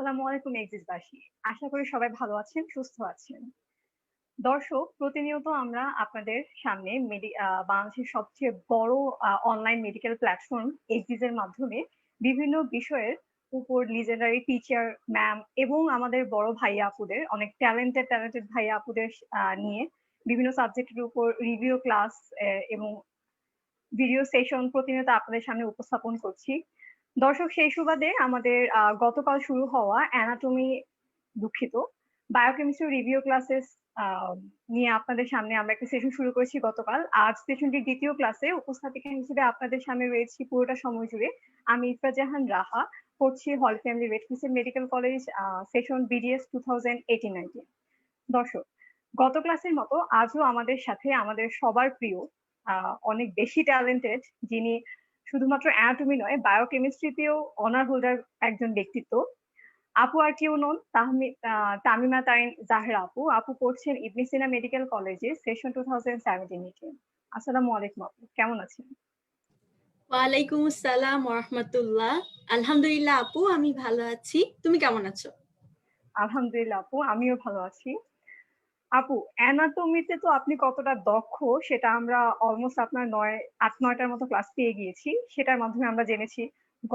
আসসালামু আলাইকুম এক্সিসবাসী। আশা করি সবাই ভালো আছেন, সুস্থ আছেন। দর্শক, প্রতিনিয়ত আমরা আপনাদের সামনে বাংলাদেশের সবচেয়ে বড় অনলাইন মেডিকেল প্ল্যাটফর্ম এক্সিস এর মাধ্যমে বিভিন্ন বিষয়ের উপর লিজেন্ডারি টিচার, ম্যাম এবং আমাদের বড় ভাইয়া আপুদের অনেক ট্যালেন্টেড ভাইয়া আপুদের নিয়ে বিভিন্ন সাবজেক্টের উপর রিভিউ ক্লাস এবং ভিডিও সেশন প্রতিনিয়ত আপনাদের সামনে উপস্থাপন করছি। দর্শক, সেই সুবাদে আমাদের গতকাল শুরু হওয়া অ্যানাটমি দুঃখিত বায়োকেমিস্ট্রি রিভিউ ক্লাসেস নিয়ে আপনাদের সামনে আমরা একটা সেশন শুরু করেছি গতকাল। আজ সেশনটির দ্বিতীয় ক্লাসে উপস্থাপিকা হিসেবে আপনাদের সামনে রয়েছি পুরোটা সময় জুড়ে আমি ইফরা জাহান রাহা, পড়ছি হল family red crescent medical college session BDS 2018-19। দর্শক, গত ক্লাসের মতো আজও আমাদের সাথে আমাদের সবার প্রিয় অনেক বেশি ট্যালেন্টেড, যিনি শুধুমাত্র অ্যানাটমি নয় বায়োকেমিস্ট্রিতেও অনার হোল্ডার একজন ব্যক্তিত্ব। আপু আর কেউ নন, তামিমা তারিন জাহরা আপু। আপু পড়ছেন ইবনে সিনা মেডিকেল কলেজে সেশন 2017-18। আসসালামু আলাইকুম আপু, কেমন আছেন? ওয়ালাইকুম আসসালাম ওয়া রাহমাতুল্লাহ। আলহামদুলিল্লাহ আপু, আমি ভালো আছি। তুমি কেমন আছো? আলহামদুলিল্লাহ আপু, আমিও ভালো আছি। আপু, অ্যানাটমিতে তো আপনি কতটা দক্ষ সেটা আমরা অলমোস্ট আপনার 8-9টার মতো ক্লাস পেয়ে গিয়েছি। সেটার মাধ্যমে আমরা জেনেছি।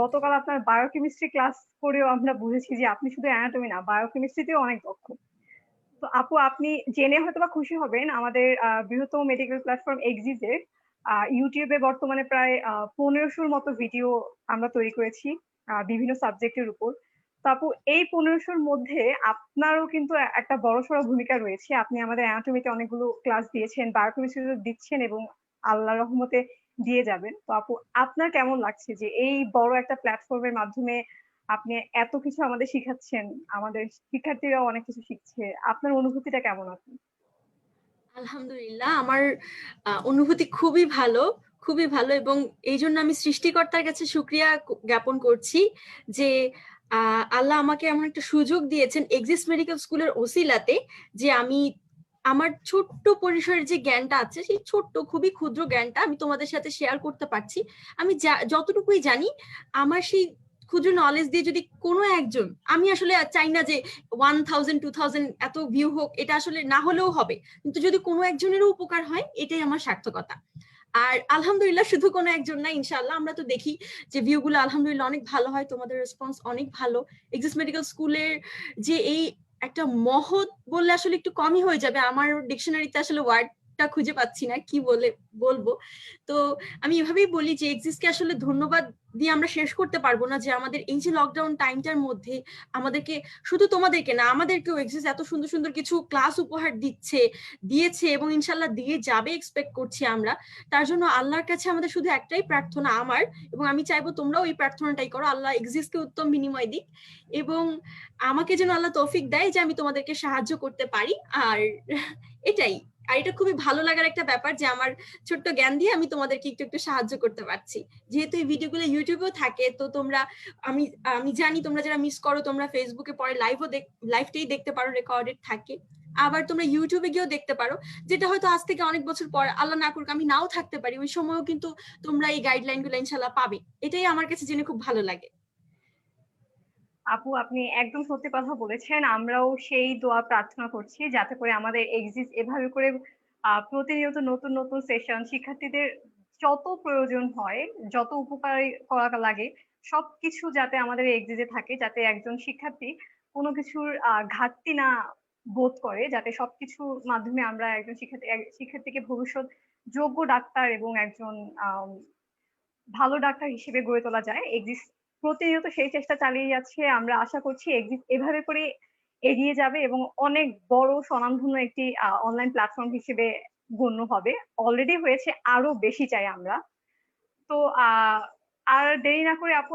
গতকাল আপনার বায়োকেমিস্ট্রি ক্লাস করেও আমরা বুঝেছি যে আপনি শুধু অ্যানাটমি না, বায়োকেমিস্ট্রিতেও অনেক দক্ষ। তো আপু, আপনি জেনে হয়তোবা খুশি হবেন আমাদের বৃহত্তম মেডিকেল প্ল্যাটফর্ম এক্সিস এর ইউটিউবে বর্তমানে প্রায় 1500-র মতো ভিডিও আমরা তৈরি করেছি বিভিন্ন সাবজেক্টের উপর। তো আপু, এই 1500-র মধ্যে আপনারও কিন্তু একটা বড়সড় ভূমিকা রয়েছে। আপনি আমাদের অ্যানাটমিতে অনেকগুলো ক্লাস দিয়েছেন, বায়োকেমিস্ট্রিতে দিচ্ছেন এবং আল্লাহর রহমতে দিয়ে যাবেন। তো আপু, আপনার কেমন লাগছে যে এই বড় একটা প্ল্যাটফর্মের মাধ্যমে আপনি এত কিছু আমাদের শিখাচ্ছেন, আমাদের শিক্ষার্থীরাও অনেক কিছু শিখছে। আপনার অনুভূতিটা কেমন আপু? আলহামদুলিল্লাহ, আমার অনুভূতি খুবই ভালো, খুবই ভালো, এবং এই জন্য আমি সৃষ্টিকর্তার কাছে শুকরিয়া জ্ঞাপন করছি যে আল্লাহ আমাকে এমন একটা সুযোগ দিয়েছেন এক্সিস মেডিকেল স্কুলের ওসিলাতে, যে আমি আমার ছোট্ট পরিসরের যে জ্ঞানটা আছে, সেই ছোট্ট খুবই ক্ষুদ্র জ্ঞানটা আমি তোমাদের সাথে শেয়ার করতে পারছি। আমি যতটুকুই জানি, আমার সেই ক্ষুদ্র নলেজ দিয়ে যদি কোনো একজন, আমি আসলে চাই না যে 1000 2000 এত ভিউ হোক, এটা আসলে না হলেও হবে, কিন্তু যদি কোনো একজনেরও উপকার হয়, এটাই আমার সার্থকতা। আর আলহামদুলিল্লাহ, শুধু কোনো একজন না, ইনশাআল্লাহ আমরা তো দেখি যে ভিউগুলো আলহামদুলিল্লাহ অনেক ভালো হয়, তোমাদের রেসপন্স অনেক ভালো। এক্সিস মেডিকেল স্কুলের যে এই একটা মহৎ বললে আসলে একটু কমই হয়ে যাবে, আমার ডিকশনারিতে আসলে ওয়ার্ডটা খুঁজে পাচ্ছি না কি বলবো। তো আমি এভাবেই বলি যে এক্সিসকে আসলে ধন্যবাদ দিয়ে আমরা শেষ করতে পারবো না, যে আমাদের এই যে লকডাউন টাইমটার মধ্যে আমাদেরকে, শুধু তোমাদেরকে না, আমাদেরকেও এক্সিস এত সুন্দর সুন্দর কিছু ক্লাস উপহার দিয়েছে এবং ইনশাল্লাহ দিয়ে যাবে এক্সপেক্ট করছি আমরা। তার জন্য আল্লাহর কাছে আমাদের শুধু একটাই প্রার্থনা আমার, এবং আমি চাইবো তোমরাও এই প্রার্থনাটাই করো, আল্লাহ এক্সিসকে উত্তম বিনিময় দিক, এবং আমাকে যেন আল্লাহ তৌফিক দেয় যে আমি তোমাদেরকে সাহায্য করতে পারি। আর এটাই। আর এটা খুবই ভালো লাগার একটা ব্যাপার যে আমার ছোট্ট জ্ঞান দিয়ে আমি তোমাদেরকে একটু একটু সাহায্য করতে পারছি। যেহেতু এই ভিডিওগুলো ইউটিউবেও থাকে, তো তোমরা, আমি আমি জানি তোমরা যারা মিস করো, তোমরা ফেসবুকে পরে লাইভটাই দেখতে পারো, রেকর্ডেড থাকে। আবার তোমরা ইউটিউবে গিয়েও দেখতে পারো, যেটা হয়তো আজ থেকে অনেক বছর পর, আল্লাহ না করুক আমি নাও থাকতে পারি, ওই সময়ও কিন্তু তোমরা এই গাইডলাইন গুলো ইনশাল্লাহ পাবে। এটাই আমার কাছে জেনে খুব ভালো লাগে। আপু, আপনি একদম সত্যি কথা বলেছেন। আমরাও সেই দোয়া প্রার্থনা করছি যাতে করে আমাদের এক্সিস এভাবে করে প্রতিনিয়ত নতুন নতুন সেশন শিক্ষার্থীদের যত প্রয়োজন হয়, যত উপকারী করা লাগে, সবকিছু যাতে আমাদের এক্সিসে থাকে, যাতে একজন শিক্ষার্থী কোনো কিছুর ঘাটতি না বোধ করে, যাতে সবকিছুর মাধ্যমে আমরা একজন শিক্ষার্থীকে ভবিষ্যৎ যোগ্য ডাক্তার এবং একজন ভালো ডাক্তার হিসেবে গড়ে তোলা যায়। এক্সিস প্রতিনিয়ত সেই চেষ্টা চালিয়ে যাচ্ছে। আমরা আশা করছি এক্সিস এভাবে করে এগিয়ে যাবে এবং অনেক বড় স্বনামধন্য একটি অনলাইন প্ল্যাটফর্ম হিসেবে গণ্য হবে। অলরেডি হয়েছে, আরো বেশি চাই আমরা। তো আর দেরি না করে আপু,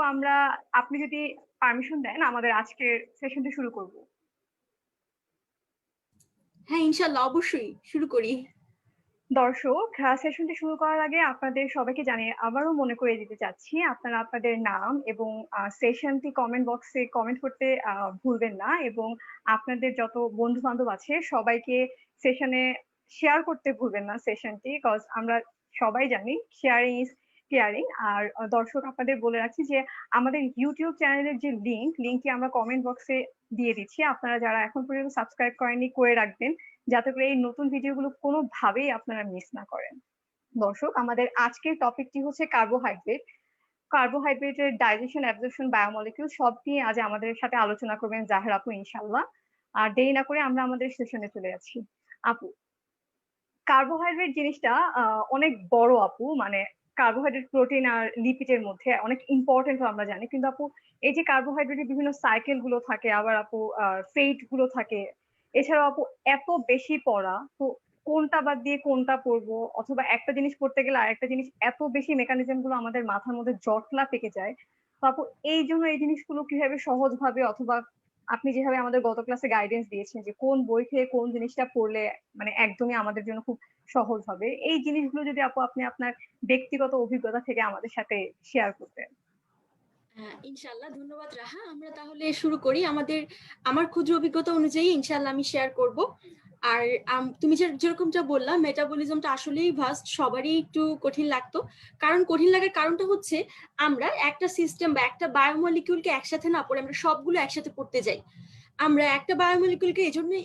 আপনি যদি পারমিশন দেন আমাদের আজকের সেশনটি শুরু করব। হ্যাঁ, ইনশাল্লাহ, অবশ্যই শুরু করি। দর্শক, সেশনটি শুরু করার আগে আপনাদের সবাইকে জানিয়ে আবারও মনে করে দিতে চাচ্ছি, আপনারা আপনাদের নাম এবং সেশনটি কমেন্ট বক্সে কমেন্ট করতে ভুলবেন না, এবং আপনাদের যত বন্ধু বান্ধব আছে সবাইকে সেশনে শেয়ার করতে ভুলবেন না সেশনটি, কজ আমরা সবাই জানি শেয়ারিং ইজ কেয়ারিং। আর দর্শক আপনাদের বলে রাখছি যে আমাদের ইউটিউব চ্যানেলের যে লিঙ্কটি আমরা কমেন্ট বক্সে দিয়ে দিচ্ছি। আপনারা যারা এখন পর্যন্ত সাবস্ক্রাইব করেননি করে রাখবেন, যাতে করে এই নতুন ভিডিওগুলো কোনোভাবেই আপনারা মিস না করেন। দর্শক, আমাদের আজকের টপিকটি হচ্ছে কার্বোহাইড্রেট। কার্বোহাইড্রেটের ডাইজেশন, অ্যাবজর্পশন, বায়োমলিকিউল সব নিয়ে আজ আমাদের সাথে আলোচনা করবেন জাহের আপু ইনশাআল্লাহ। আর দেরি না করে আমরা আমাদের সেশনে চলে যাচ্ছি। আপু, কার্বোহাইড্রেট জিনিসটা অনেক বড় আপু, মানে কার্বোহাইড্রেট, প্রোটিন আর লিপিডের মধ্যে অনেক ইম্পর্টেন্ট আমরা জানি, কিন্তু আপু এই যে কার্বোহাইড্রেটের বিভিন্ন সাইকেল গুলো থাকে, আবার আপু ফেট গুলো থাকে, এছাড়াও আপু এত বেশি পড়া, তো কোনটা বাদ দিয়ে কোনটা পড়বো, অথবা একটা জিনিস পড়তে গেলে আরেকটা জিনিস, এত বেশি মেকানিজম গুলো আমাদের মাথার মধ্যে জটলা পেকে যায়। তো আপু এই জন্য এই জিনিসগুলো কিভাবে সহজভাবে, অথবা আপনি যেভাবে আমাদের গত ক্লাসে গাইডেন্স দিয়েছেন যে কোন বই থেকে কোন জিনিসটা পড়লে মানে একদমই আমাদের জন্য খুব সহজ হবে, এই জিনিসগুলো যদি আপু আপনি আপনার ব্যক্তিগত অভিজ্ঞতা থেকে আমাদের সাথে শেয়ার করতেন। ইনশাআল্লাহ, ধন্যবাদ রাহা। আমরা তাহলে শুরু করি। আমার ক্ষুদ্র অভিজ্ঞতা অনুযায়ী ইনশাআল্লাহ আমি শেয়ার করব। আর তুমি যেরকমটা বললা, মেটাবলিজমটা আসলেই ভাস্ট, সবারই একটু কঠিন লাগতো। কঠিন লাগার কারণটা হচ্ছে আমরা একটা সিস্টেম বা একটা বায়োমলিকিউলকে একসাথে না পড়ে আমরা সবগুলো একসাথে পড়তে যাই। আমরা একটা বায়োমলিকিউলকে এই জন্যই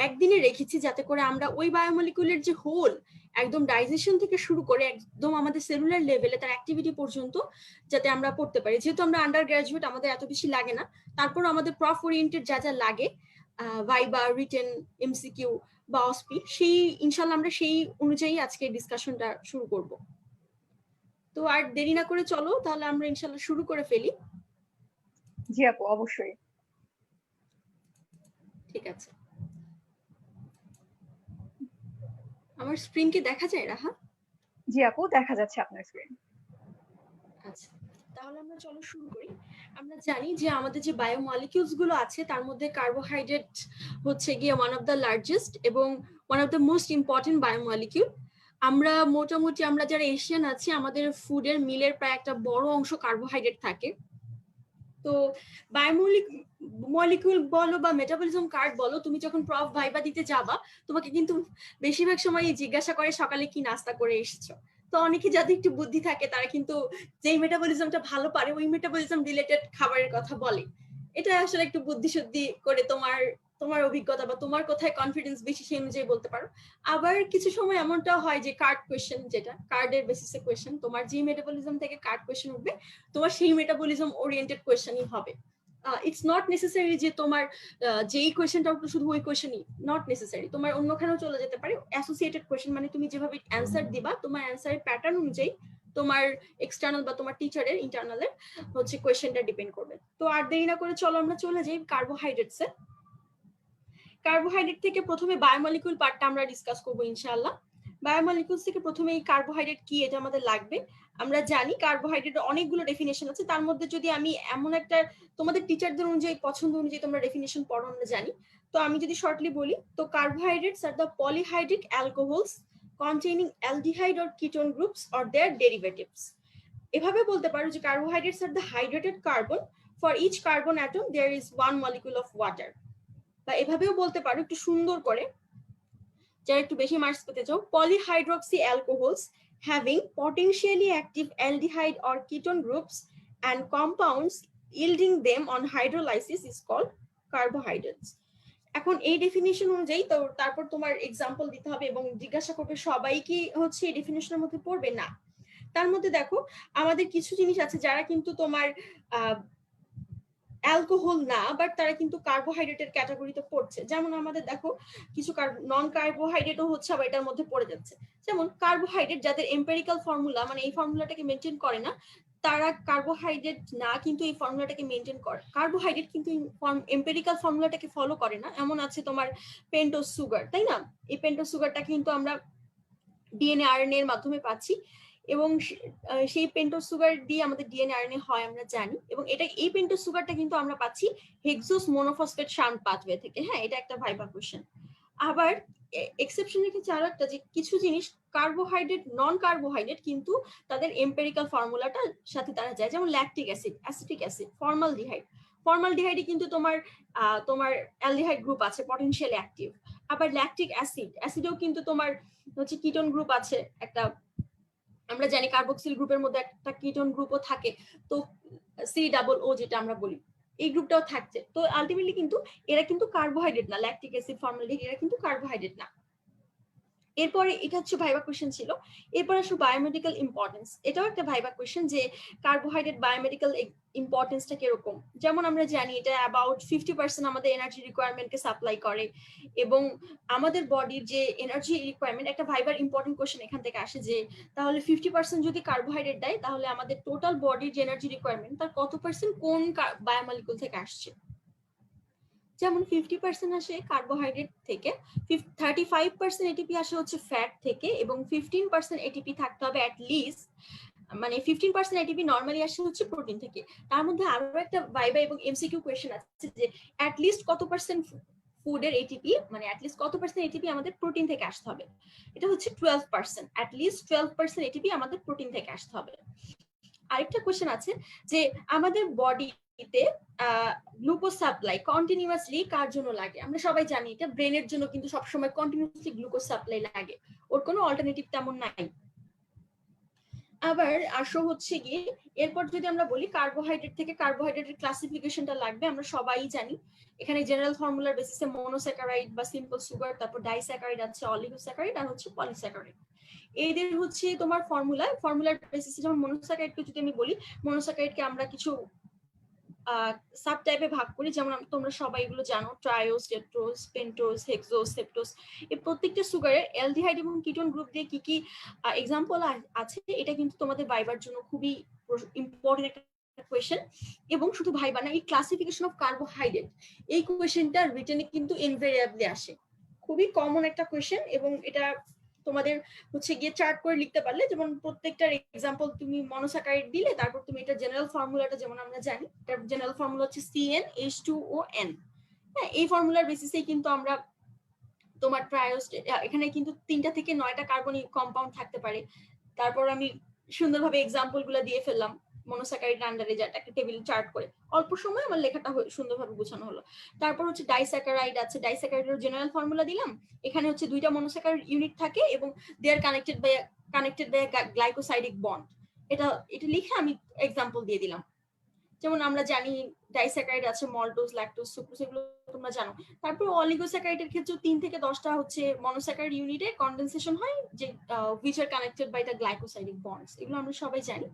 একদিনে রেখেছি যাতে করে আমরা ওই বায়োমলিকিউলের যে হোল একদম ডাইজেশন থেকে শুরু করে একদম আমাদের সেলুলার লেভেলে তার অ্যাক্টিভিটি পর্যন্ত যাতে আমরা পড়তে পারি। যেহেতু আমরা আন্ডার গ্রাজুয়েট, আমাদের এত বেশি লাগে না, তারপর আমাদের প্রফ ওরিয়েন্টেড যা যা লাগে, ভাইবা, রিটেন, এমসিকিউ বা অসপি, সেই ইনশাল্লাহ আমরা সেই অনুযায়ী আজকে ডিসকাশনটা শুরু করব। তো আর দেরি না করে চলো তাহলে আমরা ইনশাল্লাহ শুরু করে ফেলি। জি আপু, অবশ্যই। ঠিক আছে, আমার স্ক্রিন কি দেখা যায় রাহা? জি আপু, দেখা যাচ্ছে আপনার স্ক্রিন। আচ্ছা, তাহলে আমরা চলো শুরু করি। আমরা জানি যে আমাদের যে বায়োমলিকিউলস গুলো আছে তার মধ্যে কার্বোহাইড্রেট হচ্ছে গিয়ে ওয়ান অফ দ্য লার্জেস্ট এবং one of the most important biomolecule. আমরা মোটামুটি আমরা যারা এশিয়ান আছি, আমাদের ফুডের মিলের প্রায় একটা বড় অংশ কার্বোহাইড্রেট থাকে। তো মলিকিউল বলো বা মেটাবলিজম কার্ড বলো, তুমি যখন প্রফ ভাইবা দিতে যাবা তোমাকে কিন্তু বেশিরভাগ সময় জিজ্ঞাসা করে সকালে কি নাস্তা করে এসেছো। তো অনেকে যাদের একটু বুদ্ধি থাকে তারা কিন্তু যেই মেটাবলিজমটা ভালো পারে ওই মেটাবলিজম রিলেটেড খাবারের কথা বলে। এটা আসলে একটু বুদ্ধিশুদ্ধি করে তোমার তোমার অভিজ্ঞতা বা তোমার কোথায় কনফিডেন্স বেশি সেই অনুযায়ী বলতে পারো। আবার কিছু সময় এমনটা হয় যে কার্ড কোয়েশ্চেন, যেটা কার্ডের বেসিসে কোয়েশ্চেন, তোমার যে মেটাবলিজম থেকে কার্ড কোয়েশ্চেন উঠবে তোমার সেই মেটাবলিজম ওরিয়েন্টেড কোয়েশ্চেনই হবে। ইটস নট নেসেসারি যে তোমার যেই কোয়েশ্চেনটা উঠলো শুধু ওই কোয়েশ্চেনই, নট নেসেসারি, তোমার অন্যখানেও চলে যেতে পারে। অ্যাসোসিয়েটেড কোয়েশ্চেন মানে তুমি যেভাবে অ্যান্সার দিবা তোমার অ্যান্সারের প্যাটার্ন অনুযায়ী তোমার এক্সটার্নাল বা তোমার টিচারের ইন্টারনালের হচ্ছে কোয়েশ্চেনটা ডিপেন্ড করবে। তো আর দেরি না করে চলো আমরা চলে যাই কার্বোহাইড্রেটসে। কার্বোহাইড্রেট থেকে প্রথমে বায়োমলিকিউল পার্টটা আমরা ডিসকাস করবো ইনশাআল্লাহ। বায়োমলিকিউলস থেকে প্রথমে এই কার্বোহাইড্রেট কি এটা আমাদের লাগবে। আমরা জানি কার্বোহাইড্রেটের অনেকগুলো ডেফিনেশন আছে, তার মধ্যে যদি আমি এমন একটা তোমাদের টিচারদের অনুযায়ী পছন্দ অনুযায়ী তোমরা ডেফিনেশন পড়ো আমরা জানি। তো আমি যদি শর্টলি বলি, তো carbohydrates are the polyhydric alcohols containing aldehyde or ketone groups or their derivatives. এভাবে বলতে পারো যে carbohydrates are the hydrated carbon, for each carbon atom there is one molecule of water. বা এভাবেও বলতে পারো একটু সুন্দর করে, যারা একটু বেশি মার্কস পেতে চাও, polyhydroxy alcohols having potentially active aldehyde or ketone groups and compounds yielding them on hydrolysis is called carbohydrates. এখন এই ডেফিনিশন অনুযায়ী তো তারপর তোমার এক্সাম্পল দিতে হবে এবং জিজ্ঞাসা করবে সবাই কি হচ্ছে এই ডেফিনিশনের মধ্যে পড়বে না। তার মধ্যে দেখো আমাদের কিছু জিনিস আছে যারা কিন্তু তোমার অ্যালকোহল না, বাট তারা কিন্তু কার্বোহাইড্রেটের ক্যাটাগরিতে পড়ছে। যেমন আমাদের দেখো কিছু নন কার্বোহাইড্রেটও হচ্ছে আবার এটার মধ্যে পড়ে যাচ্ছে। যেমন কার্বোহাইড্রেট যাদের এম্পেরিক্যাল ফর্মুলা মানে এই ফর্মুলাটাকে মেনটেন করে না, তারা কার্বোহাইড্রেট না, কিন্তু এই ফর্মুলাটাকে মেনটেন করে। কার্বোহাইড্রেট কিন্তু এম্পেরিক্যাল ফর্মুলাটাকে ফলো করে না। এমন আছে তোমার পেন্টোজ সুগার, তাই না? এই পেন্টোজ সুগারটা কিন্তু আমরা ডিএনএ আরএনএ এর মাধ্যমে পাচ্ছি এবং সেই পেন্টোজ সুগার দিয়ে আমাদের ডিএনএ আরএনএ হয় আমরা জানি। এবং এটা এই পেন্টোজ সুগারটা কিন্তু আমরা পাচ্ছি হেক্সোস মোনোফসফেট শান্ট পাথওয়ে থেকে। হ্যাঁ, এটা একটা ভাইবা কোশ্চেন। আবার এক্সেপশন রেখেছে আরো একটা, যে কিছু জিনিস কার্বোহাইড্রেট নন কার্বোহাইড্রেট কিন্তু তাদের এম্পেরিক্যাল ফর্মুলাটা সাথে তারা যায়। যেমন lactic acid, acetic acid, formaldehyde. ফর্মালডিহাইডে কিন্তু তোমার অ্যালডিহাইড গ্রুপ আছে পটেনশিয়ালি অ্যাক্টিভ। আবার ল্যাকটিক অ্যাসিডেও কিন্তু তোমার হচ্ছে কিটোন গ্রুপ আছে একটা আমরা জানি কার্বক্সিল গ্রুপের মধ্যে একটা কিটোন গ্রুপও থাকে, তো COO যেটা আমরা বলি, এই গ্রুপটাও থাকছে। তো আলটিমেটলি কিন্তু এরা কিন্তু কার্বোহাইড্রেট না, ল্যাকটিক অ্যাসিড, ফর্মালডিহাইড এরা কিন্তু কার্বোহাইড্রেট না। এরপরে এটা হচ্ছে ভাইবা কোয়েশ্চেন ছিল। এরপর আসলে বায়োমেডিক্যাল ইম্পর্টেন্স, এটাও একটা ভাইবা কোয়েশ্চেন যে কার্বোহাইড্রেট বায়োমেডিক্যাল ইম্পর্টেন্সটা কিরকম। যেমন আমরা জানি এটা অ্যাবাউট 50% আমাদের এনার্জি রিকোয়ারমেন্টকে সাপ্লাই করে, এবং আমাদের বডির যে এনার্জি রিকোয়ারমেন্ট, একটা ভাইবার ইম্পর্টেন্ট কোয়েশ্চেন এখান থেকে আসে যে তাহলে 50% যদি কার্বোহাইড্রেট দেয় তাহলে আমাদের টোটাল বডির যে এনার্জি রিকোয়ারমেন্ট তার কত পার্সেন্ট কোন বায়োমলিকুল থেকে আসছে। যেমন 50% আসে কার্বোহাইড্রেট থেকে, 35% এটিপি আসে হচ্ছে ফ্যাট থেকে, এবং 15% এটিপি থাকতে হবে অ্যাটলিস্ট, মানে 15% এটিপি নরমালি আসে হচ্ছে প্রোটিন থেকে। তার মধ্যে আরো একটা ভাইবা এবং এমসিকিউ কোয়েশ্চেন আছে যে অ্যাটলিস্ট কত পার্সেন্ট ফুডের এটিপি, মানে অ্যাটলিস্ট কত পার্সেন্ট এটিপি আমাদের প্রোটিন থেকে আসতে হবে। এটা হচ্ছে 12%, অ্যাটলিস্ট 12% এটিপি আমাদের প্রোটিন থেকে আসতে হবে। আরেকটা কোয়েশ্চেন আছে যে আমাদের বডিতে গ্লুকোজ সাপ্লাই কন্টিনিউয়াসলি কার জন্য লাগে। আমরা সবাই জানি এটা ব্রেনের জন্য কিন্তু সবসময় কন্টিনিউয়াসলি গ্লুকোজ সাপ্লাই লাগে, ওর কোনো অল্টারনেটিভ তেমন নাই। আবার আসো হচ্ছে গিয়ে এরপর যদি আমরা বলি কার্বোহাইড্রেট থেকে কার্বোহাইড্রেটের ক্লাসিফিকেশনটা লাগবে, আমরা সবাই জানি এখানে জেনারেল ফর্মুলার বেসিসে মনোস্যাকারাইড বা সিম্পল সুগার, তারপর ডাইস্যাকারাইড আছে, অলিগোস্যাকারাইড আর হচ্ছে পলিস্যাকারাইড। এদের হচ্ছে তোমার ফর্মুলার বেসিসে যেমন মনোস্যাকারাইডকে যদি আমি বলি, মনোস্যাকারাইডকে আমরা কিছু সাব টাইপে ভাগ করি, যেমন তোমরা সবাই এগুলো জানো, ট্রায়োজ, টেট্রোজ, পেন্টোজ, হেক্সোজ, সেপ্টোজ। এই প্রত্যেকটা সুগারের অ্যালডিহাইড এবং কিটোন গ্রুপ দিয়ে কি কি এক্সাম্পল আছে, এটা কিন্তু তোমাদের ভাইবার জন্য খুবই ইম্পর্টেন্ট একটা কোয়েশ্চেন। এবং শুধু ভাইবা না, এই ক্লাসিফিকেশন অফ কার্বোহাইড্রেট এই কোয়েশ্চেনটা রিটেনে কিন্তু ইনভেরিয়েবলি আসে, খুবই কমন একটা কোয়েশ্চেন। এবং এটা তোমাদের হচ্ছে গিয়ে চার্ট করে লিখতে পারলে, যেমন প্রত্যেকটার এক্সাম্পল তুমি মনোস্যাকারাইড দিলে, তারপর তুমি এটা জেনারেল ফর্মুলাটা যেমন আমরা জানি, এটার জেনারেল ফর্মুলা হচ্ছে CnH2ON। হ্যাঁ, এই ফর্মুলার বেসিসেই কিন্তু আমরা তোমার ট্রায়োজ, এখানে কিন্তু 3টা থেকে 9টা কার্বনিক কম্পাউন্ড থাকতে পারে। তারপর আমি সুন্দরভাবে এক্সাম্পল গুলো দিয়ে ফেললাম মনোস্যাকারাইড আন্ডারে, যেটা একটা টেবিল চার্ট করে অল্প সময় আমার লেখাটা সুন্দরভাবে বোঝানো হলো। তারপর হচ্ছে ডাইস্যাকারাইড আছে, ডাইস্যাকারাইডের জেনারেল ফর্মুলা দিলাম। এখানে হচ্ছে 2টা মনোস্যাকারাইড ইউনিট থাকে এবং they are connected by glycosidic bond. এটা লিখে আমি এক্সাম্পল দিয়ে দিলাম। যেমন আমরা জানি ডাইস্যাকারাইড আছে, মল্টোজ, ল্যাকটোজ, সুক্রোজ, এগুলো তোমরা জানো। তারপর অলিগোস্যাকারাইডের ক্ষেত্রে 3 থেকে 10টা হচ্ছে মনোস্যাকারাইড ইউনিটে কনডেনসেশন হয়, যে which are connected by the glycosidic bonds, এগুলো আমরা সবাই জানি।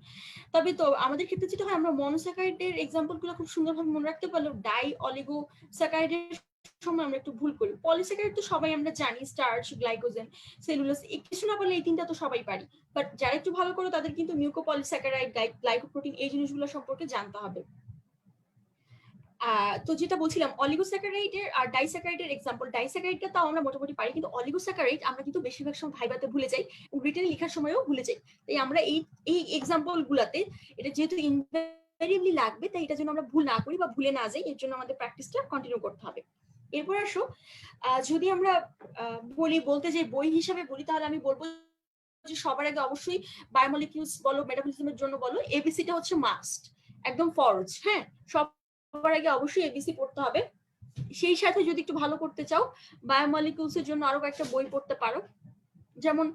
তবে তো আমাদের ক্ষেত্রে যেটা হয়, আমরা মনোস্যাকারাইডের এক্সাম্পল গুলো খুব সুন্দরভাবে মনে রাখতে পারলেও ডাই অলিগোস্যাকারাইডের সময় আমরা একটু ভুল করি। পলিস্যাকারাইড তো সবাই আমরা জানি, স্টার্চ, গ্লাইকোজেন, সেলুলোজ, কিছু না পারলে এই 3টা তো সবাই পারি। বাট যারা একটু ভালো করে তাদের কিন্তু মিউকোপলিস্যাকারাইড, গ্লাইকোপ্রোটিন, এই জিনিসগুলো সম্পর্কে জানতে হবে। তো যেটা বলছিলাম, অলিগোস্যাকারাইডের আর ডাইস্যাকারাইডের এক্সাম্পল, ডাইস্যাকারাইডটা তাও আমরা মোটামুটি পারি, কিন্তু অলিগোস্যাকারাইড আমরা কিন্তু বেশিরভাগ সময় ভাইবাতে ভুলে যাই, রিটেনে লেখার সময়ও ভুলে যাই। তাই আমরা এই এক্সাম্পল গুলাতে এটা যেহেতু ইনভেরিয়েবলি লাগবে, তাই এটা যেন আমরা ভুল না করি বা ভুলে না যাই, এর জন্য আমাদের প্র্যাকটিসটা কন্টিনিউ করতে হবে। এরপর আসো, যদি আমরা বলতে যাই বই হিসাবে বলি, তাহলে আমি বলবো যে সবার আগে অবশ্যই বায়োমলিকিউলস বলো, মেটাবলিজমের জন্য বলো, এবিসিটা হচ্ছে মাস্ট, একদম ফরজ। হ্যাঁ, সবার আগে অবশ্যই এবিসি পড়তে হবে। সেই সাথে যদি একটু ভালো করতে চাও, বায়োমলিকিউলস এর জন্য আরো কয়েকটা বই পড়তে পারো। যেমন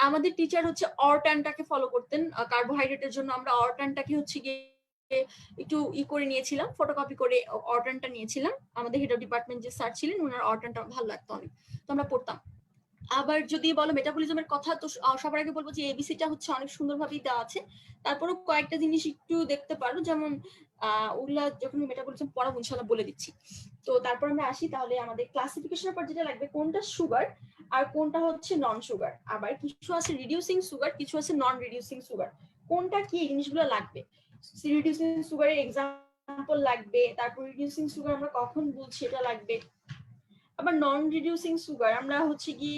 আমাদের টিচার হচ্ছে অরটানটাকে ফলো করতেন, কার্বোহাইড্রেটের জন্য আমরা অরটানটাকে হচ্ছে গিয়ে একটু করে নিয়েছিলাম, ফটোকপি করে অরটানটা নিয়েছিলাম। আমাদের হেড অফ ডিপার্টমেন্ট যে স্যার ছিলেন, ওনার অরটানটা ভালো লাগতো অনেক, তো আমরা পড়তাম। আবার যদি বলো মেটাবলিজমের কথা, তো সবার আগে বলবো যে এবিসিটা হচ্ছে অনেক সুন্দরভাবেই দেওয়া আছে। তারপরেও কয়েকটা জিনিস একটু দেখতে পারো, যেমন ওগুলা যখন মেটাবলিজম পড়াবো ইনশাআল্লাহ বলে দিচ্ছি। তো তারপর আমরা আসি তাহলে আমাদের ক্লাসিফিকেশনের পর যেটা লাগবে, কোনটা সুগার আর কোনটা হচ্ছে নন সুগার। আবার কিছু আছে রিডিউসিং সুগার, কিছু আছে নন রিডিউসিং সুগার। কোনটা কি, এই জিনিসগুলো লাগবে। রিডিউসিং সুগারের এক্সাম্পল লাগবে, তারপর রিডিউসিং সুগার আমরা কখন বলছি এটা লাগবে। আবার নন রিডিউসিং সুগার আমরা হচ্ছে কি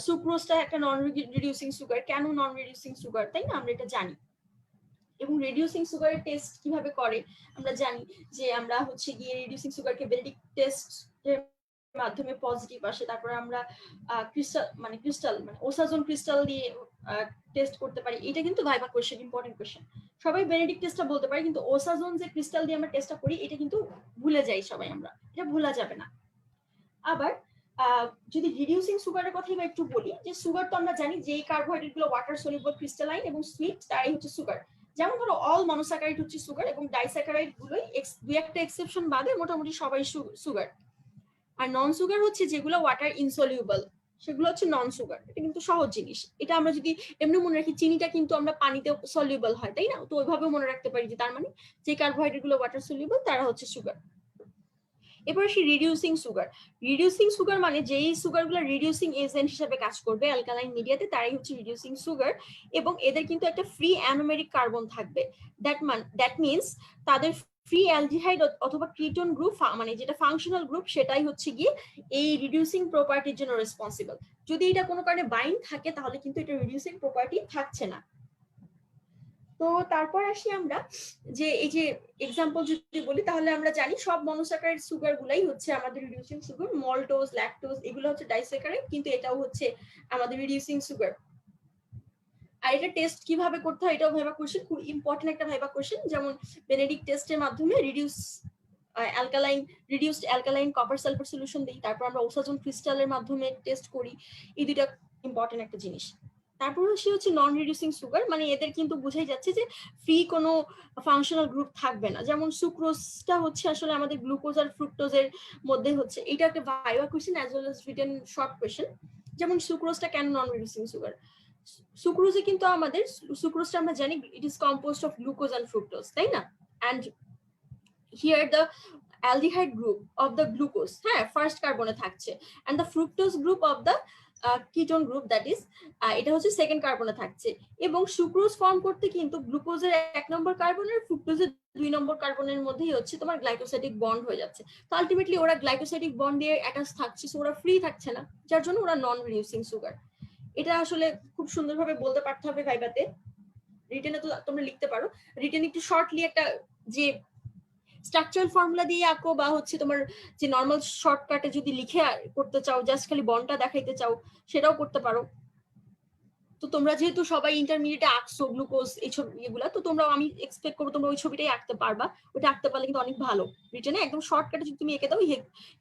সুক্রোজটা একটা নন রিডিউসিং সুগার, কেন নন রিডিউসিং সুগার, তাই না, আমরা এটা জানি। এবং রিডিউসিং সুগারের টেস্ট কিভাবে করে আমরা জানি, যে আমরা হচ্ছে গিয়ে রিডিউসিং সুগারকে বেলডিক টেস্ট এর মাধ্যমে পজিটিভ আসে, তারপর আমরা ক্রিস্টাল মানে ওসাজন ক্রিস্টাল দিয়ে টেস্ট করতে পারি। এটা কিন্তু ভাইবা কোয়েশ্চেন, ইম্পর্টেন্ট কোয়েশ্চেন। সবাই বেনেডিক্ট টেস্টটা বলতে পারি, কিন্তু ওসাজন যে ক্রিস্টাল দিয়ে আমরা টেস্টটা করি, এটা কিন্তু ভুলে যাই সবাই আমরা, এটা ভোলা যাবে না। আবার যদি রিডিউসিং সুগারের কথা এবার একটু বলি, যে সুগার তো আমরা জানি যে কার্বোহাইড্রেট গুলো ওয়াটার সলিউবল ক্রিস্টালাইন এবং সুইট, তারাই হচ্ছে সুগার। যেমন ধরো অল মনোস্যাকারাইড হচ্ছে সুগার, এবং ডাইস্যাকারাইড গুলোই দুই একটা এক্সেপশন বাদে মোটামুটি সবাই সুগার। আর নন সুগার হচ্ছে যেগুলো ওয়াটার ইনসলিউবল, সেগুলো হচ্ছে নন সুগার। এটা কিন্তু সহজ জিনিস, এটা আমরা যদি এমনি মনে রাখি, চিনিটা কিন্তু আমরা পানিতে সলিউবল হয়, তাই না? তো ওইভাবেও মনে রাখতে পারি যে তার মানে যে কার্বোহাইড্রেট গুলো ওয়াটার সলিউবল তারা হচ্ছে সুগার। এবার আসি রিডিউসিং সুগার। রিডিউসিং সুগার মানে যেই সুগারগুলো রিডিউসিং এজেন্ট হিসেবে কাজ করবে অ্যালকালাইন মিডিয়াতে, তারাই হচ্ছে রিডিউসিং সুগার। এবং এদের কিন্তু একটা ফ্রি অ্যানোমেরিক কার্বন থাকবে। দ্যাট মিনস তাদের ফ্রি অ্যালডিহাইড অথবা কিটোন গ্রুপ, মানে যেটা ফাংশনাল গ্রুপ, সেটাই হচ্ছে গিয়ে এই রিডিউসিং প্রপার্টির জন্য রেসপন্সিবল। যদি এটা কোনো কারণে বাইন্ড থাকে তাহলে কিন্তু এটা রিডিউসিং প্রপার্টি থাকছে না। তো তারপর আসি আমরা যে এই যে এক্সাম্পল যদি বলি, তাহলে আমরা জানি সব মনোস্যাকারাইড সুগার গুলাই হচ্ছে আমাদের রিডিউসিং সুগার। মল্টোজ, ল্যাকটোজ এগুলো হচ্ছে ডাইস্যাকারাইড, কিন্তু এটাও হচ্ছে আমাদের রিডিউসিং সুগার। আর এটা টেস্ট কিভাবে করতে হয় এটাও ভাইবা কোশ্চেন, খুব ইম্পর্টেন্ট একটা ভাইবা কোশ্চেন। যেমন বেনেডিক্ট টেস্টের মাধ্যমে reduced alkaline copper sulphur solution দিই, তারপর আমরা ওসাজন ক্রিস্টালের মাধ্যমে টেস্ট করি। এই দুইটা ইম্পর্টেন্ট একটা জিনিস। তারপর হচ্ছে নন রিডিউসিং সুগার, মানে এদের কিন্তু বোঝাই যাচ্ছে যে ফ্রি কোনো ফাংশনাল গ্রুপ থাকবে না। যেমন সুক্রোজটা হচ্ছে আসলে আমাদের গ্লুকোজ আর ফ্রুক্টোজের মধ্যে হচ্ছে, এটা একটা viva question as well as written short question. যেমন সুক্রোজটা কেন নন রিডিউসিং সুগার? সুক্রোজে কিন্তু আমাদের সুক্রোজটা আমরা জানি it is composed of glucose and fructose, তাই না? And here the aldehyde group of the glucose, হ্যাঁ, ফার্স্ট কার্বনে থাকছে, and the fructose group of the ketone group, that is এটা হচ্ছে সেকেন্ড কার্বনে থাকছে। এবং সুক্রোজ ফর্ম করতে কিন্তু গ্লুকোজের 1 নম্বর কার্বনের, ফ্রুক্টোজের 2 নম্বর কার্বনের মধ্যেই হচ্ছে তোমার গ্লাইকোসাইডিক বন্ড হয়ে যাচ্ছে। তো আলটিমেটলি ওরা গ্লাইকোসাইডিক বন্ড দিয়ে অ্যাটাচ থাকছে, সো ওরা ফ্রি থাকছে না, যার জন্য ওরা নন রিডিউসিং সুগার। এটা আসলে খুব সুন্দরভাবে বলতে পারতে হবে ভাইবাতে। রিটেনে তো তোমরা লিখতে পারো, রিটেন একটু শর্টলি একটা যে স্ট্রাকচারাল ফর্মুলা দিয়ে আঁকো, বা হচ্ছে তোমার যে নর্মাল শর্টকাটে যদি লিখে করতে চাও, জাস্ট খালি বন্ডটা দেখাইতে চাও, সেটাও করতে পারো। তো তোমরা যেহেতু সবাই ইন্টারমিডিয়েটে আঁকছো গ্লুকোজ এই ছবি এগুলা, তো তোমরা, আমি এক্সপেক্ট করবো তোমরা ওই ছবিটাই আঁকতে পারবা। ওটা আঁকতে পারলে কিন্তু অনেক ভালো। রিটেনে একদম শর্টকাটে যদি তুমি এঁকে দাও,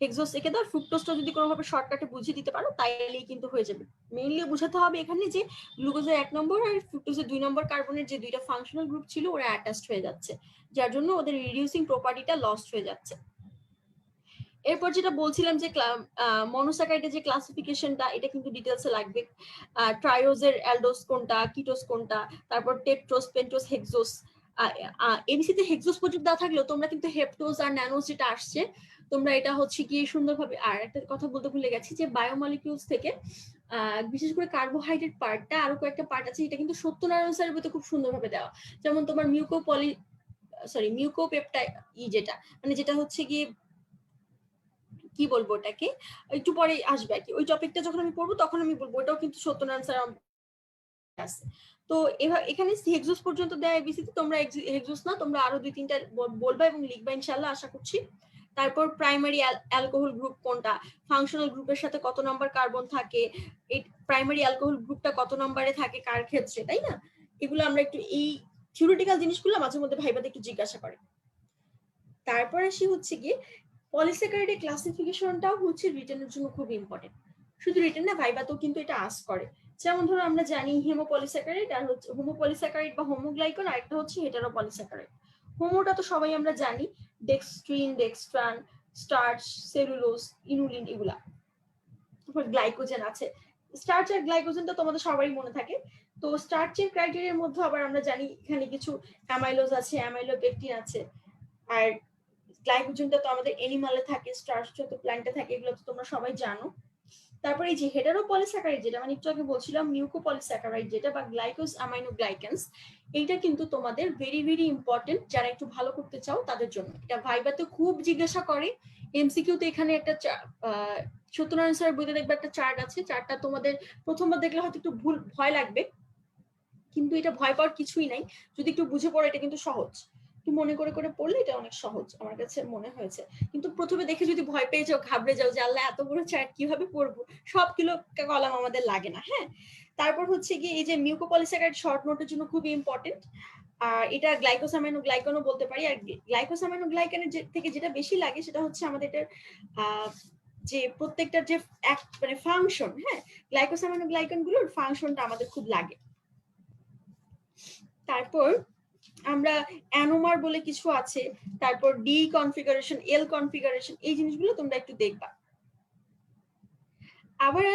হেক্সোস এঁকে দাও, ফ্রুক্টোজটা যদি কোনোভাবে শর্টকাটে বুঝিয়ে দিতে পারো, তাইলেই কিন্তু হয়ে যাবে। মেইনলি বোঝাতে হবে এখানে যে গ্লুকোজের 1 নম্বর আর ফ্রুক্টোজের 2 নম্বর কার্বনের যে দুইটা ফাংশনাল গ্রুপ ছিল, ওরা অ্যাটাচড হয়ে যাচ্ছে, যার জন্য ওদের রিডিউসিং প্রপার্টিটা লস্ট হয়ে যাচ্ছে। এরপর যেটা বলছিলাম যে মনোস্যাকারাইডের যে ক্লাসিফিকেশনটা, এটা কিন্তু ডিটেলসে লাগবে। ট্রায়োজের অ্যালডোস কোনটা, কিটোস কোনটা, তারপর টেট্রোস, পেন্টোস, হেক্সোস। এবিসিতে হেক্সোস পর্যন্ত দেওয়া থাকলেও তোমরা কিন্তু হেপ্টোস আর ন্যানোস যেটা আসছে, তোমরা এটা হচ্ছে কি সুন্দরভাবে। আর একটা কথা বলতে ভুলে গেছি যে বায়োমলিকিউলস থেকে বিশেষ করে কার্বোহাইড্রেট পার্টটা, আরো কয়েকটা পার্ট আছে, এটা কিন্তু সত্যনারায়ণ স্যারের বইতে খুব সুন্দরভাবে দেওয়া। যেমন তোমার মিউকোপেপটাইড যেটা, মানে যেটা হচ্ছে কি কি বলবো ওটাকে, একটু পরে আসবে আর কি, ওই টপিকটা যখন আমি পড়বো তখন আমি বলবো। ওটাও কিন্তু সত্যনারায়ণ স্যার আছে। তো এখানে হেক্সোস পর্যন্ত দেয়া এবিসিতে, তোমরা হেক্সোস না, তোমরা আরো 2-3টা বলবা এবং লিখবা ইনশাআল্লাহ, আশা করছি। তারপর প্রাইমারি অ্যালকোহল গ্রুপ কোনটা, ফাংশনাল গ্রুপের সাথে কত নাম্বার কার্বন থাকে, এই প্রাইমারি অ্যালকোহল গ্রুপটা কত নম্বরে থাকে কার ক্ষেত্রে, তাই না? এগুলো আমরা একটু, এই থিওরিটিক্যাল জিনিসগুলো মাঝে মধ্যে ভাইবাতে একটু জিজ্ঞাসা করে। তারপর আসি হচ্ছে গিয়ে পলিস্যাকারাইডের ক্লাসিফিকেশনটাও হচ্ছে রিটেনের জন্য খুব ইম্পর্টেন্ট। শুধু রিটেন না, ভাইবাতেও কিন্তু এটা আস্ক করে। যেমন ধরো আমরা জানি হেমোপলিস্যাকারাইড আর হচ্ছে হোমোপলিস্যাকারাইড বা হোমোগ্লাইকন, আর একটা হচ্ছে হেটারোপলিস্যাকারাইড। হোমোটা তো সবাই আমরা জানি, ডেক্সট্রিন, ডেক্সট্রান, স্টার্চ, সেলুলোজ, ইনুলিন, এগুলা। তারপর গ্লাইকোজেন আছে। স্টার্চ আর গ্লাইকোজেন তো তোমাদের সবারই মনে থাকে। তো স্টার্চের ক্রাইটেরিয়ার মধ্যে আবার আমরা জানি এখানে কিছু অ্যামাইলোজ আছে, অ্যামাইলোপেকটিন আছে। আর গ্লাইকোজেনটা তো আমাদের এনিমালে থাকে, স্টার্চটা তো প্ল্যান্টে থাকে, এগুলো তো তোমরা সবাই জানো। তারপরে এই যে হেটারোপলিস্যাকারাইড যেটা, মানে একটু আগে বলছিলাম মিউকোপলিস্যাকারাইড যেটা, বা গ্লাইকোজ অ্যামাইনোগ্লাইকেন্স, এইটা কিন্তু তোমাদের ভেরি ভেরি ইম্পর্টেন্ট যারা একটু ভালো করতে চাও তাদের জন্য। এটা ভাইবাতে খুব জিজ্ঞাসা করে, এমসিকিউতে এখানে একটা সত্যনারায়ণ স্যার বইতে দেখবে একটা চার্ট আছে, চার্টটা তোমাদের প্রথমবার দেখলে হয়তো একটু ভয় লাগবে, কিন্তু এটা ভয় পাওয়ার কিছুই নাই। যদি একটু বুঝে পড়ো, এটা কিন্তু সহজ, একটু মনে করে করে পড়লে এটা অনেক সহজ আমার কাছে মনে হয়েছে। কিন্তু প্রথমে দেখে যদি ভয় পেয়ে যাও, ঘাবড়ে যাও যে আল্লাহ এত বড় চার্ট কিভাবে পড়বো, সব কিলো কলাম আমাদের লাগে না। হ্যাঁ, তারপর হচ্ছে কি এই যে মিউকোপলিস্যাকারাইড শর্ট নোটের জন্য খুব ইম্পর্টেন্ট। আর এটা গ্লাইকোসামাইনোগ্লাইকানও বলতে পারি। আর গ্লাইকোসামাইনোগ্লাইকানের থেকে যেটা বেশি লাগে সেটা হচ্ছে আমাদের এটার যে প্রত্যেকটার যে মানে ফাংশন, হ্যাঁ, গ্লাইকোসামিনোগ্লাইকান গুলোর ফাংশনটা আমাদের খুব লাগে। তারপর আমরা অ্যানোমার বলে কিছু আছে, তারপর ডি কনফিগারেশন, এল কনফিগারেশন, এই জিনিসগুলো তোমরা একটু দেখবা। আবার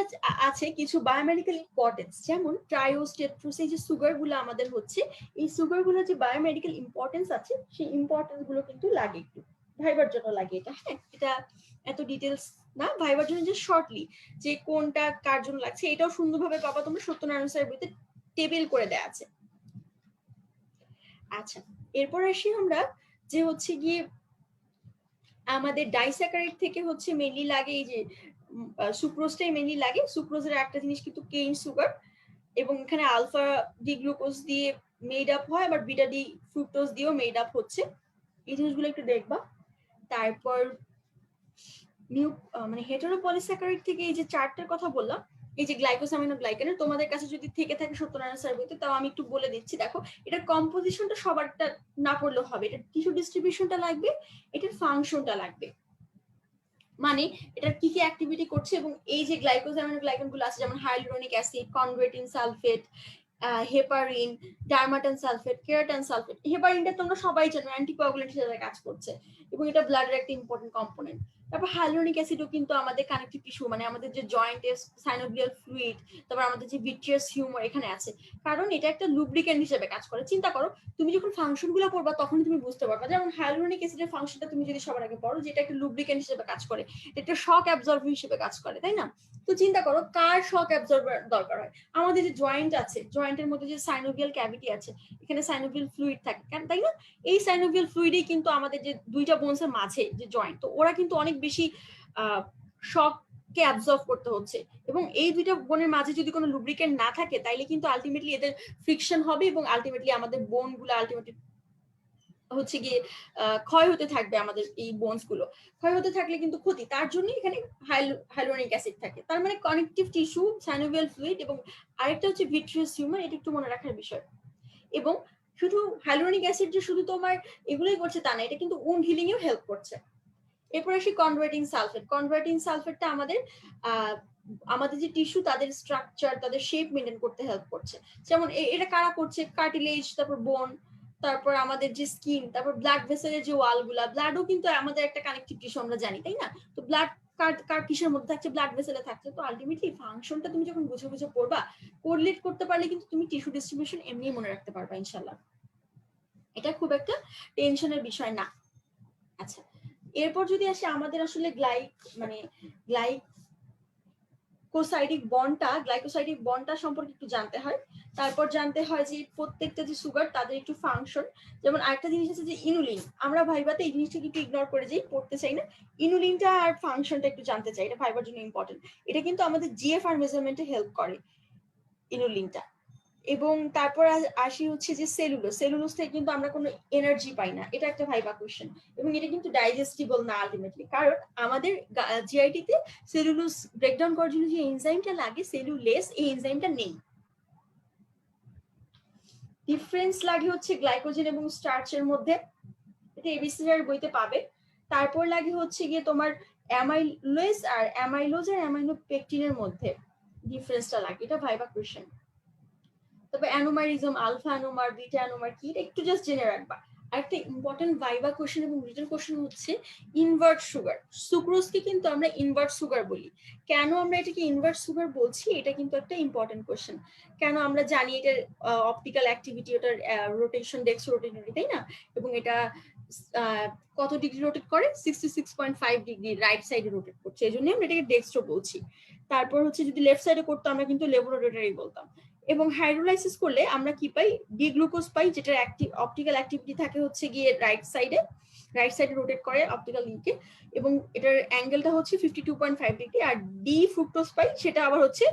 আছে কিছু বায়োমেডিক্যাল ইম্পর্টেন্স, যেমন ট্রাইওস, টেট্রোস, এই যে সুগার গুলো আমাদের হচ্ছে, এই সুগার গুলো যে বায়োমেডিক্যাল ইম্পর্টেন্স আছে, সেই ইম্পর্টেন্স গুলো কিন্তু লাগে একটু ভাইবার জন্য লাগে এটা। হ্যাঁ, এটা এত ডিটেলস না, ভাইবার জন্য যে শর্টলি যে কোনটা কার জন্য লাগছে এটাও সুন্দরভাবে পাবা তোমরা সত্যনারায়ণ স্যারের বইতে, টেবিল করে দেয়া আছে। আচ্ছা, এরপর আসি আমরা যে হচ্ছে গিয়ে আমাদের ডাইস্যাকারাইড থেকে হচ্ছে মেনলি লাগে এই যে সুক্রোজটাই মেনলি লাগে। সুক্রোজের একটা জিনিস কিন্তু কেইন সুগার, এবং এখানে আলফা ডি গ্লুকোজ দিয়ে মেড আপ হয়, আবার বিটা ডি ফ্রুক্টোজ দিয়েও মেড আপ হচ্ছে। এই জিনিসগুলো একটু দেখবা। তারপর মানে হেটেরোপলিস্যাকারাইড থেকে এই যে চারটার কথা বললাম, এই যে গ্লাইকোসামিনোগ্লাইকানের, তোমাদের কাছে যদি থেকে থাকে সত্যনারায়ণ স্যার বইতে, তাও আমি একটু বলে দিচ্ছি। দেখো, এটার কম্পোজিশনটা সবারটা না পড়লেও হবে, এটা টিস্যু ডিস্ট্রিবিউশনটা লাগবে, এটার ফাংশনটা লাগবে, মানে এটার কি কি অ্যাক্টিভিটি করছে, এবং এই যে গ্লাইকোসামিনোগ্লাইকান গুলো আছে যেমন hyaluronic acid, chondroitin sulphate, heparin, dermatan sulphate, keratan sulphate. হেপারিনটা তোমরা সবাই জানো অ্যান্টিকোয়াগুলেন্ট হিসেবে কাজ করছে এবং এটা ব্লাডের একটা ইম্পর্টেন্ট কম্পোনেন্ট। তারপর হাইলুরোনিক অ্যাসিডও কিন্তু আমাদের কানেকটিভ টিস্যু, মানে আমাদের যে জয়েন্টের সাইনোভিয়াল ফ্লুইড, তারপর আমাদের যে ভিট্রিয়াস হিউমার এখানে আছে, কারণ এটা একটা লুব্রিকেন্ট হিসেবে কাজ করে। চিন্তা করো, তুমি যখন ফাংশনগুলো পড়বা তখনই তুমি বুঝতে পারবা। যেমন হাইলুরোনিক অ্যাসিডের ফাংশনটা তুমি যদি সবার আগে পড়ো, যেটা একটা লুব্রিকেন্ট হিসেবে কাজ করে, এটা শক অ্যাবজর্বার হিসেবে কাজ করে, তাই না? তো চিন্তা করো কার শক অ্যাবজর্বার দরকার হয়? আমাদের যে জয়েন্ট আছে, জয়েন্টের মধ্যে যে সাইনোভিয়াল ক্যাভিটি আছে, এখানে সাইনোভিয়াল ফ্লুইড থাকে, তাই না? এই সাইনোভিয়াল ফ্লুইডেই কিন্তু আমাদের যে দুইটা বোনসের মাঝে যে জয়েন্ট, তো ওরা কিন্তু অনেক বেশি শককে অ্যাবজর্ব করতে হচ্ছে, এবং এই দুইটা বোনের মাঝে যদি কোনো লুব্রিকেন্ট না থাকে, তাইলে কিন্তু আলটিমেটলি এদের ফ্রিকশন হবে, এবং আলটিমেটলি আমাদের বোন গুলো আলটিমেটলি হচ্ছে গিয়ে ক্ষয় হতে থাকবে। আমাদের এই বোনস গুলো ক্ষয় হতে থাকলে কিন্তু ক্ষতি, তার জন্য এখানে হাইলুরোনিক অ্যাসিড থাকে। তার মানে কানেকটিভ টিস্যু, সাইনোভিয়াল ফ্লুইড, এবং আরেকটা হচ্ছে ভিট্রিয়াস হিউমার, এটা একটু মনে রাখার বিষয়। এবং শুধু হাইলুরোনিক অ্যাসিড যে শুধু তোমার এগুলোই করছে তা না, এটা কিন্তু উন্ড হিলিং এও হেল্প করছে। এরপর আসি কনভার্টিং সালফেট। কনভার্টিং সালফেটটা আমাদের যে টিস্যু, তাদের স্ট্রাকচার, তাদের শেপ মেনটেন করতে হেল্প করছে। যেমন এটা কারা করছে? কার্টিলেজ, তারপর বোন, তারপর আমাদের যে স্কিন, তারপর ব্লাড ভেসেলের যে ওয়াল গুলা, ব্লাডও কিন্তু আমাদের একটা কানেকটিভ টিস্যু, আমরা জানি, তাই না? তো ব্লাড কার কিসের মধ্যে থাকছে? ব্লাড ভেসেলে থাকছে। তো আলটিমেটলি ফাংশনটা তুমি যখন বুঝে বুঝে পড়বা, কোরিলেট করতে পারলে কিন্তু তুমি টিস্যু ডিস্ট্রিবিউশন এমনি মনে রাখতে পারবা ইনশাআল্লাহ। এটা খুব একটা টেনশনের বিষয় না। আচ্ছা, এরপর যদি আসি আমাদের আসলে গ্লাইকোসাইডিক বন্ডটা সম্পর্কে একটু জানতে হয়। তারপর জানতে হয় যে প্রত্যেকটা যে সুগার তাদের একটু ফাংশন। যেমন আরেকটা জিনিস আছে যে ইনুলিন, আমরা ভাইবাতে এই জিনিসটাকে একটু ইগনোর করে যাই, পড়তে চাই না। ইনুলিনটা আর ফাংশনটা একটু জানতে চাই, এটা ভাইবার জন্য ইম্পর্টেন্ট। এটা কিন্তু আমাদের জিএফআর মেজারমেন্টে হেল্প করে ইনুলিনটা। এবং তারপর আসি হচ্ছে যে সেলুলোজ থেকে কিন্তু আমরা কোনো এনার্জি পাই না, এটা একটা ভাইবা কোশ্চেন। এবং এটা কিন্তু ডাইজেস্টিবল না আলটিমেটলি, কারণ আমাদের জিআইটি তে সেলুলোজ ব্রেকডাউন করার জন্য যে এনজাইমটা লাগে সেলুলেস, এই এনজাইমটা নেই। ডিফারেন্স লাগে হচ্ছে গ্লাইকোজেন এবং স্টার্চের মধ্যে, এটা এবিসিআর বইতে পাবে। তারপর লাগে হচ্ছে গিয়ে তোমার অ্যামাইলোজ আর অ্যামাইনোপেকটিনের মধ্যে ডিফারেন্সটা লাগে, এটা ভাইবা কোশ্চেন। তবে অ্যানোমারিজম, আলফা অ্যানোমার, বিটা অ্যানোমার কি, এটা একটু জাস্ট জেনে রাখবা। আরেকটা ইম্পর্টেন্ট ভাইবা কোশ্চেন এবং রিটেন কোশ্চেন হচ্ছে ইনভার্ট সুগার। সুক্রোজকে কিন্তু আমরা ইনভার্ট সুগার বলি। কেন আমরা এটাকে ইনভার্ট সুগার বলছি, এটা কিন্তু একটা ইম্পর্টেন্ট কোশ্চেন। কেন? আমরা জানি এটার অপটিক্যাল অ্যাক্টিভিটি, ওটার রোটেশন ডেক্স রোটেটরি, তাই না? এবং এটা কত ডিগ্রি রোটেট করে? 66.5 ডিগ্রি রাইট সাইডে রোটেট করছে, এই জন্য আমরা এটাকে ডেক্সট্রো বলছি। তারপর হচ্ছে যদি লেফট সাইডে করতো আমরা কিন্তু লেভোরোটেটরি বলতাম। এবং হাইড্রোলাইসিস করলে আমরা কি পাই? ডি গ্লুকোজ পাই, যেটার অপটিক্যাল অ্যাক্টিভিটি থাকে হচ্ছে গিয়ে রাইট সাইডে রোটেট করে অপটিক্যাল লিঙ্কে, এবং এটার অ্যাঙ্গেলটা হচ্ছে 52.5 ডিগ্রি। আর ডি ফ্রুক্টোজ পাই, সেটা আবার হচ্ছে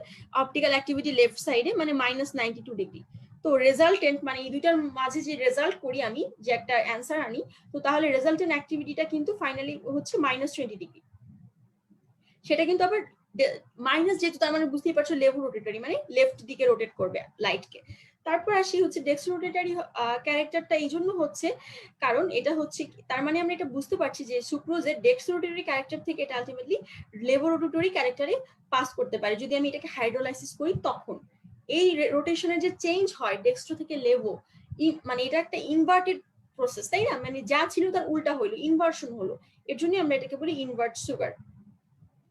অপটিক্যাল অ্যাক্টিভিটি লেফট সাইডে, মানে -92 ডিগ্রি। তো রেজাল্টেন্ট, মানে এই দুইটার মাঝে যে রেজাল্ট করি আমি, যে একটা অ্যান্সার আনি, তো তাহলে রেজাল্টেন্ট অ্যাক্টিভিটিটা কিন্তু ফাইনালি হচ্ছে -20 ডিগ্রি। সেটা কিন্তু আবার মাইনাস, যেহেতু তার মানে বুঝতেই পারছো লেভো রোটেটরি, মানে লেফট দিকে রোটেট করবে লাইটকে। তারপর আসি হচ্ছে ডেক্সট্রোরোটেটারি ক্যারেক্টারটা এই জন্য হচ্ছে কারণ এটা হচ্ছে তার মানে আমরা এটা বুঝতে পারছি যে সুক্রোজের ডেক্সট্রোরোটেটারি ক্যারেক্টার থেকে এটা আলটিমেটলি লেভোরোটেটরি ক্যারেক্টারে পাস করতে পারে যদি আমি এটাকে হাইড্রোলাইসিস করি তখন এই রোটেশনের যে চেঞ্জ হয় ডেক্সট্রো থেকে লেভো মানে এটা একটা ইনভার্টেড প্রসেস তাই না মানে যা ছিল তার উল্টা হলো ইনভার্সন হলো এর জন্য আমরা এটাকে বলি ইনভার্ট সুগার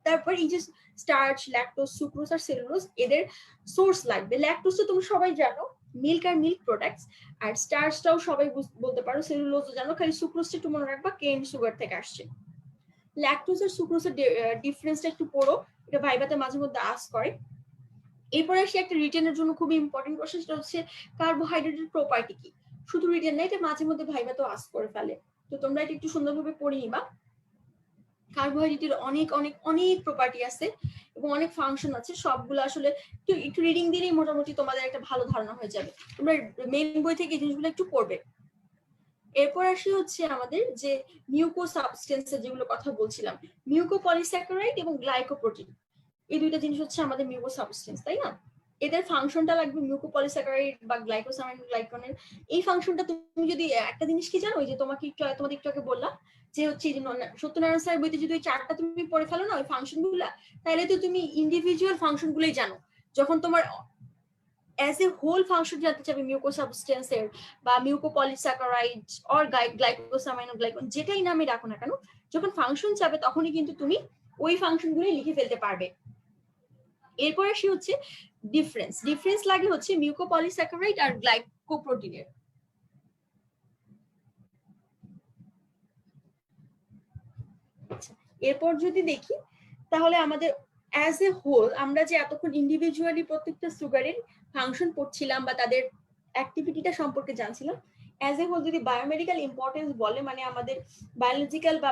তারপর এই যে স্টার্চ ল্যাকটোজ সুক্রোজ আর সেলুলোজ এদের সোর্স লাগবে ল্যাকটোজ তো তোমরা সবাই জানো মিল্ক আর মিল্ক প্রোডাক্টস আর স্টার্চটাও সবাই বলতে পারো সেলুলোজও জানো খালি সুক্রোজটা একটু মনে রাখবা কেন সুগার থেকে আসছে ল্যাকটোজ আর সুক্রোজের ডিফারেন্সটা একটু পড়ো এটা ভাইবাতে মাঝে মধ্যে আস করে এরপরে আসি একটা রিটেনের জন্য খুবই ইম্পর্টেন্ট কোশ্চেন সেটা হচ্ছে কার্বোহাইড্রেটের প্রপার্টি কি শুধু রিটেন না এটা মাঝে মধ্যে ভাইবাতেও আস করে ফেলে তো তোমরা এটা একটু সুন্দরভাবে পড়ে নিবা কার্বোহাইড্রেটের অনেক অনেক অনেক প্রপার্টি আছে এবং অনেক ফাংশন আছে সবগুলো আসলে একটু রিডিং দিলেই মোটামুটি তোমাদের একটা ভালো ধারণা হয়ে যাবে তোমরা মেইন বই থেকে এই জিনিসগুলো একটু পড়বে এরপর আসি হচ্ছে আমাদের যে মিউকো সাবস্টেন্সের যেগুলো কথা বলছিলাম মিউকো পলিস্যাকারাইড এবং গ্লাইকোপ্রোটিন এই দুইটা জিনিস হচ্ছে আমাদের মিউকো সাবস্টেন্স তাই না এদের ফাংশনটা লাগবে মিউকো পলিস্যাকারাইড বা গ্লাইকোসামাইন গ্লাইকনের এই ফাংশনটা তুমি যদি একটা জিনিস কি জানো ওই যে তোমাকে তোমাদের একটু আগে বললাম যে হচ্ছে সত্যনারায়ণ স্যার বইতে যদি ওই চারটা তুমি পড়ে ফেলো না ওই ফাংশন গুলা তাহলে তো তুমি ইন্ডিভিজুয়াল ফাংশন গুলোই জানো যখন তোমার অ্যাজ এ হোল ফাংশন জানতে চাবে মিউকো সাবস্টেন্সের বা মিউকো পলিস্যাকারাইড অর গ্লাইকোসামাইন গ্লাইকন যেটাই নামে রাখো না কেন যখন ফাংশন যাবে তখনই কিন্তু তুমি ওই ফাংশন গুলোই লিখে ফেলতে পারবে এরপর আসি হচ্ছে ডিফারেন্স লাগে হচ্ছে মিউকো পলিস্যাকারাইড আর গ্লাইকোপ্রোটিনের এরপর যদি দেখি তাহলে আমাদের অ্যাজ এ হোল আমরা যে এতক্ষণ ইন্ডিভিজুয়ালি প্রত্যেকটা সুগারের ফাংশন পড়ছিলাম বা তাদের অ্যাক্টিভিটিটা সম্পর্কে জানছিলাম অ্যাজ এ হোল যদি বায়োমেডিক্যাল ইম্পর্টেন্স বলে মানে আমাদের বায়োলজিক্যাল বা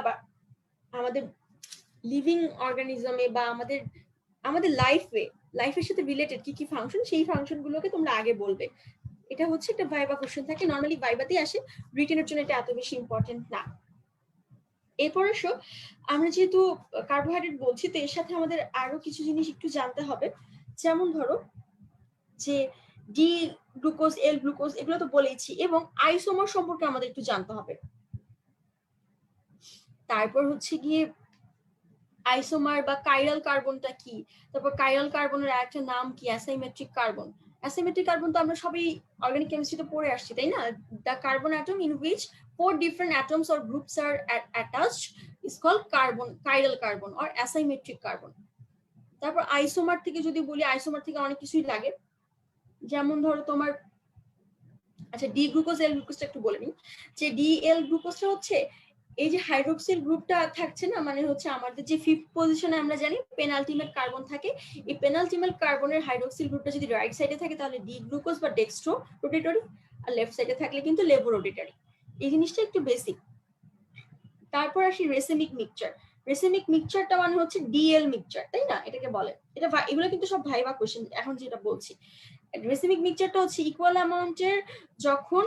আমাদের লিভিং অর্গানিজমে বা আমাদের লাইফের সাথে রিলেটেড কি কি ফাংশন সেই ফাংশন গুলোকে তোমরা আগে বলবে এটা হচ্ছে একটা ভাইবা কোশ্চেন থাকে নর্মালি ভাইবাতেই আসে রিটেনের জন্য এটা এত বেশি ইম্পর্টেন্ট না এরপর এসো আমরা যেহেতু কার্বোহাইড্রেট বলছি তো এর সাথে আমাদের আরো কিছু জিনিস একটু জানতে হবে যেমন ধরো যে ডি গ্লুকোজ এল গ্লুকোজ এগুলো তো বলেইছি এবং আইসোমার সম্পর্কে আমাদের একটু জানতে হবে তারপর হচ্ছে গিয়ে আইসোমার বা কাইরাল কার্বনটা কি তারপর কাইরাল কার্বনের একটা নাম কি অ্যাসাইমেট্রিক কার্বন অ্যাসাইমেট্রিক কার্বন তো আমরা সবাই অর্গানিক কেমিস্ট্রিতে পড়ে আসছি তাই না the carbon atom in which 4 different atoms or groups are attached is called chiral carbon or asymmetric carbon তারপর আইসোমার থেকে যদি বলি আইসোমার থেকে অনেক কিছুই লাগে যেমন ধরো তোমার আচ্ছা ডি গ্লুকোজ এল গ্লুকোজটা একটু বলে নিই যে ডি এল গ্লুকোজটা হচ্ছে এই যে হাইড্রোক্সিল গ্রুপটা থাকছে না মানে হচ্ছে আমাদের যে 5th পজিশনে আমরা জানি পেনাল্টিমেট কার্বন থাকে এই পেনাল্টিমেট কার্বনের হাইড্রোক্সিল গ্রুপটা যদি রাইট সাইডে থাকে তাহলে ডি গ্লুকোজ বা ডেক্সট্রো রোটেটরি আর লেফট সাইডে থাকলে কিন্তু লেভো রোটেটরি এই জিনিসটা একটু বেসিক তারপর আসি রেসেমিক মিক্সচারটা মানে হচ্ছে ডিএল মিক্সচার তাই না এটাকে বলে এটা এগুলো কিন্তু সব ভাইবা কোশ্চেন এখন যেটা বলছি রেসেমিক মিক্সচারটা হচ্ছে ইকুয়াল অ্যামাউন্টের যখন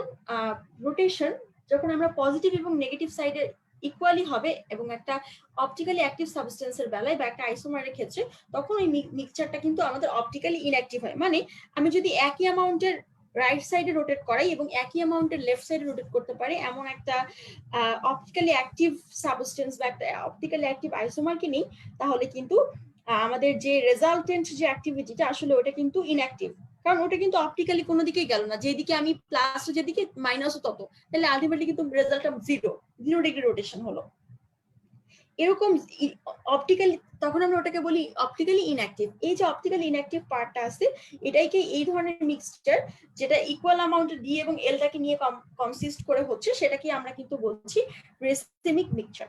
রোটেশন যখন আমরা পজিটিভ এবং নেগেটিভ সাইডে ইকুয়ালি হবে এবং একটা অপটিক্যালি অ্যাক্টিভ সাবস্টেন্সের বেলায় বা একটা আইসোমারের ক্ষেত্রে তখন ওই মিক্সচারটা কিন্তু আমাদের অপটিক্যালি ইনঅ্যাক্টিভ হয় মানে আমি যদি একই অ্যামাউন্টের রাইট সাইডে রোটেট করাই এবং একই অ্যামাউন্টের লেফট সাইডে রোটেট করতে পারে এমন একটা অপটিক্যালি অ্যাক্টিভ সাবস্টেন্স বা একটা অপটিক্যালি অ্যাক্টিভ আইসোমারকে নিই তাহলে কিন্তু আমাদের যে রেজাল্টেন্ট যে অ্যাক্টিভিটিটা আসলে ওটা কিন্তু ইনঅ্যাক্টিভ কারণ ওটা কিন্তু অপটিক্যালি কোনো দিকেই গেল না যেদিকে আমি প্লাস যেদিকে মাইনাসও তত তাহলে আলটিমেটলি কিন্তু রেজাল্টটা 0 ডিগ্রি রোটেশন হলো এরকম অপটিক্যালি তখন আমরা ওটাকে বলি অপটিক্যালি ইনঅ্যাক্টিভ এই যে অপটিক্যালি ইনঅ্যাক্টিভ পার্টটা আছে এটাইকে এই ধরনের মিক্সচার যেটা ইকুয়াল অ্যামাউন্টে ডি এবং এলটাকে নিয়ে কনসিস্ট করে হচ্ছে সেটাকে আমরা কিন্তু বলছি রেসেমিক মিক্সচার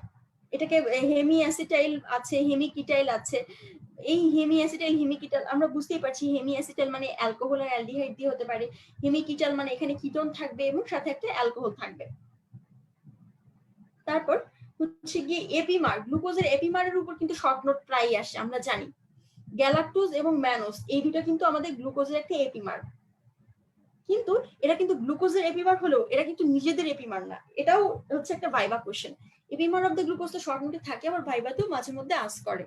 এটাকে হেমি অ্যাসিটাইল আছে হেমিকিটাইল আছে এই হেমি অ্যাসিটাইল হেমিকিটাল আমরা বুঝতেই পারছি হেমি অ্যাসিটাইল মানে অ্যালকোহল আর অ্যালডিহাইড দিয়ে হতে পারে হেমিকিটাল মানে এখানে কিটোন থাকবে এবং সাথে একটা অ্যালকোহল থাকবে তারপর হচ্ছে গিয়ে এপিমার গ্লুকোজের এপিমারের উপর কিন্তু শর্ট নোট প্রায় আসে আমরা জানি গ্যালাক্টোজ এবং ম্যানোজ এই দুটো কিন্তু আমাদের গ্লুকোজের একটা এপিমার কিন্তু এরা কিন্তু গ্লুকোজের এপিমার হলেও এরা কিন্তু নিজেদের এপিমার না এটাও হচ্ছে একটা viva question epimer of the glucose তো শর্ট নোটে থাকে আবার ভাইবাতেও মাঝে মধ্যে আস্ক করে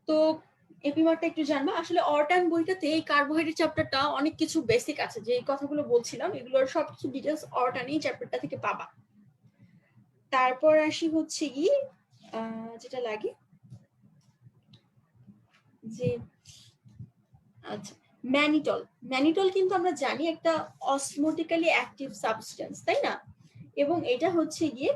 তো এপিমারটা একটু জানবা। আসলে অরটান বইটাতে এই কার্বোহাইড্রেট চ্যাপ্টারটা অনেক কিছু বেসিক আছে, যে এই কথাগুলো বলছিলাম এগুলোর সবকিছু ডিটেলস অরটান এই চ্যাপ্টারটা থেকে পাবা। তারপর আসি হচ্ছে কি যেটা লাগে যে আচ্ছা ম্যানিটল। ম্যানিটল কিন্তু আমরা জানি একটা অসমোটিক্যালি অ্যাক্টিভ সাবস্টেন্স, তাই না? এবং এটা হচ্ছে গিয়ে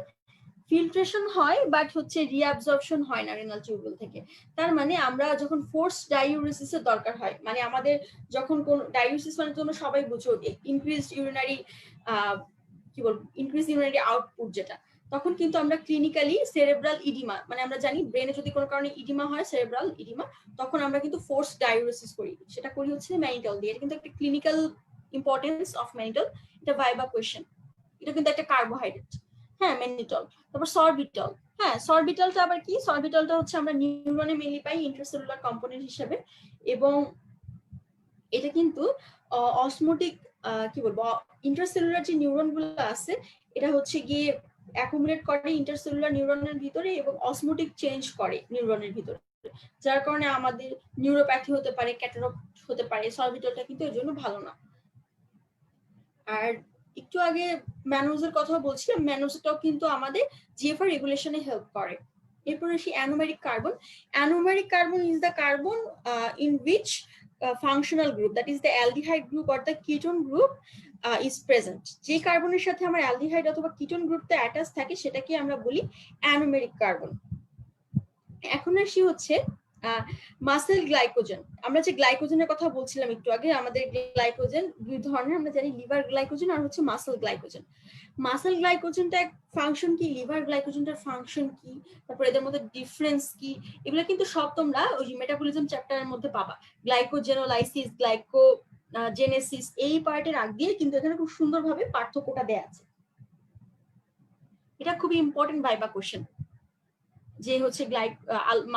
ফিল্ট্রেশন হয় বাট হচ্ছে রিঅ্যাবজর্পশন হয় না রেনাল টিউবুল থেকে। তার মানে আমরা যখন ফোর্স ডাইউরেসিসের দরকার হয়, মানে আমাদের যখন কোন ডাইউরেসিস মানে তোমরা সবাই বুঝো ইনক্রিজড ইউরিনারি কি বলবো ইনক্রিজ ইউরিনারি আউটপুট, যেটা তখন কিন্তু আমরা ক্লিনিক্যালি সেরেব্রাল ইডিমা, মানে আমরা জানি ব্রেনে যদি কোনো কারণে ইডিমা হয়, সেরেব্রাল ইডিমা, তখন আমরা কিন্তু ফোর্স ডাইউরেসিস করি, সেটা করি হচ্ছে ম্যানিটল দিয়ে। এটা কিন্তু একটা ক্লিনিক্যাল ইম্পর্টেন্স অফ ম্যানিটল, এটা ভাইবা কোয়েশ্চেন। এটা কিন্তু একটা কার্বোহাইড্রেট, হ্যাঁ ম্যানিটল। তারপর সরবিটল, হ্যাঁ সরবিটলটা আবার কি? সরবিটলটা হচ্ছে আমরা নিউরনে মেনলি পাই ইন্ট্রাসেলুলার কম্পোনেন্ট হিসেবে, এবং এটা কিন্তু অসমোটিক কি বলবো ইন্টারসেলুলার যে নিউরন গুলো আছে এটা হচ্ছে গিয়ে অ্যাকুমুলেট করে ইন্টারসেলুলার নিউরনের ভিতরে এবং অসমোটিক চেঞ্জ করে নিউরনের ভিতরে, যার কারণে আমাদের নিউরোপ্যাথি হতে পারে, ক্যাটারাক্ট হতে পারে। সরবিটলটা কিন্তু এর জন্য ভালো না। আর একটু আগে ম্যানোজের কথা বলছিলাম, ম্যানোজটাও কিন্তু আমাদের জিএফআর রেগুলেশনে হেল্প করে। এরপর আসি anomeric carbon. Anomeric carbon is the carbon in which functional group, that is the aldehyde group or the ketone group is present. যে কার্বনের সাথে আমার অ্যালডিহাইড অথবা কিটোন গ্রুপটা অ্যাটাচ থাকে সেটাকে আমরা বলি অ্যানোমেরিক কার্বন। এখন আসি হচ্ছে মাসেল গ্লাইকোজেন। আমরা যে গ্লাইকোজেনের কথা বলছিলাম একটু আগে, আমাদের গ্লাইকোজেন দুই ধরনের, আমরা জানি লিভার গ্লাইকোজেন আর হচ্ছে মাসেল গ্লাইকোজেন। মাসেল গ্লাইকোজেনটা ফাংশন কি, লিভার গ্লাইকোজেনটার ফাংশন কি, তারপর এদের মধ্যে ডিফারেন্স কি, এগুলো কিন্তু সব তোমরা ওই মেটাবলিজম চ্যাপ্টারের মধ্যে পাবা। গ্লাইকোজেনোলাইসিস, গ্লাইকোজেনেসিস এই পার্টের আগ দিয়ে কিন্তু এখানে খুব সুন্দরভাবে পার্থক্যটা দেয়া আছে। এটা খুবই ইম্পর্টেন্ট ভাইবা কোশ্চেন যে হচ্ছে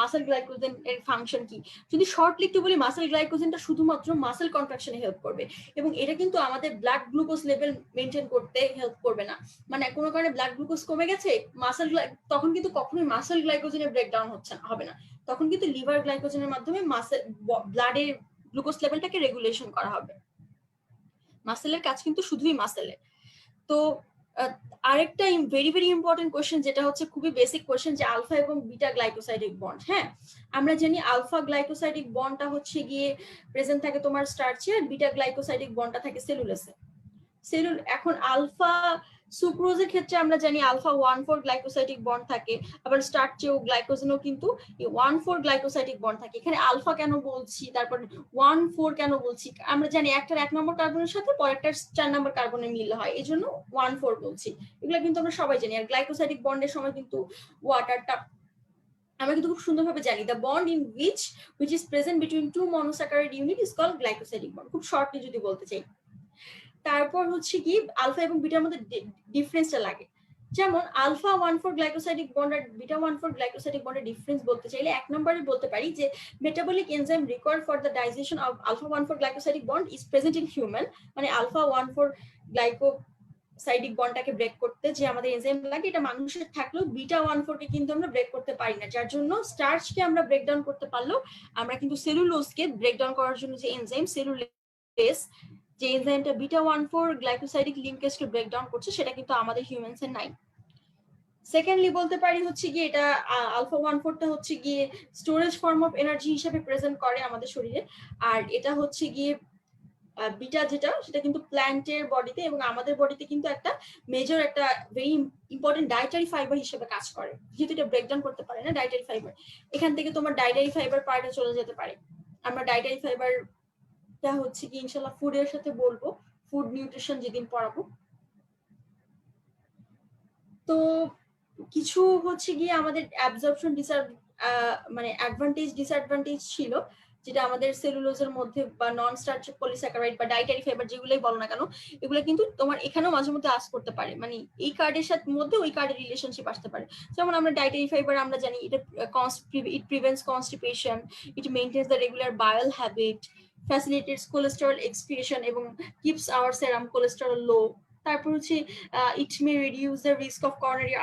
মাসেল গ্লাইকোজেন এর ফাংশন কি। যদি শর্টলি একটু বলি, মাসেল গ্লাইকোজেনটা শুধুমাত্র মাসেল কন্ট্রাকশনে হেল্প করবে, এবং এটা কিন্তু আমাদের ব্লাড গ্লুকোজ লেভেল মেনটেন করতে হেল্প করবে না। মানে কোনো কারণে ব্লাড গ্লুকোজ কমে গেছে, তখন কিন্তু কখনোই মাসেল গ্লাইকোজেনের ব্রেকডাউন হবে না, তখন কিন্তু লিভার গ্লাইকোজেনের মাধ্যমে ব্লাডের গ্লুকোজ লেভেলটাকে রেগুলেশন করা হবে। মাসেলের কাজ কিন্তু শুধুই মাসেলে। তো আরেকটা ভেরি ভেরি ইম্পর্টেন্ট কোয়েশ্চেন, যেটা হচ্ছে খুবই বেসিক কোয়েশ্চেন, যে আলফা এবং বিটা গ্লাইকোসাইডিক বন্ড। হ্যাঁ আমরা জানি আলফা গ্লাইকোসাইডিক বন্ডটা হচ্ছে গিয়ে প্রেজেন্ট থাকে তোমার স্টার্চে, আর বিটা গ্লাইকোসাইডিক বন্ডটা থাকে সেলুলোসে। এখন আলফা সুক্রোজের ক্ষেত্রে আমরা জানি আলফা 1,4 গ্লাইকোসাইডিক বন্ড থাকে, আবার স্টার্চেও গ্লাইকোজেনও কিন্তু 1,4 গ্লাইকোসাইডিক বন্ড থাকে। এখানে আলফা কেন বলছি, তারপর 1,4 কেন বলছি, আমরা জানি একটার 1 নম্বর কার্বনের সাথে পরেরটার 4 নম্বর কার্বনের মিল হয়, এই জন্য 1,4 বলছি। এগুলো কিন্তু আমরা সবাই জানি। আর গ্লাইকোসাইডিক বন্ডের সময় কিন্তু ওয়াটারটা আমরা কিন্তু খুব সুন্দরভাবে জানি, the bond in which is present between two monosaccharide unit is called glycosidic bond, খুব শর্টলি যদি বলতে চাই। তারপর হচ্ছে কি আলফা এবং বিটার মধ্যে ডিফারেন্সটা লাগে, যেমন আলফা 1,4 গ্লাইকোসাইডিক বন্ড আর বিটা 1,4 গ্লাইকোসাইডিক বন্ডের ডিফারেন্স বলতে চাইলে এক নম্বরে বলতে পারি যে metabolic enzyme required for the digestion of alpha 1,4 glycosidic bond is present in human. মানে আলফা 1,4 গ্লাইকোসাইডিক বন্ডটাকে ব্রেক করতে যে আমাদের এনজাইম লাগে, এটা মানুষের থাকলেও বিটা 1,4 কে কিন্তু আমরা ব্রেক করতে পারি না, যার জন্য স্টার্চকে আমরা ব্রেকডাউন করতে পারলেও আমরা কিন্তু সেলুলোজকে ব্রেকডাউন করার জন্য যে এনজাইম সেলুলোজ, যে এনজাইমটা বিটা 1,4 গ্লাইকোসাইডিক লিঙ্কেজকে ব্রেকডাউন করছে, সেটা কিন্তু আমাদের হিউম্যানসের নাই। সেকেন্ডলি বলতে পারি হচ্ছে গিয়ে এটা আলফা 1,4টা হচ্ছে গিয়ে স্টোরেজ ফর্ম অফ এনার্জি হিসেবে প্রেজেন্ট করে আমাদের শরীরে, আর এটা হচ্ছে গিয়ে বিটা যেটা সেটা কিন্তু প্ল্যান্টের বডিতে এবং আমাদের বডিতে কিন্তু একটা মেজর একটা ভেরি ইম্পর্টেন্ট ডায়েটারি ফাইবার হিসেবে কাজ করে, যেহেতু এটা ব্রেকডাউন করতে পারে না ডায়েটারি ফাইবার। এখান থেকে তোমার ডায়েটারি ফাইবার পার্টে চলে যেতে পারে। আমরা ডায়েটারি ফাইবারটা হচ্ছে কি ইনশাআল্লাহ ফুডের সাথে বলবো, ফুড নিউট্রিশন যেদিন পড়াবো। তো কিছু হচ্ছে গিয়ে আমাদের অ্যাবজর্পশন মানে অ্যাডভান্টেজ ডিসঅ্যাডভান্টেজ ছিল, যেটা আমাদের সেলুলোজের মধ্যে বা নন স্টার্চ পলিস্যাকারাইড বা ডাইটারি ফাইবার যেগুলোই বলো না কেন, এগুলো কিন্তু তোমার এখানেও মাঝে মধ্যে আস করতে পারে, মানে এই কার্ডের সাথে মধ্যে ওই কার্ডের রিলেশনশিপ আসতে পারে। যেমন আমরা ডাইটারি ফাইবার আমরা জানি এটা it prevents constipation, it maintains the regular bowel habit, facilitates cholesterol excretion এবং keeps our serum cholesterol low. তারপর হচ্ছে it may reduce the risk of coronary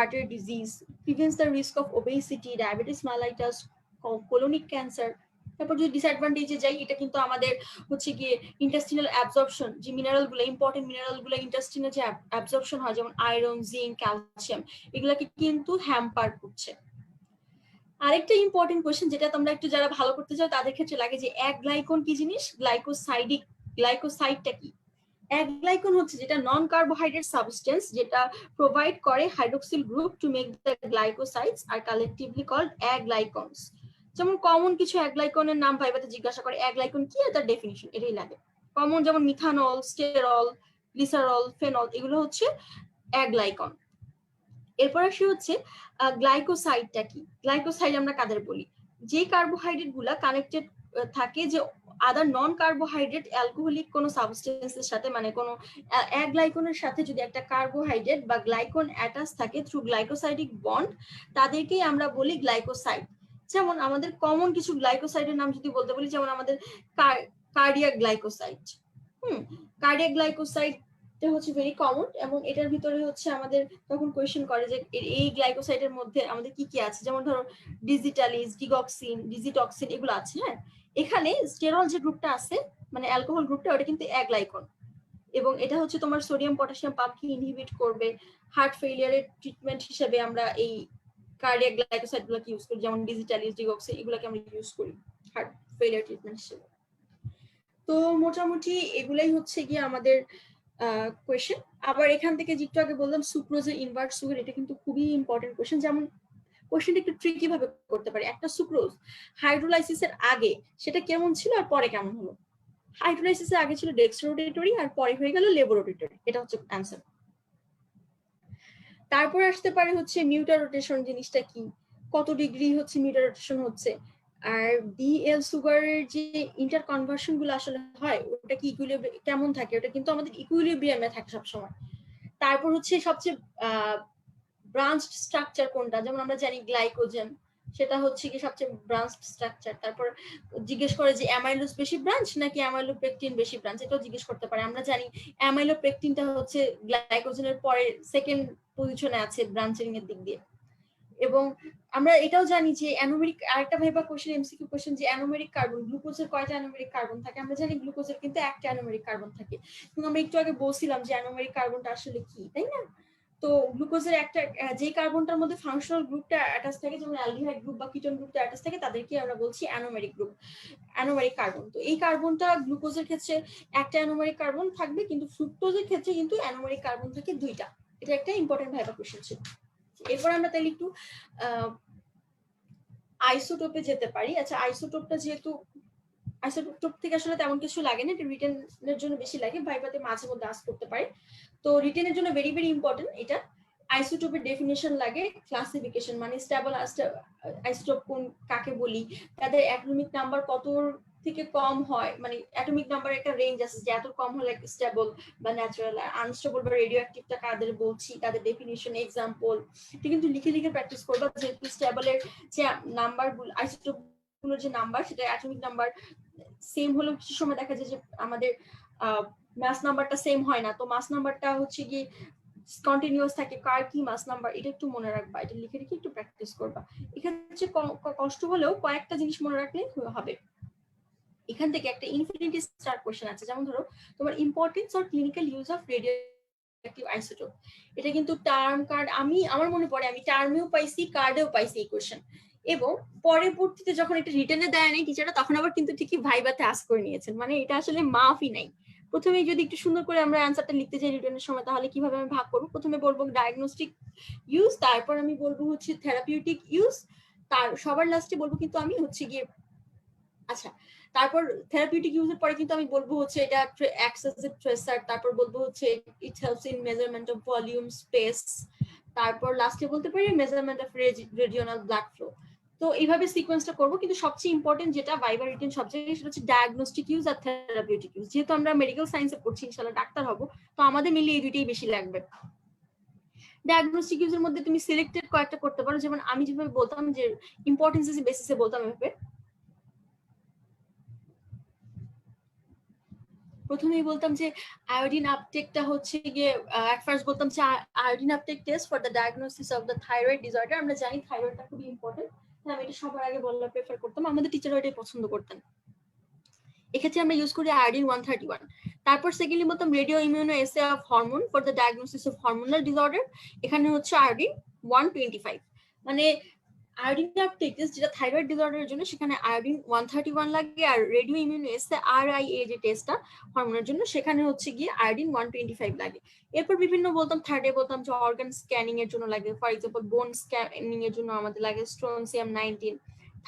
artery disease, prevents the risk of obesity, diabetes mellitus, colonic cancer. তারপর যদি ডিসঅ্যাডভান্টেজে যাই, এটা কিন্তু আমাদের হচ্ছে গিয়ে ইন্টেস্টিনাল অ্যাবজর্পশন, যে মিনারেল গুলো, ইম্পর্টেন্ট মিনারেল গুলো ইন্টেস্টিনে যে অ্যাবজর্পশন হয়, যেমন আয়রন, জিঙ্ক, ক্যালসিয়াম, এগুলাকে কিন্তু হ্যাম্পার করছে। আরেকটা ইম্পর্টেন্ট কোয়েশ্চেন যেটা তোমরা একটু যারা ভালো করতে চাও তাদের ক্ষেত্রে লাগে, যে গ্লাইকন কি জিনিস, গ্লাইকোসাইডটা কি? গ্লাইকন হচ্ছে যেটা নন কার্বোহাইড্রেট সাবস্টেন্স, যেটা প্রোভাইড করে hydroxyl group to make the glycosides are collectively called glycons. যেমন কমন কিছু গ্লাইকনের নাম ভাইবাতে জিজ্ঞাসা করে, গ্লাইকন কি, তার ডেফিনিশন এটাই লাগে কমন, যেমন মিথানল, স্টেরল, গ্লিসারল, ফেনল, এগুলো হচ্ছে গ্লাইকন। এরপর আসি হচ্ছে গ্লাইকোসাইডটা কি। গ্লাইকোসাইড আমরা কাদের বলি, যে কার্বোহাইড্রেট গুলা কানেক্টেড থাকে যে আদার নন কার্বোহাইড্রেট অ্যালকোহলিক কোনো সাবস্টেন্সের সাথে, মানে কোনো গ্লাইকনের সাথে যদি একটা কার্বোহাইড্রেট বা গ্লাইকন অ্যাটাচ থাকে থ্রু গ্লাইকোসাইডিক বন্ড, তাদেরকেই আমরা বলি গ্লাইকোসাইড। যেমন আমাদের কমন কিছু গ্লাইকোসাইডের নাম যদি বলতে বলি, যেমন আমাদের কার্ডিয়াক গ্লাইকোসাইড। কার্ডিয়াক গ্লাইকোসাইড এটা হচ্ছে ভেরি কমন, এবং এটার ভিতরে হচ্ছে আমাদের তখন কোয়েশ্চেন করে যে এই গ্লাইকোসাইডের মধ্যে আমাদের কি কি আছে, যেমন ধরো ডিজিটালিজ, ডিগক্সিন, ডিজিটক্সিন, এগুলো আছে। হ্যাঁ, এখানে স্টেরল যে গ্রুপটা আছে, মানে অ্যালকোহল গ্রুপটা, ওটা কিন্তু গ্লাইকন, এবং এটা হচ্ছে তোমার সোডিয়াম পটাশিয়াম পাম্পকে ইনহিবিট করবে। হার্ট ফেলিয়ারের ট্রিটমেন্ট হিসেবে আমরা এই কার্ডিয়াক গ্লাইকোসাইড গুলোকে ইউজ করি, যেমন ডিজিটালিজ, ডিগক্সিন, এগুলোকে আমরা ইউজ করি হার্ট ফেলিয়ার ট্রিটমেন্ট হিসেবে। তো মোটামুটি এগুলাই হচ্ছে গিয়ে আমাদের কোয়েশ্চেন। আবার এখান থেকে যেটা আগে বললাম সুক্রোজের ইনভার্স সুগার, এটা কিন্তু খুবই ইম্পর্টেন্ট কোয়েশ্চেন। যেমন কোয়েশ্চেনটা একটু ট্রিকি ভাবে করতে পারি, একটা সুক্রোজ হাইড্রোলাইসিসের আগে সেটা কেমন ছিল আর পরে কেমন হলো। হাইড্রোলাইসিসের আগে ছিল ডেক্সট্রোরোটেটরি আর পরে হয়ে গেল লেবোরোটেটরি, এটা হচ্ছে অ্যান্সার। তারপর আসতে পারে হচ্ছে মিউটার রোটেশন জিনিসটা কি, কত ডিগ্রি হচ্ছে মিউটার রোটেশন হচ্ছে, আর বিএল সুগারের যে ইন্টার কনভার্সন গুলো আসলে হয় ওটা কি ইকুইলিব্রিয়াম কেমন থাকে, ওটা কিন্তু আমাদের ইকুইলিব্রিয়ামে থাকে সবসময়। তারপর হচ্ছে সবচেয়ে ব্রাঞ্চড স্ট্রাকচার কোনটা, যেমন আমরা জানি গ্লাইকোজেন, সেটা হচ্ছে কি সবচেয়ে ব্রাঞ্চড স্ট্রাকচার। তারপর জিজ্ঞেস করে যে অ্যামাইলোজ বেশি ব্রাঞ্চ নাকি অ্যামাইলোপেকটিন বেশি ব্রাঞ্চ, এটাও জিজ্ঞেস করতে পারে। আমরা জানি অ্যামাইলোপেকটিনটা হচ্ছে গ্লাইকোজেনের পরে সেকেন্ড পজিশনে আছে ব্রাঞ্চিং এর দিক দিয়ে। এবং আমরা এটাও জানি যে অ্যানোমেরিক, আরেকটা ভাইবা কোশ্চেন, এমসিকিউ কোশ্চেন, যে অ্যানোমেরিক কার্বন, গ্লুকোজের কয়টা অ্যানোমেরিক কার্বন থাকে। আমরা জানি গ্লুকোজের কিন্তু একটা অ্যানোমেরিক কার্বন থাকে, কিন্তু আমরা একটু আগে বলছিলাম যে অ্যানোমেরিক কার্বনটা আসলে কি, তাই না? তো গ্লুকোজের একটা যে কার্বনটার মধ্যে ফাংশনাল গ্রুপটা অ্যাটাচ থাকে, যেমন অ্যালডিহাইড গ্রুপ বা কিটোন গ্রুপটা অ্যাটাচ থাকে, তাদেরকে আমরা বলছি অ্যানোমেরিক গ্রুপ, অ্যানোমেরিক কার্বন। তো এই কার্বনটা গ্লুকোজের ক্ষেত্রে একটা অ্যানোমেরিক কার্বন থাকবে, কিন্তু ফ্রুক্টোজের ক্ষেত্রে কিন্তু অ্যানোমেরিক কার্বন থাকে দুইটা। এটা একটা ইম্পর্টেন্ট ভাইবা কোশ্চেন ছিল। এরপর আমরা তাহলে একটু আইসোটোপে যেতে পারি। আচ্ছা, আইসোটোপটা যেহেতু আইসোটোপ থেকে আসলে তেমন কিছু লাগে না, এটা রিটেনের জন্য বেশি লাগে, ভাইবাতে মাঝে মধ্যে আস করতে পারে। তো রিটেনের জন্য ভেরি ভেরি ইম্পর্টেন্ট এটা। আইসোটোপের ডেফিনেশন লাগে, ক্লাসিফিকেশন, মানে স্টেবল আইসোটোপ কোন কাকে বলি, তাদের অ্যাটমিক নাম্বার কত থেকে কম হয়, মানে অ্যাটমিক নাম্বারের একটা রেঞ্জ আছে, যে এত কম হলে স্টেবল বা ন্যাচারাল, আনস্টেবল বা রেডিও অ্যাক্টিভটা কাদের বলছি, তাদের ডেফিনেশন, এক্সাম্পল, এটা কিন্তু লিখে লিখে প্র্যাকটিস করবা। যেহেতু স্টেবলের যে নাম্বারগুলো, আইসোটোপ গুলোর যে নাম্বার, সেটা অ্যাটমিক নাম্বার সেম হলেও কিছু সময় দেখা যায় যে আমাদের মাস নাম্বারটা সেম হয় না, তো মাস নাম্বারটা হচ্ছে কি কন্টিনিউয়াস থাকে, কার কি মাস নাম্বার, এটা একটু মনে রাখবা, এটা লিখে লিখে একটু প্র্যাকটিস করবা। এখানে হচ্ছে কষ্ট হলেও কয়েকটা জিনিস মনে রাখলে হবে। এখান থেকে একটা ইনফিনিটি স্টার কোশ্চেন আছে, যেমন ধরো তোমার importance or clinical use of radioactive isotope, এটা কিন্তু টার্ম কার্ড, আমার মনে পড়ে আমি টার্মেও পাইছি, কার্ডেও পাইছি এই কোশ্চেন, এবং পরবর্তীতে যখন এটা রিটেনে দেয় নাই টিচাররা, তখন আবার কিন্তু ঠিকই ভাইবাতে আস করে নিয়েছেন, মানে এটা আসলে মাফই নাই। প্রথমে যদি একটু সুন্দর করে আমরা অ্যান্সারটা লিখতে চাই রিটেনের সময়, তাহলে কিভাবে আমি ভাগ করবো, প্রথমে বলবো ডায়াগনস্টিক ইউজ, তারপর আমি বলবো হচ্ছে থেরাপিউটিক ইউজ, তার সবার লাস্টে বলবো কিন্তু আমি হচ্ছে গিয়ে, আচ্ছা তারপর থেরাপিউটিক ইউজের পরে কিন্তু আমি বলবো হচ্ছে এটা অ্যাক্টস অ্যাজ এ ট্রেসার, তারপর বলবো হচ্ছে it helps in measurement of volume, space, তারপর লাস্টে বলতে পারি মেজারমেন্ট অফ রেডিওনাল ব্লাড ফ্লো। তো এইভাবে সিকোয়েন্সটা করবো, কিন্তু সবচেয়ে ইম্পর্টেন্ট যেটা ভাইবা রিটেন সবচেয়ে, সেটা হচ্ছে ডায়াগনস্টিক ইউজ আর থেরাপিউটিক ইউজ। যেহেতু আমরা মেডিকেল সায়েন্সে পড়ছি, ইনশাআল্লাহ ডাক্তার হবো, তো আমাদের মিলিয়ে এই দুইটাই বেশি লাগবে। ডায়াগনস্টিক ইউজের মধ্যে তুমি সিলেক্টেড কয়েকটা করতে পারো, যেমন আমি যেভাবে বলতাম যে ইম্পর্টেন্সের বেসিসে বলতাম এভাবে। প্রথমেই বলতাম যে আয়োডিন আপটেকটা হচ্ছে গিয়ে, এট ফার্স্ট বলতাম যে iodine uptake test for the diagnosis of the thyroid disorder. আমরা জানি থাইরয়েডটা খুবই ইম্পর্টেন্ট, আমি এটা সবার আগে বলা প্রেফার করতাম, আমাদের টিচাররা এটাই পছন্দ করতেন। এক্ষেত্রে আমরা ইউজ করি আয়োডিন 131। তারপর সেকেন্ডলি বলতাম রেডিও ইমিউনো এসে of hormone for the diagnosis of hormonal disorder. এখানে হচ্ছে আয়োডিন 125, মানে আয়োডিন আপটেক টেস্ট যেটা থাইরয়েড ডিসঅর্ডারের জন্য সেখানে আয়োডিন 131 লাগে, আর রেডিও ইমিউনো এসে RIA যে টেস্টটা হরমোনের জন্য সেখানে হচ্ছে গিয়ে আয়োডিন 125 লাগে। এরপর বিভিন্ন বলতাম থার্ডে বলতাম যে অর্গান স্ক্যানিং এর জন্য লাগে, ফর এক্সাম্পল বোন স্ক্যানিং এর জন্য আমাদের লাগে স্ট্রনসিয়াম 19,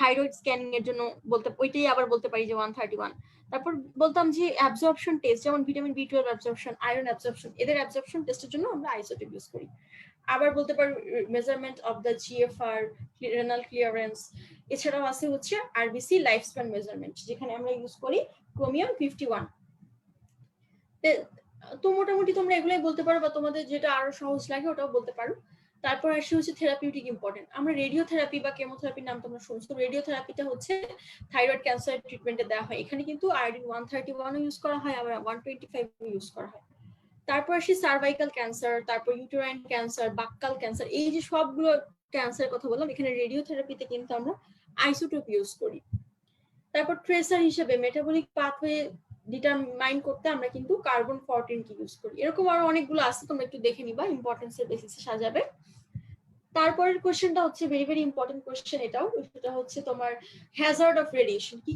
থাইরয়েড স্ক্যানিং এর জন্য বলতে ওইটাই আবার বলতে পারি যে 131। তারপর বলতাম যে অ্যাবজর্পশন টেস্ট, যেমন vitamin B12 absorption, iron absorption, এদের অ্যাবজর্পশন টেস্টের জন্য আমরা আইসোটোপ ইউজ করি। আবার বলতে পারি measurement of the GFR, renal clearance. এছাড়াও আছে হচ্ছে RBC লাইফ স্প্যান মেজারমেন্ট, যেখানে আমরা ইউজ করি ক্রোমিয়াম 51। তো মোটামুটি তোমরা এগুলাই বলতে পারো, বা তোমাদের যেটা আরো সহজ লাগে ওটাও বলতে পারো। তারপর আসি হচ্ছে থেরাপিউটিক ইম্পর্টেন্ট। আমরা রেডিওথেরাপি বা কেমোথেরাপির নাম তোমরা শুনছো। রেডিওথেরাপিটা হচ্ছে থাইরয়েড ক্যান্সার ট্রিটমেন্টে দেওয়া হয়। এখানে কিন্তু আয়োডিন 131 ইউজ করা হয়, আবার 125 ইউজ করা হয়। তারপর আসি সার্ভাইকাল ক্যান্সার, তারপর ইউটেরাইন ক্যান্সার, বাক্কাল ক্যান্সার, এই যে সবগুলো ক্যান্সারের কথা বললাম, এখানে রেডিওথেরাপিতে কিন্তু আমরা আইসোটোপ ইউজ করি। তারপর ট্রেসার হিসেবে মেটাবলিক পাথওয়ে ডিটারমাইন করতে আমরা কিন্তু কার্বন 14 কে ইউজ করি। এরকম আরো অনেকগুলো আছে, তোমরা একটু দেখে নিবা, ইম্পর্টেন্সের বেসিসে সাজাবে। তারপরের কোশ্চেনটা হচ্ছে ভেরি ভেরি ইম্পর্টেন্ট কোশ্চেন এটাও, সেটা হচ্ছে তোমার হ্যাজার্ড অফ রেডিয়েশন। কি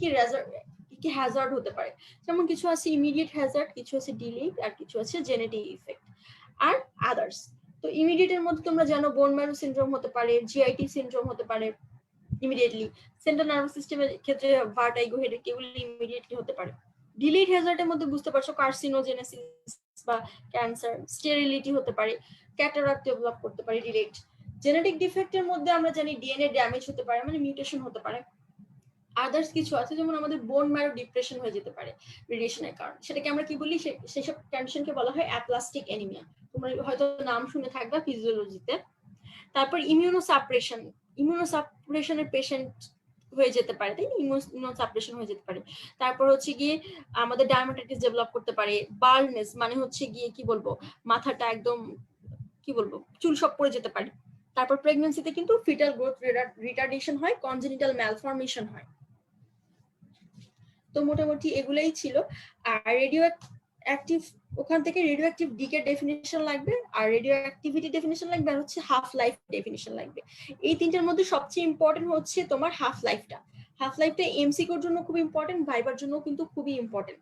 কি হ্যাজার্ড হতে পারে, যেমন কিছু আছে ইমিডিয়েট হ্যাজার্ড, কিছু আছে ডিলেড, আর কিছু আছে জেনেটিক ইফেক্ট আর আদার্স। তো ইমিডিয়েটের মধ্যে তোমরা জানো বোন ম্যারো সিনড্রোম হতে পারে, GIT সিনড্রোম হতে পারে ইমিডিয়েটলি, সেন্ট্রাল নার্ভাস সিস্টেমের ক্ষেত্রে ভার্টাইগো, হেডেক, এগুলো ইমিডিয়েটলি হতে পারে। ডিলেড হ্যাজার্ডের মধ্যে বুঝতে পারছো কার্সিনোজেনেসিস বা ক্যান্সার, স্টেরিলিটি হতে পারে, ক্যাটারাক্ট ডেভেলপ করতে পারে ডিলেড। জেনেটিক ডিফেক্টের মধ্যে আমরা জানি ডিএনএ ড্যামেজ হতে পারে, মানে মিউটেশন হতে পারে। আদার্স কিছু আছে, যেমন আমাদের বোন ম্যারো ডিপ্রেশন হয়ে যেতে পারে রেডিয়েশনের কারণে, সেটাকে আমরা কি বলি, সেসব কন্ডিশনকে বলা হয় অ্যাপ্লাস্টিক অ্যানিমিয়া। তোমরা হয়তো নাম শুনে থাকবা ফিজিওলজিতে। তারপর ইমিউনোসাপ্রেশনের পেশেন্ট হয়ে যেতে পারে, তাই না, ইমিউনোসাপ্রেশন হয়ে যেতে পারে। তারপর হচ্ছে গিয়ে আমাদের ডায়াবেটিস ডেভেলপ করতে পারে, বার্নেস মানে হচ্ছে গিয়ে কি বলবো, মাথাটা একদম কি বলবো চুল সব পড়ে যেতে পারে। তারপর প্রেগন্যান্সিতে কিন্তু ফিটাল গ্রোথ রিটার্ডেশন হয়, কনজেনিটাল ম্যালফরমেশন হয়। তো মোটামুটি এগুলাই ছিল। আর রেডিও অ্যাক্টিভ, ওখান থেকে রেডিও অ্যাক্টিভ ডিকে ডেফিনিশন লাগবে, আর রেডিও অ্যাক্টিভিটি ডেফিনিশন লাগবে, আর হচ্ছে হাফ লাইফ ডেফিনিশন লাগবে। এই তিনটার মধ্যে সবচেয়ে ইম্পর্টেন্ট হচ্ছে তোমার হাফ লাইফটা। হাফ লাইফটা এমসিকিউর জন্য খুব ইম্পর্টেন্ট, ভাইবার জন্য কিন্তু খুবই ইম্পর্টেন্ট।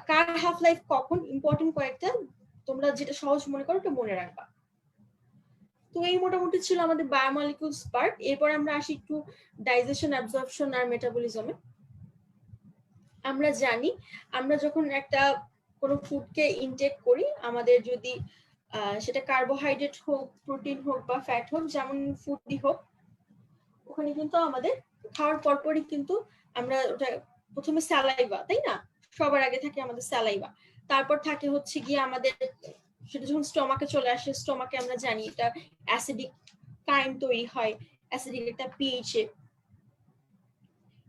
কার হাফ লাইফ কখন ইম্পর্টেন্ট কয়েকটা তোমরা যেটা সহজ মনে করো ওটা মনে রাখবা। তো এই মোটামুটি ছিল আমাদের বায়োমলিকুলস পার্ট। এরপর আমরা আসি একটু ডাইজেশন, অ্যাবজর্পশন আর মেটাবলিজমে। আমরা জানি আমরা যখন একটা কোনো ফুডকে ইনটেক করি, আমাদের যদি সেটা কার্বোহাইড্রেট হোক, প্রোটিন হোক বা ফ্যাট হোক, যেমন ফুডই হোক, ওখানে কিন্তু আমাদের খাওয়ার পরপরই কিন্তু আমরা ওটা প্রথমে স্যালাইভা, তাই না, সবার আগে থাকে আমাদের স্যালাইভা। তারপর থাকে হচ্ছে গিয়ে আমাদের সেটা যখন স্টমাকে চলে আসে, স্টমাকে আমরা জানি এটা অ্যাসিডিক কাইম তৈরি হয়, অ্যাসিডিক একটা পিএইচে।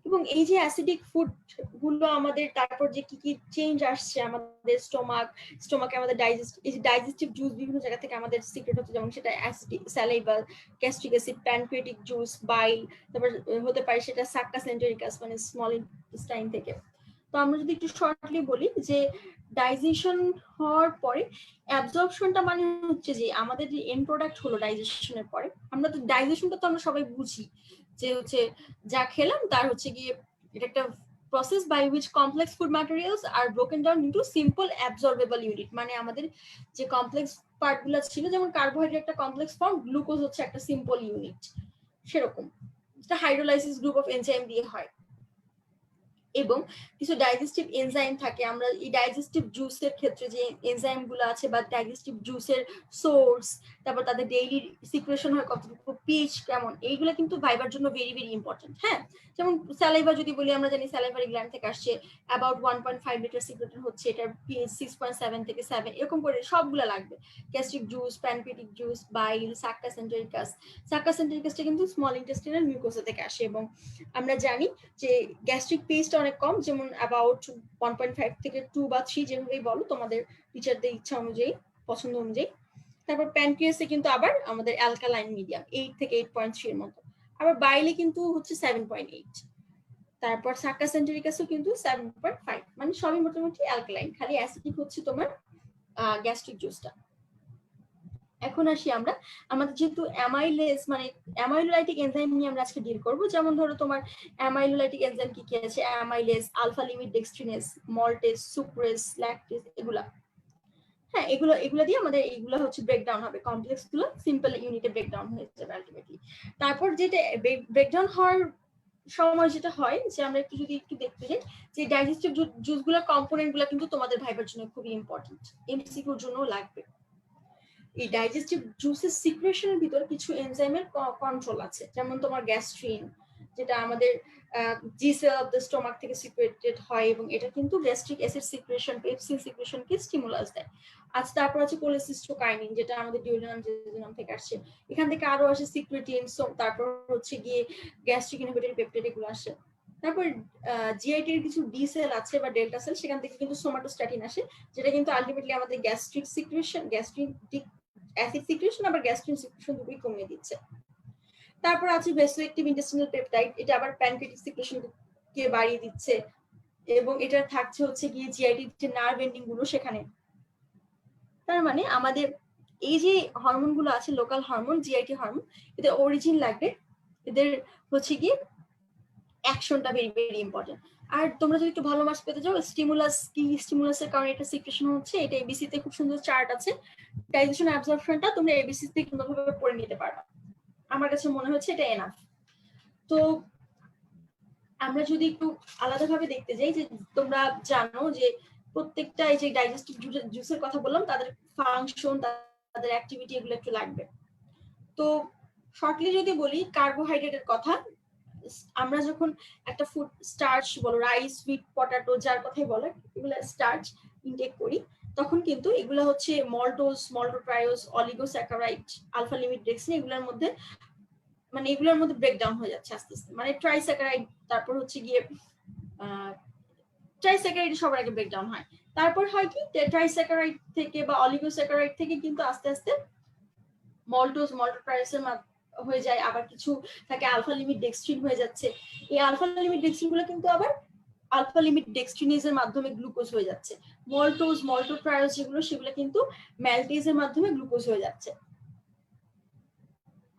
এবং এই যে অ্যাসিডিক ফুড গুলো আমাদের তারপর যে কি কি চেঞ্জ আসছে আমাদের স্টমাকে আমাদের ডাইজেস্টিভ জুস বিভিন্ন জায়গা থেকে আমাদের সিক্রেট হচ্ছে, যেমন সেটা acidic saliva, gastric acid, pancreatic juice, bile, তারপর হতে পারে সেটা সাক্কাস এন্টেরিকাস মানে স্মল ইন্টেস্টাইন থেকে। তো আমরা যদি একটু শর্টলি বলি যে ডাইজেশন হওয়ার পরে অ্যাবজর্পশনটা মানে হচ্ছে যে আমাদের যে এন্ড প্রোডাক্ট হলো ডাইজেশনের পরে, আমরা তো ডাইজেশনটা তো আমরা সবাই বুঝি যে হচ্ছে যা খেলাম তার হচ্ছে গিয়ে এটা একটা process by which complex food materials are broken down into simple absorbable unit, মানে আমাদের যে কমপ্লেক্স পার্ট গুলো ছিল, যেমন কার্বোহাইড্রেট একটা কমপ্লেক্স ফর্ম, গ্লুকোজ হচ্ছে একটা সিম্পল ইউনিট, সেরকম যেটা হাইড্রোলাইসিস গ্রুপ অফ এনজাইম দিয়ে হয়। এবং কিছু ডাইজেস্টিভ এনজাইম থাকে, আমরা এই ডাইজেস্টিভ জুসের ক্ষেত্রে যে এনজাইম গুলো আছে বা ডাইজেস্টিভ জুসের সোর্স, তারপর তাদের ডেইলি সিক্রেশন হয় কতটুকু, পিএইচ কেমন, এইগুলো কিন্তু ভাইবার জন্য ভেরি ভেরি ইম্পর্টেন্ট। হ্যাঁ, যেমন স্যালাইভা যদি বলি, আমরা জানি স্যালাইভারি গ্ল্যান্ড থেকে আসছে, অ্যাবাউট 1.5 লিটার সিক্রেটেড হচ্ছে, এটার পিএইচ 6.7 থেকে 7, এরকম করে সবগুলো লাগবে। গ্যাস্ট্রিক জুস, প্যানক্রিয়াটিক জুস, বাইল, সাক্কাস এন্টেরিকাসটা কিন্তু স্মল ইন্টেস্টাইনাল মিউকোসা থেকে আসে। এবং আমরা জানি যে গ্যাস্ট্রিক পেস্ট অনেক কম, যেমন অ্যাবাউট 1.5 থেকে 2 বা 3, যেভাবেই বলো তোমাদের টিচারদের ইচ্ছা অনুযায়ী, পছন্দ অনুযায়ী। তারপর প্যানক্রিয়াসে কিন্তু আবার আমাদের অ্যালকালাইন মিডিয়াম 8 থেকে 8.3 এর মতো। আবার বাইলে কিন্তু হচ্ছে 7.8, তারপর সাক্কাস সেন্টেরিকাসও কিন্তু 7.5, মানে সবই মোটামুটি অ্যালকালাইন, খালি অ্যাসিডিক হচ্ছে তোমার গ্যাস্ট্রিক জুসটা। এখন আসি আমরা আমাদের যেহেতু অ্যামাইলেজ মানে অ্যামাইলোলাইটিক এনজাইম নিয়ে আমরা আজকে ডিল করব। যেমন ধরো তোমার অ্যামাইলোলাইটিক এনজাইম কি কি আছে, amylase, alpha limit dextrinase, maltase, sucrase, lactase, এগুলা। হ্যাঁ, এগুলো দিয়ে আমাদের এইগুলো হচ্ছে ব্রেকডাউন হবে, কমপ্লেক্স গুলো সিম্পল ইউনিটে ব্রেকডাউন হয়ে যাবে আলটিমেটলি। তারপর যেটা ব্রেকডাউন হওয়ার সময় যেটা হয় যে আমরা যদি একটু দেখতে যাই যে ডাইজেস্টিভ জুস গুলোর কম্পোনেন্ট গুলো কিন্তু তোমাদের ভাইবার জন্য খুবই ইম্পর্টেন্ট, এমসিকিউর জন্য লাগবে। এই ডাইজেস্টিভ জুসের সিক্রেশনের ভিতর কিছু এনজাইমের কন্ট্রোল আছে, যেমন তোমার গ্যাস্ট্রিন, যেটা আমাদের G cell of the stomach থেকে সিক্রেটেড হয়, এবং এটা কিন্তু গ্যাস্ট্রিক অ্যাসিড সিক্রেশন, পেপসিন সিক্রেশনকে স্টিমুলাস দেয়। আচ্ছা, তারপর আছে কোলেসিস্টোকাইনিন, যেটা আমাদের ডিউওডেনাম জেজুনাম থেকে আসছে। এখান থেকে আরো আসে সিক্রেটিন, তারপর হচ্ছে গিয়ে গ্যাস্ট্রিক ইনহিবিটরি পেপটাইড, এগুলো আসে। তারপর জিআইটি এর কিছু ডি সেল আছে বা ডেল্টা সেল, সেখান থেকে কিন্তু সোমাটোস্ট্যাটিন আসে, যেটা কিন্তু আলটিমেটলি আমাদের gastric secretion, gastric acid secretion আবার গ্যাস্ট্রিন সিক্রেশন দুটোই কমিয়ে দিচ্ছে। তারপর আছে ভেসোএক্টিভ ইন্টেস্টিনাল পেপটাইড, এটা আবার প্যানক্রিয়াটিক সিক্রেশন কে বাড়িয়ে দিচ্ছে, এবং এটা থাকছে হচ্ছে গিয়ে জিআইটি যে নার্ভ এন্ডিং গুলো সেখানে। তার মানে আমাদের এই যে হরমোন গুলো আছে, লোকাল হরমোন, জিআইটি হরমোন, এদের অরিজিন লাগবে, এদের হচ্ছে গিয়ে অ্যাকশনটা ভেরি ভেরি ইম্পর্টেন্ট। আর তোমরা যদি একটু ভালো মার্কস পেতে চাও, স্টিমুলাস কি, স্টিমুলাসের কারণে এটা সিক্রেশন হচ্ছে, এটা এবিসি তে খুব সুন্দর চার্ট আছে। ডাইজেশন অ্যাবজর্পশনটা তোমরা এবিসি তে সুন্দরভাবে পড়ে নিতে পারো, আমার কাছে মনে হচ্ছে এটা এনাফ। তো আমরা যদি একটু আলাদাভাবে দেখতে যাই, যে তোমরা জানো যে প্রত্যেকটা এই যে ডাইজেস্টিভ জুসের কথা বললাম, তাদের ফাংশন, তাদের অ্যাক্টিভিটি, এগুলো একটু লাগবে। তো শর্টলি যদি বলি কার্বোহাইড্রেটের কথা, আমরা যখন একটা ফুড স্টার্চ বলো, রাইস, হুইট, পটাটো, যার কথাই বলো, এগুলো স্টার্চ ইনটেক করি, তখন কিন্তু এগুলো হচ্ছে মল্টোজ, মল্টোট্রায়োজ, অলিগোস্যাকারাইড, আলফা লিমিট ডেক্সিন, এগুলোর মধ্যে মানে এগুলোর মধ্যে ব্রেকডাউন হয়ে যাচ্ছে আস্তে আস্তে, মানে ট্রাইস্যাকারাইড, তারপর হচ্ছে গিয়ে ট্রাইস্যাকারাইড সবার আগে ব্রেকডাউন হয়, তারপর হয় কি ট্রাইস্যাকারাইড থেকে বা অলিগোস্যাকারাইড থেকে কিন্তু আস্তে আস্তে মল্টোজ, মল্টোট্রায়োজের হয়ে যায়, আবার কিছু থাকে আলফা লিমিট ডেক্সট্রিন হয়ে যাচ্ছে। এই আলফা লিমিট ডেক্সট্রিন গুলো কিন্তু আবার আলফা লিমিট ডেক্সট্রিনেজের মাধ্যমে গ্লুকোজ হয়ে যাচ্ছে। মল্টোজ, মল্টোট্রায়োজ যেগুলো, সেগুলো কিন্তু ম্যালটেজের মাধ্যমে গ্লুকোজ হয়ে যাচ্ছে।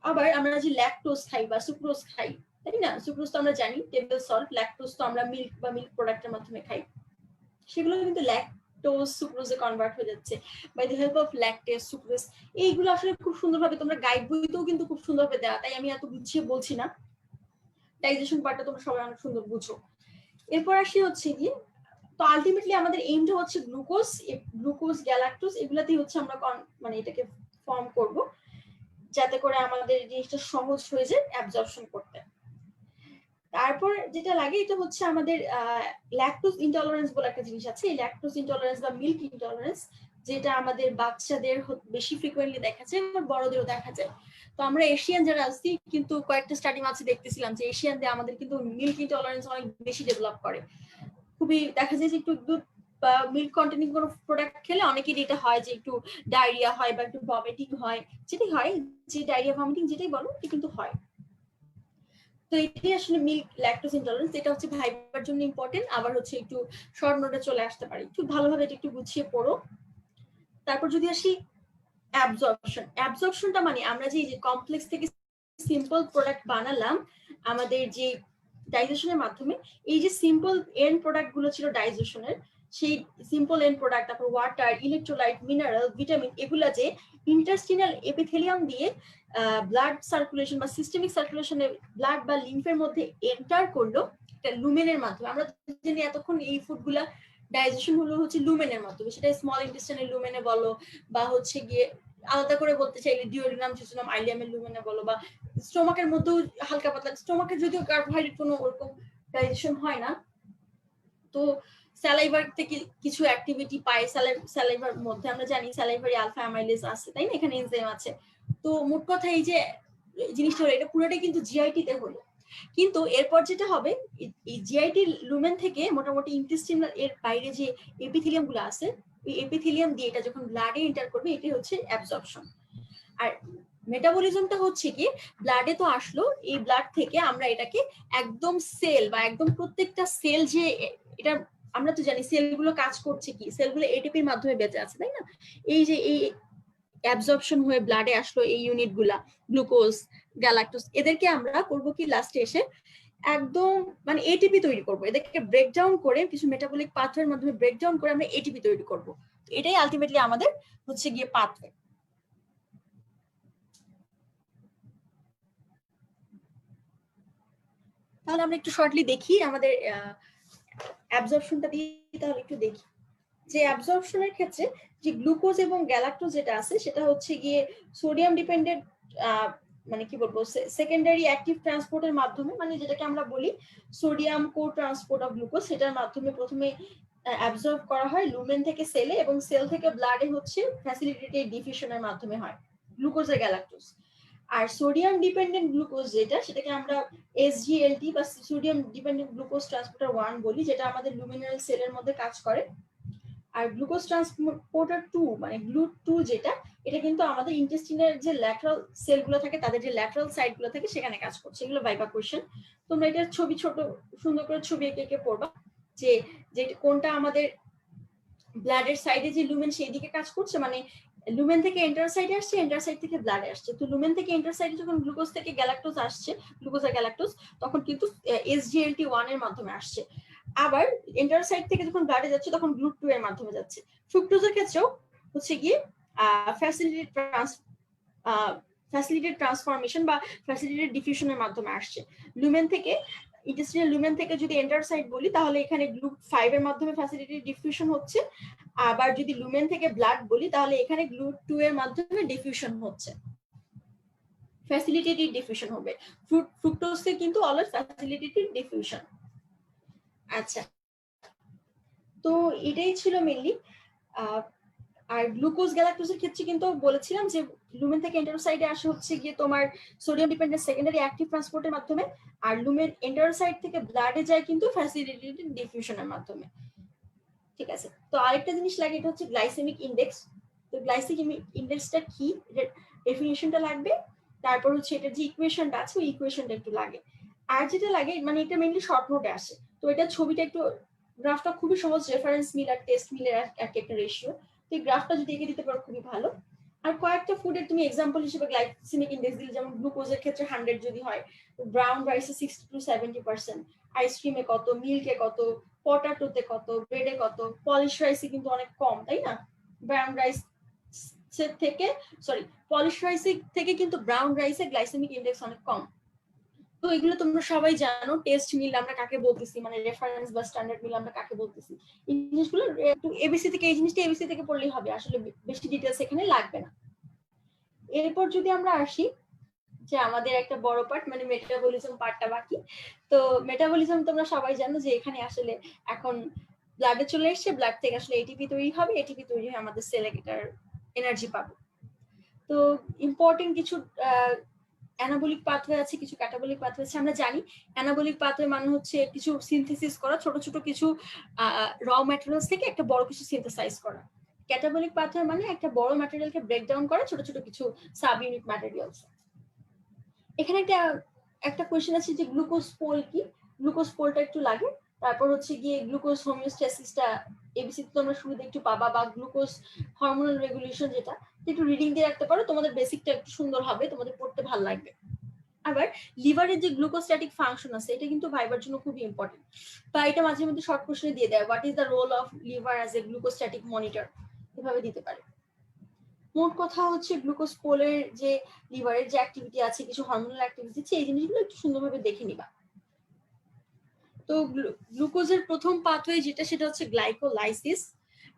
আবার আমরা যে ল্যাকটোজ খাই বা সুক্রোজ খাই, তাই না, সুক্রোজ তো আমরা জানি টেবিল সল্ট, ল্যাকটোজ তো আমরা মিল্ক বা মিল্ক প্রোডাক্টের মাধ্যমে খাই, সেগুলো কিন্তু ল্যাকটোজ সুক্রোজে কনভার্ট হয়ে যাচ্ছে by the help of lactase, sucrose. এইগুলো আসলে খুব সুন্দরভাবে তোমরা গাইড বইতেও কিন্তু খুব সুন্দরভাবে দেওয়া, তাই আমি এত গুছিয়ে বলছি না, ডাইজেশন পার্টটা তোমরা সবাই অনেক সুন্দর বুঝো। এরপর আসি হচ্ছে গিয়ে, তো আলটিমেটলি আমাদের এইমটা হচ্ছে গ্লুকোজ, গ্যালাক্টোজ, এগুলাতেই হচ্ছে আমরা মানে এটাকে ফর্ম করব, যাতে করে আমাদের জিনিসটা সহজ হয়ে যায় অ্যাবজর্পশন করতে। তারপর যেটা লাগে, এটা হচ্ছে আমাদের ল্যাকটোজ ইনটলারেন্স বলে একটা জিনিস আছে। এই ল্যাকটোজ ইনটলারেন্স বা মিল্ক ইনটলারেন্স, যেটা আমাদের বাচ্চাদের বেশি ফ্রিকোয়েন্টলি দেখা যায়, আর বড়দেরও দেখা যায়। তো আমরা এশিয়ান যারা আছি, কিন্তু কয়েকটা স্টাডি মাঝে দেখতেছিলাম যে এশিয়ানদের আমাদের কিন্তু মিল্ক ইনটলারেন্স অনেক বেশি ডেভেলপ করে। খুবই দেখা যায় যে একটু দুধ বা মিল্ক কন্টেনিং কোনো প্রোডাক্ট খেলে অনেকেরই এটা হয় যে একটু ডায়রিয়া হয় বা একটু ভমিটিং হয়, যেটাই হয়, যে ডায়রিয়া ভমিটিং যেটাই বলো, এটা কিন্তু হয়। তো এটাই আসলে মিল্ক ল্যাকটোজ ইনটলারেন্স, এটা হচ্ছে ভাইবার জন্য ইম্পর্টেন্ট, আবার হচ্ছে একটু শর্ট নোটে চলে আসতে পারে, একটু ভালোভাবে এটা একটু গুছিয়ে পড়ো। তারপর যদি আসি অ্যাবজর্পশনটা মানে আমরা যে কমপ্লেক্স থেকে সিম্পল প্রোডাক্ট বানালাম আমাদের যে ডাইজেশনের মাধ্যমে, এই যে সিম্পল এন্ড প্রোডাক্ট গুলো ছিল ডাইজেশনের, সেই সিম্পল এন্ড প্রোডাক্ট, তারপর ওয়াটার, ইলেকট্রোলাইট, মিনারেল, ভিটামিন, এগুলা যে ইন্টারস্টিনাল এপিথেলিয়াম দিয়ে ব্লাড সার্কুলেশন বা সিস্টেমিক সার্কুলেশনে ব্লাড বা লিম্ফের মধ্যে এন্টার করলো একটা লুমেনের মাধ্যমে। আমরা জানি এতক্ষণ এই ফুডগুলা ডাইজেশন হলো হচ্ছে লুমেনের মাধ্যমে, সেটা স্মল ইন্টেস্টাইনের লুমেনে বলো, বা হচ্ছে গিয়ে আলাদা করে বলতে চাইলে ডিওডিনাম, জেজুনাম, আইলিয়ামের লুমেনে বলো, বা স্টোমাকের মধ্যেও হালকা পাতলা, স্টোমাকের যদিও কার্বোহাইড্রেট কোনো ওরকম ডাইজেশন হয় না, তো স্যালাইভার থেকে কিছু অ্যাক্টিভিটি পাই, স্যালাইভার মধ্যে আমরা জানি স্যালাইভারি আলফা অ্যামাইলেজ আছে, তাই না, এখানে এনজাইম আছে। তো মোট কথা এই যে জিনিসটা হলো, এটা পুরোটাই কিন্তু জিআইটি তে হলো। কিন্তু এরপর যেটা হবে, এই জিআইটি লুমেন থেকে মোটামুটি ইন্টেস্টিনাল এর বাইরে যে এপিথেলিয়াম গুলো আছে, এই এপিথেলিয়াম দিয়ে এটা যখন ব্লাডে এন্টার করবে, এটাই হচ্ছে অ্যাবজর্পশন। আর মেটাবলিজমটা হচ্ছে কি ব্লাডে তো আসলো, এই ব্লাড থেকে আমরা এটাকে একদম সেল বা একদম প্রত্যেকটা সেল যে এটা আমরা তো জানি সেলগুলো কাজ করছে কি, সেলগুলো এটিপির মাধ্যমে বেঁচে আছে তাই না, এই যে এই অ্যাবজর্পশন হয়ে ব্লাডে আসলো এই ইউনিট গুলা গ্লুকোজ গ্যালাক্টোজ, এদেরকে আমরা করব কি লাস্টে এসে একদম মানে এটিপি তৈরি করব, এদেরকে ব্রেকডাউন করে কিছু মেটাবলিক পাথওয়ের মাধ্যমে ব্রেকডাউন করে আমরা এটিপি তৈরি করব। এটাই আলটিমেটলি আমাদের হচ্ছে গিয়ে পাথওয়ে। তাহলে আমরা একটু শর্টলি দেখি আমাদের অ্যাবজর্পশনটা দিয়ে, তাহলে একটু দেখি যে অ্যাবজর্পশনের ক্ষেত্রে যে গ্লুকোজ এবং গ্যালাক্টোজ যেটা আছে সেটা হচ্ছে গিয়ে সোডিয়াম ডিপেন্ডেন্ট মানে কি বলবো সেকেন্ডারি অ্যাক্টিভ ট্রান্সপোর্টের মাধ্যমে, মানে যেটাকে আমরা বলি sodium co transport of glucose, সেটার মাধ্যমে প্রথমে অ্যাবজর্ব করা হয় লুমেন থেকে সেলে, এবং সেল থেকে ব্লাডে হচ্ছে ফ্যাসিলিটেটেড ডিফিউশনের মাধ্যমে হয় গ্লুকোজ আর গ্যালাক্টোজ। আর সোডিয়াম ডিপেন্ডেন্ট গ্লুকোজ যেটা, সেটাকে আমরা এসজিএলটি বা সোডিয়াম ডিপেন্ডেন্ট গ্লুকোজ ট্রান্সপোর্টার 1 বলি, যেটা আমাদের লুমিনাল সেলের মধ্যে কাজ করে। আর গ্লুকোজ ট্রান্সপোর্টার 2 মানে গ্লু2 যেটা, এটা কিন্তু আমাদের ইন্টেস্টিনের যে ল্যাটারাল সেলগুলো থাকে তাদের যে ল্যাটারাল সাইডগুলো থাকে সেখানে কাজ করছে। এগুলো ভাইবা কোশ্চেন, তোমরা এটা ছবি ছোট সুন্দর করে ছবি এঁকে এঁকে পড়বা যে যে কোনটা আমাদের ব্লাডের সাইডে যে লুমেন সেই দিকে কাজ করছে, মানে লুমেন থেকে এন্টার সাইডে আসছে, এন্টার সাইড থেকে ব্লাডে আসছে। তো লুমেন থেকে এন্টার সাইডে যখন গ্লুকোজ থেকে গ্যালাক্টোজ আসছে, গ্লুকোজ আর গ্যালাক্টোজ, তখন কিন্তু এসজিএলটি 1 এর মাধ্যমে আসছে। আবার এন্টার সাইড থেকে যখন ব্লাডে যাচ্ছে তখন গ্লুক2 এর মাধ্যমে যাচ্ছে। ফ্রুক্টোজের ক্ষেত্রেও হচ্ছে গিয়ে ফ্যাসিলিটেড ট্রান্সফরমেশন বা ফ্যাসিলিটেড ডিফিউশনের মাধ্যমে আসছে। লুমেন থেকে ইন্টেস্টিনাল লুমেন থেকে যদি এন্টার সাইড বলি তাহলে এখানে গ্লুক5 এর মাধ্যমে ফ্যাসিলিটেড ডিফিউশন হচ্ছে। আবার যদি লুমেন থেকে ব্লাড বলি তাহলে এখানে গ্লুক2 এর মাধ্যমে ডিফিউশন হচ্ছে, ফ্যাসিলিটেটেড ডিফিউশন হবে। ফ্রুক্টোজে কিন্তু অলওয়েজ ফ্যাসিলিটেটেড ডিফিউশন। আচ্ছা, তো এটাই ছিল মেইনলি। আর গ্লুকোজ গ্যালাক্টোজের ক্ষেত্রে কিন্তু বলেছিলাম যে লুমেন থেকে এন্টারোসাইডে আসে হচ্ছে গিয়ে তোমার সোডিয়াম ডিপেন্ডেন্ট সেকেন্ডারি অ্যাক্টিভ ট্রান্সপোর্টের মাধ্যমে, আর লুমেন এন্টারোসাইড থেকে ব্লাডে যায় কিন্তু ফ্যাসিলিটেটেড ডিফিউশনের মাধ্যমে। ঠিক আছে, তো আরেকটা জিনিস লাগে, এটা হচ্ছে গ্লাইসেমিক ইন্ডেক্স। তো গ্লাইসেমিক ইন্ডেক্সটা কি, ডেফিনিশনটা লাগবে, তারপর হচ্ছে এটা যে ইকুয়েশনটা আছে ওই ইকুয়েশনটা একটু লাগে। আর যেটা লাগে মানে এটা মেইনলি শর্ট নোটে আসে, তো এটা ছবিটা একটু, গ্রাফটা খুবই সহজ, রেফারেন্স মিল আর টেস্ট মিলের একটা রেশিও, তো এই গ্রাফটা যদি এঁকে দিতে পারো খুবই ভালো। আর কয়েকটা ফুডের তুমি এক্সাম্পল হিসেবে গ্লাইসেমিক ইন্ডেক্স দিলে, যেমন গ্লুকোজের ক্ষেত্রে 100 যদি হয়, ব্রাউন রাইসে 60 to 70%, আইসক্রিমে কত, মিল্কে কত, পটাটোতে কত, ব্রেডে কত, পলিশ রাইসে কিন্তু অনেক কম তাই না, ব্রাউন রাইস থেকে সরি পলিশ রাইসে থেকে কিন্তু ব্রাউন রাইসে গ্লাইসেমিক ইন্ডেক্স অনেক কম। তো এগুলো তোমরা সবাই জানো, টেস্ট মিল আমরা কাকে বলতেছি, মানে রেফারেন্স বা স্ট্যান্ডার্ড মিল আমরা কাকে বলতেছি, এই জিনিসগুলো একটু এবিসি থেকে, এই জিনিসটা এবিসি থেকে পড়লেই হবে, আসলে বেশি ডিটেইলস এখানে লাগবে না। এরপর যদি আমরা আসি যে আমাদের একটা বড় পার্ট মানে মেটাবলিজম পার্টটা বাকি। তো মেটাবলিজম তোমরা সবাই জানো যে এখানে আসলে এখন ব্লাডে চলে এসছে, ব্লাড থেকে আসলে এটিপি তৈরি হবে, এটিপি তৈরি হয়ে আমাদের সেলে এটার এনার্জি পাবে। তো ইম্পর্টেন্ট কিছু অ্যানাবলিক পাথওয়ে আছে, কিছু ক্যাটাবলিক পাথওয়ে আছে। আমরা জানি অ্যানাবলিক পাথওয়ে মানে হচ্ছে কিছু সিনথেসিস করা, ছোট ছোট কিছু র ম্যাটেরিয়ালস থেকে একটা বড় কিছু সিনথেসাইজ করা। ক্যাটাবলিক পাথওয়ে মানে একটা বড় ম্যাটেরিয়ালকে ব্রেকডাউন করা ছোট ছোট কিছু সাব ইউনিট ম্যাটেরিয়ালস। এখানে একটা কোয়েশ্চেন আছে যে গ্লুকোজ পোল কি, গ্লুকোজ পোলটা একটু লাগে। তারপর হচ্ছে গিয়ে গ্লুকোজ হোমিওস্ট্যাসিসটা এবিসি তো তোমরা শুরুতে একটু পাবা, বা গ্লুকোজ হরমোনাল রেগুলেশন যেটা একটু রিডিং দিয়ে রাখতে পারো, তোমাদের বেসিকটা একটু সুন্দর হবে, তোমাদের পড়তে ভালো লাগবে। আবার লিভারের যে গ্লুকোস্ট্যাটিক ফাংশন আছে এটা কিন্তু ভাইবার জন্য খুবই ইম্পর্টেন্ট, বা এটা মাঝে মধ্যে শর্ট কোশ্চেনে দিয়ে দেয়, what is the role of liver as a glucostatic monitor, এভাবে দিতে পারে। মোট কথা হচ্ছে গ্লুকোজ পোলের যে লিভারের যে অ্যাক্টিভিটি আছে, কিছু হরমোনাল অ্যাক্টিভিটি আছে, এই জিনিসগুলো একটু সুন্দরভাবে দেখে নিবা। তো গ্লুকোজের প্রথম পাথওয়ে যেটা, সেটা হচ্ছে গ্লাইকোলাইসিস।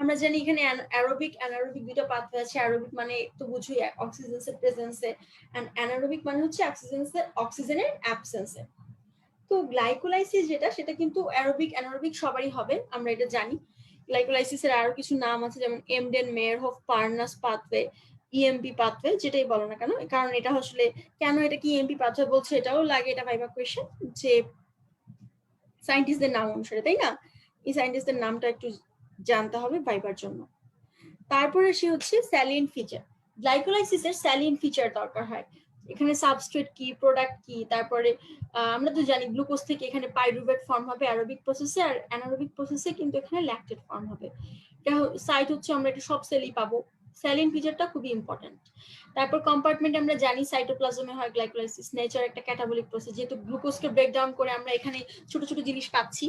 আমরা জানি এখানে অ্যারোবিক অ্যানারোবিক দুটো পাথওয়ে আছে। অ্যারোবিক মানে তো বুঝুই অক্সিজেনের প্রেজেন্সে, এন্ড অ্যানারোবিক মানে হচ্ছে অক্সিজেনের অ্যাবসেন্সে। তো গ্লাইকোলাইসিস যেটা, সেটা কিন্তু অ্যারোবিক অ্যানারোবিক সবারই হবে, আমরা এটা জানি। গ্লাইকোলাইসিসের আরো কিছু নাম আছে, যেমন Embden Meyerhof Parnas pathway, EMP pathway, যেটাই বলো না কেন, কারণ এটা আসলে কেন এটা কি ইএমপি পাথওয়ে বলছে এটাও লাগে, এটা ভাইবা কোয়েশ্চেন, যে সায়েন্টিস্টদের নাম অনুসারে তাই না, এই সায়েন্টিস্টদের নামটা একটু জানতে হবে ভাইবার জন্য। তারপরে সে হচ্ছে স্যালিয়েন্ট ফিচার, গ্লাইকোলাইসিসের স্যালিন ফিচার দরকার হয়। এখানে সাবস্ট্রেট কি, প্রোডাক্ট কি, তারপরে আমরা তো জানি গ্লুকোজ থেকে এখানে পাইরুভেট ফর্ম হবে অ্যারোবিক প্রসেসে, আর অ্যানারোবিক প্রসেসে কিন্তু এখানে ল্যাকটেট ফর্ম হবে। এটা সাইট হচ্ছে আমরা এটা সব সেলই পাবো। স্যালিন ফিচারটা খুবই ইম্পর্টেন্ট। তারপর কম্পার্টমেন্ট আমরা জানি সাইটোপ্লাজমে হয় গ্লাইকোলাইসিস, নেচার একটা ক্যাটাবলিক প্রসেস, যেহেতু গ্লুকোজকে ব্রেকডাউন করে আমরা এখানে ছোট ছোট জিনিস পাচ্ছি।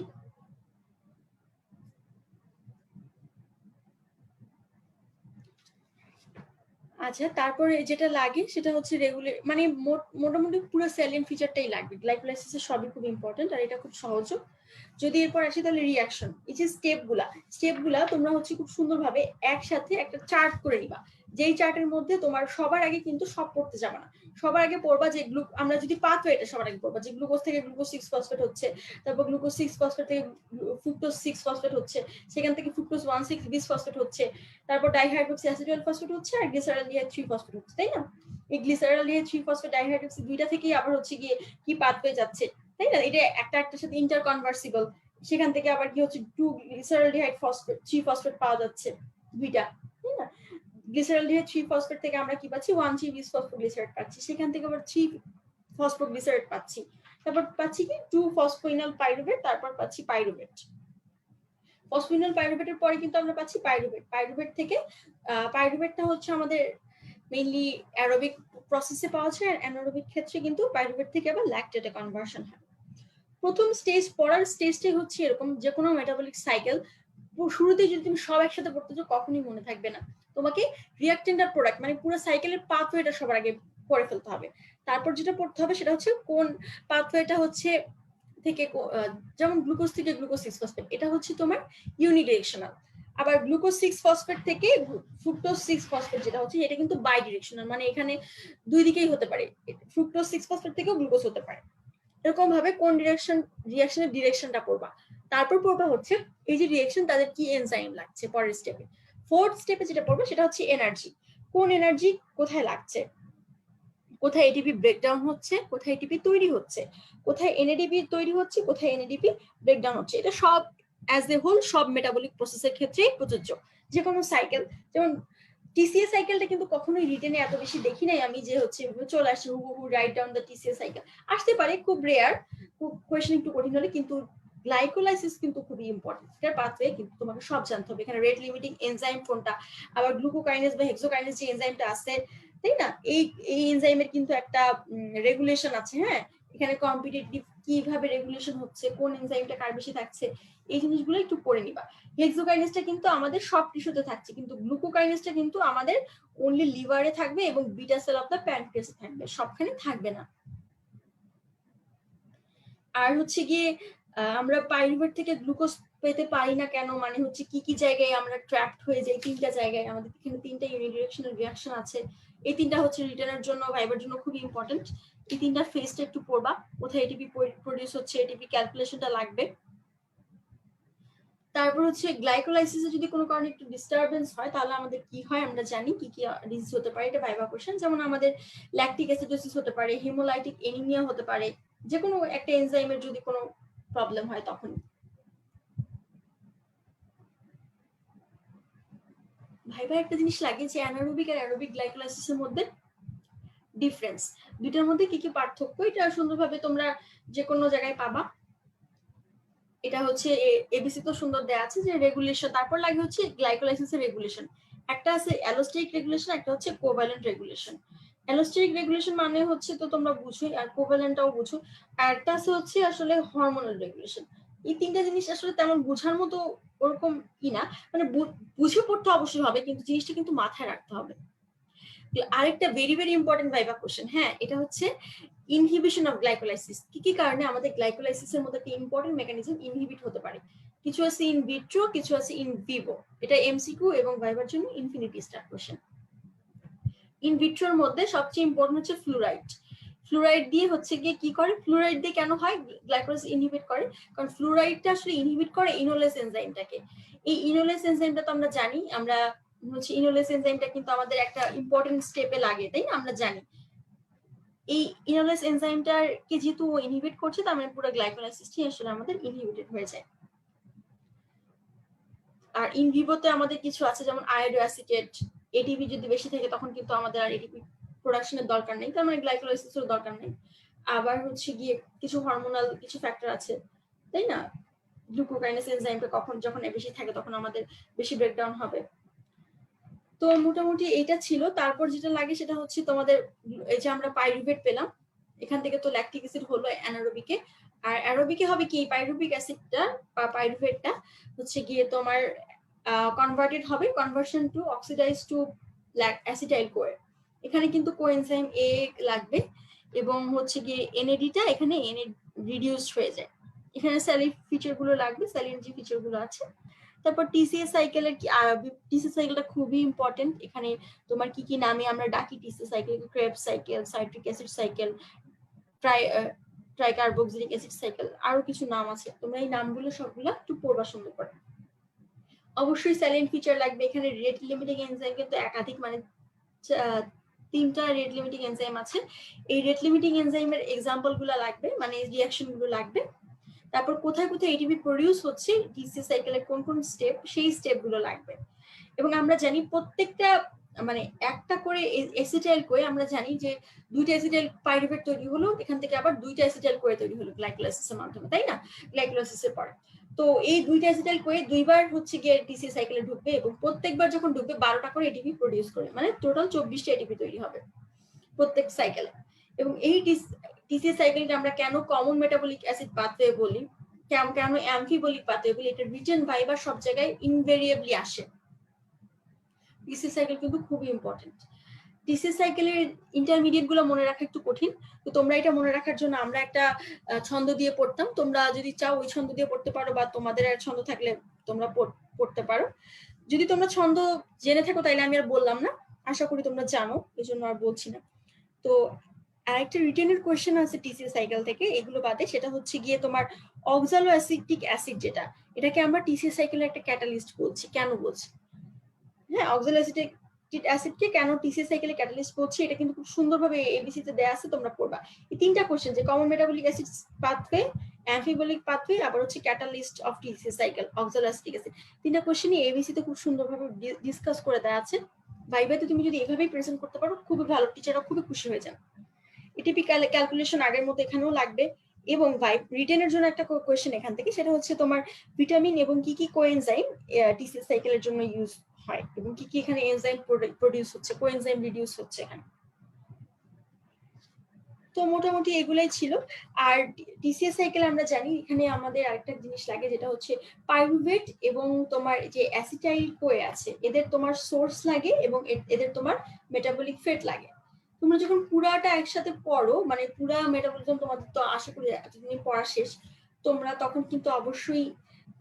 আচ্ছা, তারপরে যেটা লাগে সেটা হচ্ছে রেগুলার, মানে মোটামুটি পুরো স্যালিন ফিচারটাই লাগবে। গ্লাইকোলাইসিসের সবই খুব ইম্পর্টেন্ট, আর এটা খুব সহজ। যদি এরপর আসি তাহলে রিঅ্যাকশন, এই যে স্টেপগুলা তোমরা হচ্ছে খুব সুন্দরভাবে একসাথে একটা চার্ট করে নিবা, যেই চার্টের মধ্যে তোমার সবার আগে কিন্তু সব পড়তে যাবে না। সবার আগে পড়বা যে আমরা যদি পাথওয়েটা সবার আগে পড়বা যে গ্লুকোজ থেকে গ্লুকোজ 6 ফসফেট হচ্ছে, তারপর গ্লুকোজ 6 ফসফেট থেকে ফ্রুক্টোজ 6 ফসফেট হচ্ছে, সেখান থেকে ফ্রুক্টোজ 1,6 বিস ফসফেট হচ্ছে, তারপর ডাইহাইড্রোক্সি অ্যাসিটাইল ফসফেট হচ্ছে, আর গ্লিসারলডিহাইড 3 ফসফেট হচ্ছে, তাই না? এই গ্লিসারলডিহাইড 3 ফসফেট ডাইহাইড্রোক্সি দুইটা থেকেই আবার হচ্ছে গিয়ে কি পাথওয়ে যাচ্ছে, তাই না? এটা একটার সাথে ইন্টারকনভার্সিবল। সেখান থেকে আবার কি হচ্ছে 2 গ্লিসারলডিহাইড ফসফেট 3 ফসফেট পাওয়া যাচ্ছে দুইটা, তাই না? গ্লিসারলডিহাইড 3 ফসফেট থেকে আমরা কি পাচ্ছি 1,3 বিস ফসফোগ্লিসারেট পাচ্ছি, সেখান থেকে আবার 3 ফসফোগ্লিসারেট পাচ্ছি, তারপর পাচ্ছি কি 2 ফসফোইনাল পাইরুভেট, তারপর পাচ্ছি পাইরুভেট। ফসফোইনাল পাইরুভেটের পরে কিন্তু আমরা পাচ্ছি পাইরুভেট থেকে পাইরুভেটটা হচ্ছে আমাদের মেইনলি অ্যারোবিক প্রসেসে পাওয়া যায়, আর অ্যানারোবিক ক্ষেত্রে কিন্তু পাইরুভেট থেকে আবার ল্যাকটেটে কনভার্সন হয়। প্রথম স্টেজ পড়ার স্টেজটাই হচ্ছে এরকম, যে কোনো মেটাবলিক সাইকেল শুরুতেই যদি তুমি সব একসাথে পড়তে চাও কখনোই মনে থাকবে না। তোমাকে রিঅ্যাক্টেন্ট আর প্রোডাক্ট মানে পুরো সাইকেলের পাথওয়েটা সবার আগে পড়ে ফেলতে হবে। তারপর যেটা পড়তে হবে সেটা হচ্ছে কোন পাথওয়েটা হচ্ছে থেকে, যেমন গ্লুকোজ থেকে গ্লুকোজ 6 ফসফেট, এটা হচ্ছে তোমার ইউনিডিরেকশনাল। আবার গ্লুকোজ 6 ফসফেট থেকে ফ্রুক্টোজ 6 ফসফেট যেটা হচ্ছে, এটা কিন্তু বাই ডিরেকশনাল, মানে এখানে দুই দিকেই হতে পারে, ফ্রুক্টোজ 6 ফসফেট থেকেও গ্লুকোজ হতে পারে। এরকম ভাবে কোন রিঅ্যাকশনের ডিরেকশনটা পড়বা। তারপর পড়বা হচ্ছে এই যে রিঅ্যাকশন তাদের কি এনজাইম লাগছে পরের স্টেপে। ফোর্থ স্টেপে যেটা পড়বে সেটা হচ্ছে এনার্জি, কোন এনার্জি কোথায় লাগছে, কোথায় এটিপি ব্রেকডাউন হচ্ছে, কোথায় এটিপি তৈরি হচ্ছে, কোথায় এনএডিপি তৈরি হচ্ছে, কোথায় এনএডিপি ব্রেকডাউন হচ্ছে। এটা সব অ্যাজ এ হোল সব মেটাবলিক প্রসেসের ক্ষেত্রেই প্রযোজ্য। যে কোনো সাইকেল, যেমন টিসিএ সাইকেলটা কিন্তু কখনোই রিটেনে এত বেশি দেখি নাই আমি, যে হচ্ছে চলে আসছে who write down the TCA cycle, আসতে পারে, খুব রেয়ার, খুব কোয়েশ্চেন একটু কঠিন হলে, কিন্তু গ্লাইকোলাইসিস কিন্তু খুবই ইম্পর্টেন্ট। এটার পাথওয়ে কিন্তু তোমাকে সব জানতে হবে, এখানে রেট লিমিটিং এনজাইম কোনটা, আবার গ্লুকোকাইনেজ বা হেক্সোকাইনেজ যে এনজাইমটা আছে, তাই না, এই এনজাইমের কিন্তু একটা রেগুলেশন আছে। হ্যাঁ, এখানে কম্পিটিটিভ কিভাবে রেগুলেশন হচ্ছে, কোন এনজাইমটা কার বেশি থাকছে, এই জিনিসগুলো একটু পড়ে নিবা। হেক্সোকাইনেজটা কিন্তু আমাদের সব টিস্যুতে থাকছে, কিন্তু গ্লুকোকাইনেজটা কিন্তু আমাদের অনলি লিভারে থাকবে এবং বিটা সেল অফ দ্য প্যানক্রিয়াসে থাকবে, সবখানে থাকবে না। আর হচ্ছে গিয়ে আমরা পাইরুভেট থেকে গ্লুকোজ পেতে পারি না কেন, মানে হচ্ছে কি কি জায়গায় আমরা ট্র্যাপড হয়ে যাই, তিনটা জায়গায় আমাদের এখানে তিনটা ইউনিডিরেকশনাল রিঅ্যাকশন আছে। এই তিনটা হচ্ছে রিটার্নের জন্য, ভাইবার জন্য খুবই ইম্পর্টেন্ট। এই তিনটা ফেজটা একটু পড়বা, কোথায় এটিপি প্রডিউস হচ্ছে, এটিপি ক্যালকুলেশনটা লাগবে। তারপর হচ্ছে গ্লাইকোলাইসিসে যদি কোনো কারণে একটু ডিস্টারবেন্স হয় তাহলে আমাদের কি হয় আমরা জানি, কি কি ডিজিজ হতে পারে, এটা ভাইবা কোশ্চেন। যেমন আমাদের ল্যাকটিক অ্যাসিডোসিস হতে পারে, হেমোলাইটিক এনিমিয়া হতে পারে, যে কোনো একটা এনজাইমের যদি কোনো প্রবলেম হয় তখন। ভাইবা একটা জিনিস লাগে যে অ্যানারোবিক আর অ্যারোবিক গ্লাইকোলাইসিসের মধ্যে ডিফারেন্স, দুইটার মধ্যে কি কি পার্থক্য, এটা সুন্দরভাবে তোমরা যে কোনো জায়গায় পাবা। এটা হচ্ছে এবিসি তো সুন্দর দেয়া আছে যে রেগুলেশন, তারপর লাগে হচ্ছে গ্লাইকোলাইসিসের রেগুলেশন। একটা আছে অ্যালোস্টেরিক রেগুলেশন, একটা হচ্ছে কোভ্যালেন্ট রেগুলেশন। অ্যালোস্টেরিক রেগুলেশন মানে হচ্ছে তো তোমরা বুঝোই, আর কোভ্যালেন্টটাও বুঝো। আর একটা আছে হচ্ছে আসলে হরমোনাল রেগুলেশন। এই তিনটা জিনিস আসলে তেমন বোঝার মতো ওরকম কি না, মানে বুঝে পড়তে অবশ্যই হবে, কিন্তু জিনিসটা কিন্তু মাথায় রাখতে হবে। আরেকটা very very important viva question, হ্যাঁ, এটা হচ্ছে ইনহিবিশন অফ গ্লাইকোলাইসিস। কি কি কারণে আমাদের গ্লাইকোলাইসিসের মধ্যে একটা ইম্পর্টেন্ট মেকানিজম ইনহিবিট হতে পারে। কিছু আছে ইন ভিট্রো, কিছু আছে ইন ভিভো। এটা এমসিকিউ এবং ভাইবার জন্য ইনফিনিটি স্টার কোশ্চেন। ইন ভিট্রোর মধ্যে সবচেয়ে ইম্পর্টেন্ট হচ্ছে ফ্লুরাইড। ফ্লুরাইড দিয়ে হচ্ছে গিয়ে কি করে, ফ্লুরাইড দিয়ে কেন হয় গ্লাইকোলাইসিস ইনহিবিট করে, কারণ ফ্লুরাইডটা আসলে ইনহিবিট করে ইনোলেস এনজাইমটাকে। এই ইনোলেস এনজাইমটা তো আমরা জানি, আমরা হচ্ছে ইনোলেস এনজাইমটা কিন্তু আমাদের একটা ইম্পর্টেন্ট স্টেপে লাগে, তাই না, আমরা জানি। এই ইনোলেস এনজাইমটাকে যেহেতু ইনহিবিট করছে, তার মানে পুরো গ্লাইকোলাইসিসটাই আসলে আমাদের ইনহিবিটেড হয়ে যায়। আর ইন ভিভোতে আমাদের কিছু আছে যেমন আয়োডো অ্যাসিটেট, এটিপি যদি বেশি থাকে তখন কিন্তু আমাদের আর এটিপি প্রোডাকশনের দরকার নেই, তার মানে গ্লাইকোলাইসিসের দরকার নেই। আবার হচ্ছে গিয়ে কিছু হরমোনাল কিছু ফ্যাক্টর আছে, তাই না? গ্লুকোকাইনেস এনজাইমটা যখন বেশি থাকে তখন আমাদের বেশি ব্রেকডাউন হবে। তো মোটামুটি এইটা ছিল। তারপর যেটা লাগে সেটা হচ্ছে তোমাদের এই যে আমরা পাইরুভেট পেলাম, এখান থেকে তো ল্যাকটিক অ্যাসিড হলো অ্যানারোবিকে, আর অ্যারোবিকে হবে কি পাইরুভিক অ্যাসিডটা বা পাইরুভেটটা হচ্ছে গিয়ে তোমার কনভার্টেড হবে, conversion to oxidize to acetyl CoA. এখানে কিন্তু কোএনজাইম এ লাগবে এবং হচ্ছে গিয়ে এনএডিটা এখানে রিডিউসড হয়ে যায়। এখানে স্যালিন ফিচার গুলো লাগবে, স্যালিন যে ফিচার গুলো আছে। তারপর টিসিএস সাইকেলের টিসিএস সাইকেলটা খুবই ইম্পর্টেন্ট। এখানে তোমার কি কি নামে আমরা ডাকি TCS cycle, Krebs cycle, citric acid cycle, tricarboxylic acid cycle, আরো কিছু নাম আছে। তোমরা এই নামগুলো সবগুলো একটু পড়বা সুন্দর করে। অবশ্যই স্যালিন ফিচার লাগবে। এখানে রেট লিমিটিং এনজাইম কিন্তু একাধিক, মানে 3টা রেট লিমিটিং এনজাইম আছে। এই রেট লিমিটিং এনজাইমের এক্সাম্পল গুলো লাগবে, মানে রিঅ্যাকশন গুলো লাগবে। তারপর কোথায় কোথায় এটিপি প্রডিউস হচ্ছে, টিসিএস সাইকেলের কোন কোন স্টেপ, সেই স্টেপ গুলো লাগবে। এবং আমরা জানি প্রত্যেকটা মানে একটা করে অ্যাসিটাইল কোয়ে আমরা জানি যে 2টা অ্যাসিটাইল পাইরুভেট তৈরি হলো, এখান থেকে আবার 2টা অ্যাসিটাইল কোয়ে তৈরি হলো গ্লাইকোলাইসিসের মাধ্যমে, তাই না? গ্লাইকোলাইসিসের পরে তো এই 2টা অ্যাসিটাইল কোয়ে 2বার হচ্ছে গিয়ে টিসিএস সাইকেলে ঢুকবে এবং প্রত্যেকবার যখন ঢুকবে 12টা করে এটিপি প্রডিউস করে, মানে টোটাল 24টা এটিপি তৈরি হবে প্রত্যেক সাইকেলে। এবং এই টিসিএস সাইকেলটা আমরা কেন কমন মেটাবলিক অ্যাসিড পাথওয়ে বলি, কেন অ্যামফিবলিক পাথওয়ে বলি, এটা রিটেন ভাইবার সব জায়গায় ইনভেরিয়েবলি আসে। টিসিএস সাইকেল কিন্তু খুবই ইম্পর্টেন্ট। টিসিএস সাইকেলের ইন্টারমিডিয়েট গুলো মনে রাখা একটু কঠিন, তো তোমরা এটা মনে রাখার জন্য আমরা একটা ছন্দ দিয়ে পড়তাম। তোমরা যদি চাও ওই ছন্দ দিয়ে পড়তে পারো, বা তোমাদের আর ছন্দ থাকলে তোমরা পড়তে পারো। যদি তোমরা ছন্দ জেনে থাকো তাইলে আমি আর বললাম না, আশা করি তোমরা জানো, এই জন্য আর বলছি না। তো আরেকটা রিটেনের কোয়েশ্চেন আছে টিসিএস সাইকেল থেকে, এগুলো বাদে, সেটা হচ্ছে গিয়ে তোমার অক্সালো অ্যাসিটিক অ্যাসিড, যেটা এটাকে আমরা টিসিএস সাইকেলের একটা ক্যাটালিস্ট বলছি। কেন বলছি? হ্যাঁ, অক্সালো অ্যাসিটিক অ্যাসিডকে কেন টিসিএস সাইকেলে ক্যাটালিস্ট বলছি, এটা কিন্তু খুব সুন্দরভাবে এবিসি তে দেয়া আছে, তোমরা পড়বা। এই 3টা কোশ্চেন, যে common metabolic acid pathway, amphibolic pathway, আবার হচ্ছে catalyst of TCS cycle, oxaloacetic acid, 3টা কোশ্চেনই এবিসি তে খুব সুন্দরভাবে ডিসকাস করে দেয়া আছে। ভাইভাতে তুমি যদি এভাবেই প্রেজেন্ট করতে পারো খুবই ভালো, টিচাররা খুবই খুশি হয়ে যান। এটিপি ক্যালকুলেশন আগের মতো এখানেও লাগবে। এবং রিটেনের জন্য একটা কোয়েশ্চেন এখান থেকে, সেটা হচ্ছে তোমার ভিটামিন এবং কি কি কোএনজাইম টিসিএস সাইকেলের জন্য ইউজ হয় এবং কি কি এখানে এনজাইম প্রডিউস হচ্ছে, কোএনজাইম রিডিউস হচ্ছে এখানে। তো মোটামুটি এগুলাই ছিল। আর টিসিএস সাইকেল আমরা জানি এখানে আমাদের আরেকটা জিনিস লাগে, যেটা হচ্ছে পাইরুভেট এবং তোমার যে অ্যাসিটাইল কোয়ে আছে, এদের তোমার সোর্স লাগে এবং এদের তোমার মেটাবলিক ফেট লাগে। তোমরা যখন পুরাটা একসাথে পড়ো, মানে পুরা মেটাবলিজম তোমাদের তো আশা করি এতদিন পড়া শেষ, তোমরা তখন কিন্তু অবশ্যই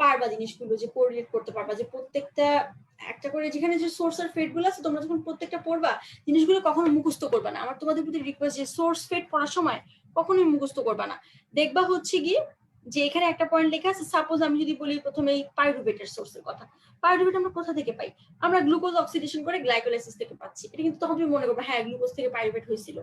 পারবা জিনিসগুলো, যে কোরিলেট করতে পারবা, যে প্রত্যেকটা একটা করে যেখানে যে সোর্স আর ফেট গুলো আছে, তোমরা যখন প্রত্যেকটা পড়বা জিনিসগুলো কখনো মুখস্থ করবা না। আমার তোমাদের প্রতি রিকোয়েস্ট, যে সোর্স ফেট পড়ার সময় কখনোই মুখস্থ করবা না। দেখবা হচ্ছে গিয়ে যে এখানে একটা পয়েন্ট লেখা আছে, সাপোজ আমি যদি বলি প্রথমে এই পাইরুভেটের সোর্সের কথা, পাইরুভেট আমরা কোথা থেকে পাই? আমরা গ্লুকোজ অক্সিডেশন করে গ্লাইকোলাইসিস থেকে পাচ্ছি। এটা কিন্তু তখন তুমি মনে করবে হ্যাঁ গ্লুকোজ থেকে পাইরুভেট হয়েছিল।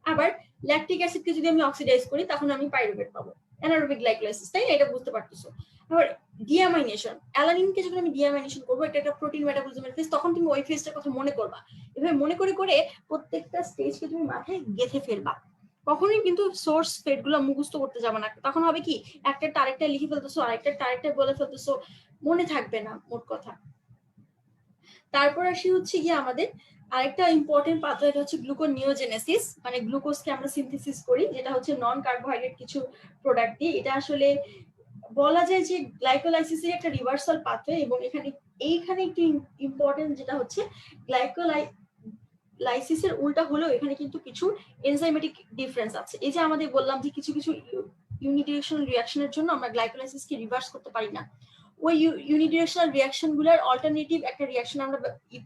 আবার ল্যাকটিক অ্যাসিডকে যদি আমি অক্সিডাইজ করি তখন আমি পাইরুভেট পাবো, অ্যানারোবিক গ্লাইকোলাইসিস, তাই না? এটা বুঝতে পারতেছো। আবার ডিয়ামাইনেশন, অ্যালানিনকে যখন আমি ডিয়ামাইনেশন করবো, এটা একটা প্রোটিন মেটাবলিজমের ফেজ, তখন তুমি ওই ফেজটার কথা মনে করবা। এভাবে মনে করে করে প্রত্যেকটা স্টেজকে তুমি মাথায় গেঁথে ফেলবা। কখনোই কিন্তু সোর্স ফেট গুলো মুখস্থ করতে যাবে না, তখন হবে কি একটা আরেকটা লিখে ফেলতেছো, আরেকটা বলে ফেলতেছো, মনে থাকবে না মোট কথা। তারপর আসি হচ্ছে গিয়ে আমাদের আরেকটা ইম্পর্টেন্ট পাথওয়ে, এটা হচ্ছে গ্লুকোনিওজেনেসিস, মানে গ্লুকোজকে আমরা সিনথেসিস করি, যেটা হচ্ছে নন কার্বোহাইড্রেট কিছু প্রোডাক্ট দিয়ে। এটা আসলে বলা যায় যে গ্লাইকোলাইসিসের একটা রিভার্সাল পাথওয়ে, এবং এইখানে একটু ইম্পর্টেন্ট যেটা হচ্ছে গ্লাইকোলাইসিসের উল্টা হলেও এখানে কিন্তু কিছু এনজাইমেটিক ডিফারেন্স আছে। এই যে আমাদের বললাম যে কিছু কিছু ইউনিডিরেকশনাল রিঅ্যাকশনের জন্য আমরা গ্লাইকোলাইসিসকে রিভার্স করতে পারি না, ওই ইউনিডিরেকশনাল রিঅ্যাকশন গুলোর অল্টারনেটিভ একটা রিঅ্যাকশন আমরা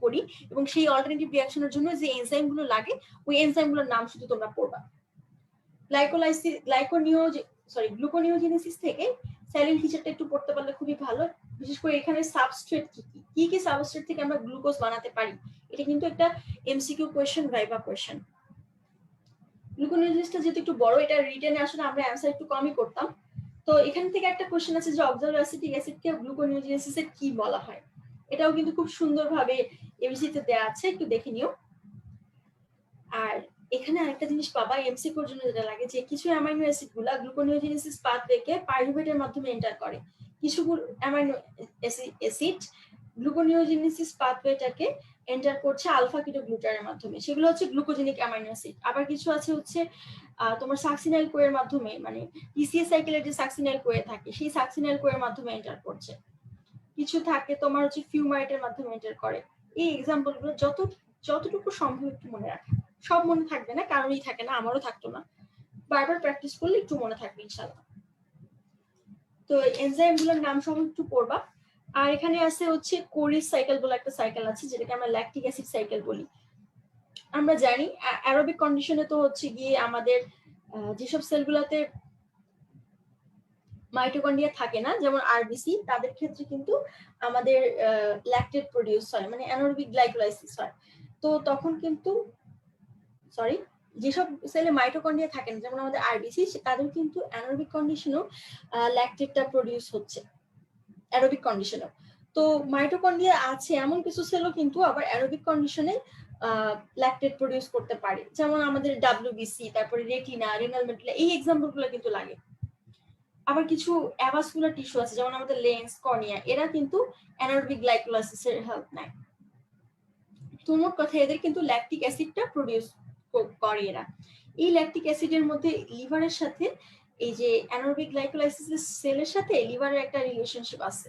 করি, এবং সেই অল্টারনেটিভ রিঅ্যাকশনের জন্য যে এনজাইম গুলো লাগে ওই এনজাইম গুলোর নাম শুধু তোমরা পড়বা। গ্লুকোনিওজেনেসিস থেকে স্যালিন ফিচারটা একটু পড়তে পারলে খুবই ভালো, বিশেষ করে এখানে সাবস্ট্রেট কি কি সাবস্ট্রেট থেকে আমরা গ্লুকোজ বানাতে পারি, এটা কিন্তু একটা এমসিকিউ কোয়েশ্চেন, ভাইভা কোয়েশ্চেন। গ্লুকোনিওজেনেসিসটা যেহেতু একটু বড়, এটা রিটেনে আসলে আমরা অ্যান্সার একটু কমই করতাম। তো এখান থেকে একটা কোশ্চেন আছে যে অক্সালো অ্যাসিটিক অ্যাসিডকে গ্লুকোনিওজেনেসিসের কি বলা হয়। এটাও কিন্তু খুব সুন্দরভাবে এবিসিতে দেওয়া আছে, একটু দেখে নিও। আর এখানে আরেকটা জিনিস পাবা এমসিকিউর জন্য যেটা লাগে, যে কিছু অ্যামাইনো অ্যাসিড গুলা গ্লুকোনিওজেনেসিস পাথওয়েকে পাইরুভেটের মাধ্যমে এন্টার করে, কিছু অ্যামাইনো অ্যাসিড গ্লুকোনিওজেনেসিস পাথওয়েটাকে এন্টার করছে আলফা কিটোগ্লুটারের মাধ্যমে, সেগুলো হচ্ছে গ্লুকোজেনিক অ্যামাইনো অ্যাসিড। আবার কিছু আছে হচ্ছে তোমার সাকসিনাইল কোয়ের মাধ্যমে, মানে টিসিএ সাইকেলের যে সাকসিনাইল কোয়ে থাকে সেই সাকসিনাইল কোয়ের মাধ্যমে এন্টার করছে, কিছু থাকে তোমার হচ্ছে ফিউমাইটের মাধ্যমে এন্টার করে। এই এক্সাম্পল গুলো যতটুকু সম্ভব একটু মনে রাখা, সব মনে থাকবে না, কারোরই থাকে না, আমারও থাকতো না, বারবার প্র্যাকটিস করলে একটু মনে থাকবে ইনশাআল্লাহ। তো এনজাইম গুলোর নাম সব একটু পড়বা। আর এখানে আছে হচ্ছে কোরিস সাইকেল বলে একটা সাইকেল আছে, যেটাকে আমরা ল্যাকটিক অ্যাসিড সাইকেল বলি। আমরা জানি অ্যারোবিক কন্ডিশনে তো হচ্ছে গিয়ে আমাদের যেসব সেলগুলোতে মাইটোকন্ড্রিয়া থাকে না, যেমন আরবিসি, তাদের ক্ষেত্রে কিন্তু আমাদের ল্যাকটেট প্রোডিউস হয়, মানে অ্যানারোবিক গ্লাইকোলাইসিস হয়। তো তখন কিন্তু যেসব সেলে মাইটোকন্ড্রিয়া থাকে না, যেমন আমাদের আরবিসি, তাদের কিন্তু অ্যানারোবিক কন্ডিশনেও ল্যাকটেটটা প্রোডিউস হচ্ছে, অ্যারোবিক কন্ডিশনেও। তো মাইটোকন্ড্রিয়া আছে এমন কিছু সেলও কিন্তু আবার অ্যারোবিক কন্ডিশনে ল্যাকটেট প্রোডিউস করতে পারে, যেমন আমাদের ডাব্লিউবিসি, তারপরে রেটিনা, রেনাল মেডুলা, এই এক্সাম্পল গুলো কিন্তু লাগে। আবার কিছু অ্যাভাসকুলার টিস্যু আছে, যেমন আমাদের লেন্স, কর্নিয়া, এরা কিন্তু অ্যানারোবিক গ্লাইকোলাইসিসের হেল্প নেয়। তো মোট কথা এদের কিন্তু ল্যাকটিক অ্যাসিডটা প্রোডিউস করে এরা। এই ল্যাকটিক অ্যাসিডের মধ্যে লিভারের সাথে, এই যে অ্যানারোবিক গ্লাইকোলাইসিসের সেলের সাথে লিভারের একটা রিলেশনশিপ আছে।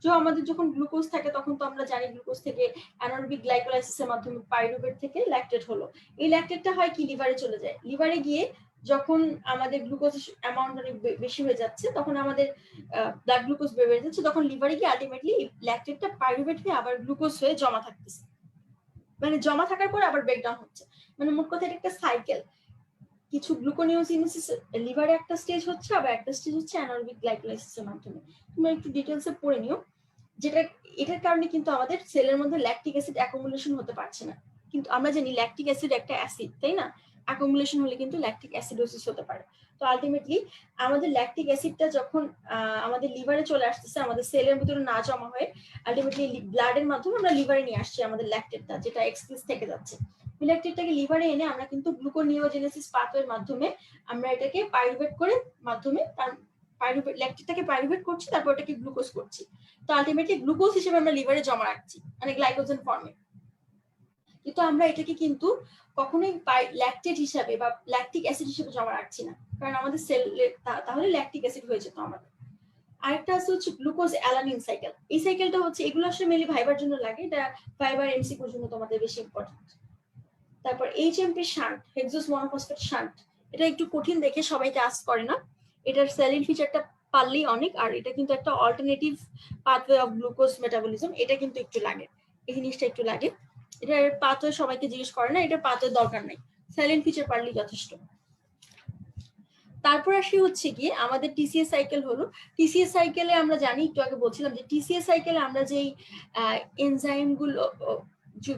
তো আমাদের যখন গ্লুকোজ থাকে তখন তো আমরা জানি গ্লুকোজ থেকে অ্যানারোবিক গ্লাইকোলাইসিসের মাধ্যমে পাইরুভেট থেকে ল্যাকটেট হলো, এই ল্যাকটেটটা হয় কি লিভারে চলে যায়, লিভারে গিয়ে যখন আমাদের গ্লুকোজ অ্যামাউন্ট অনেক বেশি হয়ে যাচ্ছে, তখন আমাদের ব্লাড গ্লুকোজ বেড়ে যাচ্ছে, তখন লিভারে গিয়ে আলটিমেটলি ল্যাকটেটটা পাইরুভেট হয়ে আবার গ্লুকোজ হয়ে জমা থাকতেছে, মানে জমা থাকার পর আবার ব্রেকডাউন হচ্ছে। মানে মোট কথা এটা একটা সাইকেল, কিছু গ্লুকোনিওজেনেসিস লিভারে একটা স্টেজ হচ্ছে, আবার একটা স্টেজ হচ্ছে অ্যানারোবিক গ্লাইকোলাইসিসের মাধ্যমে। তোমরা একটু ডিটেইলসে পড়ে নিও, যেটা এটার কারণে কিন্তু আমাদের সেলের মধ্যে ল্যাকটিক অ্যাসিড অ্যাকুমুলেশন হতে পারছে না। কিন্তু আমরা জানি ল্যাকটিক অ্যাসিড একটা অ্যাসিড, তাই না? অ্যাকুমুলেশন হলে কিন্তু ল্যাকটিক অ্যাসিডোসিস হতে পারে। তো আলটিমেটলি আমাদের ল্যাকটিক অ্যাসিডটা যখন আমাদের লিভারে চলে আসতেছে, আমাদের সেলের ভিতরে না জমা হয়ে আলটিমেটলি ব্লাডের মাধ্যমে আমরা লিভারে নিয়ে আসছি আমাদের ল্যাকটেটটা, যেটা এক্সক্রিজ থেকে যাচ্ছে। ল্যাকটেটটাকে লিভারে এনে আমরা কিন্তু গ্লুকোনিওজেনেসিস পাথওয়ের মাধ্যমে আমরা এটাকে পাইরুভেট করে মাধ্যমে তার ল্যাকটেটটাকে পাইরুভেট করছি, তারপর এটাকে গ্লুকোজ করছি। তো আলটিমেটলি গ্লুকোজ হিসেবে আমরা লিভারে জমা রাখছি, মানে গ্লাইকোজেন ফর্মে। কিন্তু আমরা এটাকে কিন্তু কখনোই ল্যাকটেট হিসাবে বা ল্যাকটিক অ্যাসিড হিসেবে জমা রাখছি না, কারণ আমাদের সেলে তাহলে ল্যাকটিক অ্যাসিড হয়ে যেত আমাদের। আরেকটা আছে হচ্ছে গ্লুকোজ অ্যালানিন সাইকেল। এই সাইকেলটা হচ্ছে, এগুলো আসলে মেনলি ভাইবার জন্য লাগে, এটা ভাইবার এমসিকিউর জন্য তোমাদের বেশি ইম্পর্টেন্ট। তারপর HMP shunt, hexose monophosphate shunt, এটা একটু কঠিন দেখে সবাই টাস্ক করে না, এটার সেলিন ফিচারটা পারলেই অনেক। আর এটা কিন্তু একটা alternative pathway of glucose metabolism, এটা কিন্তু একটু লাগে, এই জিনিসটা একটু লাগে। এটার পাথওয়ে সবাইকে জিজ্ঞেস করে না, এটা পাথওয়ে দরকার নাই, সেলিন ফিচার পারলেই যথেষ্ট। তারপর আসি হচ্ছে গিয়ে আমাদের টিসিএ সাইকেল হলো। টিসিএ সাইকেলে আমরা জানি, একটু আগে বলছিলাম যে টিসিএ সাইকেলে আমরা যেই এনজাইম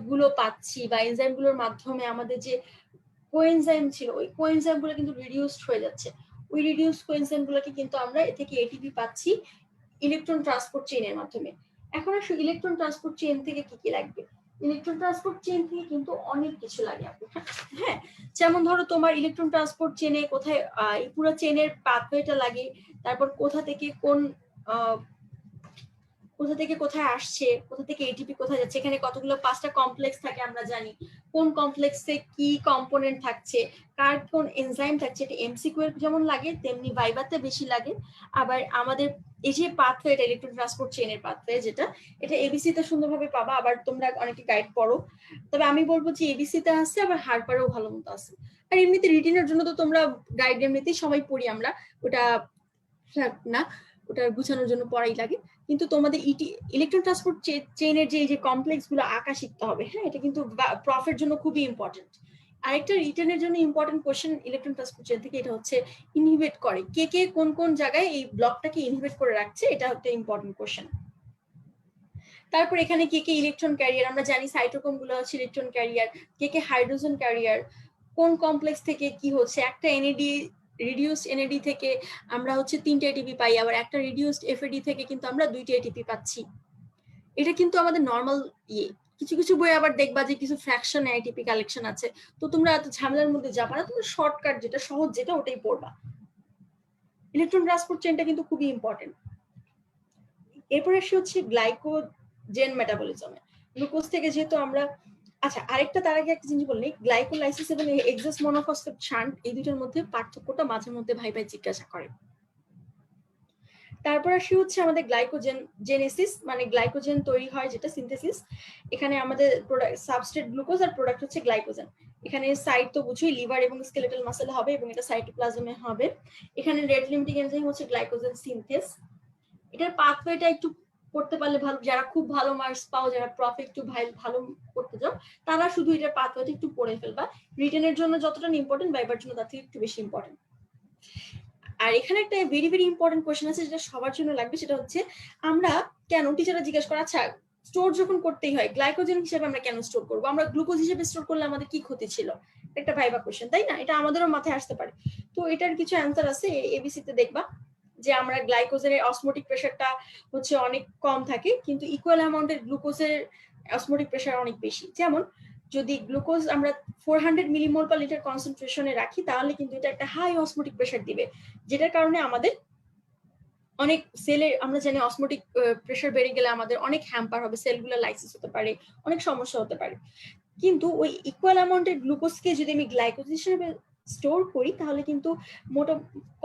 গুলো পাচ্ছি, বা এনজাইম গুলোর মাধ্যমে আমাদের যে কোএনজাইম ছিল, ওই কোএনজাইম গুলো কিন্তু রিডিউসড হয়ে যাচ্ছে। ওই রিডিউসড কোএনজাইম গুলোকে কিন্তু আমরা এ থেকে এটিপি পাচ্ছি ইলেকট্রন ট্রান্সপোর্ট চেইনের মাধ্যমে। এখন আসলে ইলেকট্রন ট্রান্সপোর্ট চেইন থেকে কি কি লাগবে? ইলেকট্রন ট্রান্সপোর্ট চেইন থেকে কিন্তু অনেক কিছু লাগে আপনার, হ্যাঁ। যেমন ধরো তোমার ইলেকট্রন ট্রান্সপোর্ট চেইনে কোথায় এই পুরো চেইনের পাথওয়েটা লাগে, তারপর কোথা থেকে কোথায় আসছে, কোথা থেকে এটিপি কোথায় যাচ্ছে, এখানে কতগুলো 5টা কমপ্লেক্স থাকে আমরা জানি, কোন কমপ্লেক্সে কি কম্পোনেন্ট থাকছে, কার কোন এনজাইম থাকছে। এটা এমসিকিউ এর যেমন লাগে তেমনি ভাইভাতে বেশি লাগে। আবার আমাদের এই যে পাথওয়ে, এটা ইলেকট্রন ট্রান্সপোর্ট চেইনের পাথওয়ে, যেটা এটা এবিসি তে সুন্দরভাবে পাবা। আবার তোমরা অনেকে গাইড পড়ো, তবে আমি বলবো যে এবিসি তে আছে, আবার হারপারেও ভালো মতো আছে। আর এমনিতে রিটিনের জন্য তো তোমরা গাইড এমনিতেই সবাই পড়ি আমরা, ওটা না, ওটা গুছানোর জন্য পড়াই লাগে। কিন্তু তোমাদের ইলেকট্রন ট্রান্সপোর্ট চেইনের যে কমপ্লেক্স গুলো আঁকা শিখতে হবে, হ্যাঁ, এটা কিন্তু প্রফের জন্য খুবই ইম্পর্টেন্ট। আরেকটা রিটার্নের জন্য important question electron transport chain থেকে, এটা হচ্ছে ইনহিবিট করে কে কোন কোন জায়গায় এই ব্লকটাকে ইনহিবিট করে রাখছে, এটা হচ্ছে ইম্পর্টেন্ট কোশ্চেন। তারপর এখানে কে ইলেকট্রন ক্যারিয়ার, আমরা জানি সাইটোক্রোম গুলো হচ্ছে ইলেকট্রন ক্যারিয়ার, কে হাইড্রোজেন ক্যারিয়ার, কোন কমপ্লেক্স থেকে কি হচ্ছে, একটা এনএডি রিডিউসড এনএডি থেকে আমরা হচ্ছে 3টে এটিপি পাই, আবার একটা রিডিউসড এফএডি থেকে কিন্তু আমরা 2টে এটিপি পাচ্ছি। এটা কিন্তু আমাদের নর্মাল ইয়ে। কিছু কিছু বই আবার দেখবা যে কিছু ফ্র্যাকশন এটিপি কালেকশন আছে, তো তোমরা এত ঝামেলার মধ্যে যাবা না, তোমরা শর্টকাট যেটা সহজ যেটা ওটাই পড়বা। ইলেকট্রন ট্রান্সপোর্ট চেইনটা কিন্তু খুবই ইম্পর্টেন্ট। এরপর আসি হচ্ছে গ্লাইকোজেন মেটাবলিজমে। গ্লুকোজ থেকে যেহেতু আমরা, আচ্ছা আরেকটা তার আগে একটা জিনিস বললি, গ্লাইকোলাইসিস এবং এক্সেস মনোফসফেট শান্ট এই দুটোর মধ্যে পার্থক্যটা মাঝে মধ্যে ভাই জিজ্ঞাসা করে। তারপর আসি হচ্ছে আমাদের গ্লাইকোজেন জেনেসিস, মানে গ্লাইকোজেন তৈরি হয় যেটা সিনথেসিস। এখানে আমাদের সাবস্ট্রেট গ্লুকোজ আর প্রোডাক্ট হচ্ছে গ্লাইকোজেন। এখানে সাইট তো বুঝোই লিভার এবং স্কেলেটাল মাসেল হবে এবং এটা সাইটোপ্লাজমে হবে। এখানে রেট লিমিটিং এনজাইম হচ্ছে গ্লাইকোজেন সিনথেস। এটার পাথওয়েটা একটু করতে পারলে ভালো, যারা খুব ভালো মার্কস পাও, যারা প্রফে একটু ভালো করতে যাও, তারা শুধু এটার পাথওয়েটা একটু পড়ে ফেলবা। রিটেনের জন্য যতটা ইম্পর্টেন্ট, ভাইবার জন্য তার থেকে একটু বেশি ইম্পর্টেন্ট। আর এখানে একটা ভেরি ভেরি ইম্পর্টেন্ট কোয়েশ্চেন আছে যেটা সবার জন্য লাগবে, সেটা হচ্ছে আমরা কেন, টিচাররা জিজ্ঞেস করে আচ্ছা স্টোর যখন করতেই হয় গ্লাইকোজেন হিসেবে আমরা কেন স্টোর করবো, আমরা গ্লুকোজ হিসেবে স্টোর করলে আমাদের কি ক্ষতি ছিল, একটা ভাইবা কোয়েশ্চেন, তাই না? এটা আমাদেরও মাথায় আসতে পারে। তো এটার কিছু অ্যান্সার আছে, এবিসি তে দেখবা যে আমরা গ্লাইকোজেনের অসমোটিক প্রেসারটা হচ্ছে অনেক কম থাকে, কিন্তু ইকুয়াল অ্যামাউন্টের গ্লুকোজের অসমোটিক প্রেসার অনেক বেশি। যেমন যদি গ্লুকোজ আমরা 400 মিলিমোল পার লিটার কনসেন্ট্রেশনে রাখি, তাহলে কিন্তু এটা একটা হাই অসমোটিক প্রেসার দিবে, যেটার কারণে আমাদের অনেক সেলে, আমরা জানি অসমোটিক প্রেসার বেড়ে গেলে আমাদের অনেক হ্যাম্পার হবে, সেলগুলো লাইসিস হতে পারে, অনেক সমস্যা হতে পারে। কিন্তু ওই ইকুয়াল অ্যামাউন্টের গ্লুকোজকে যদি আমি গ্লাইকোজ হিসেবে স্টোর করি, তাহলে কিন্তু মোটো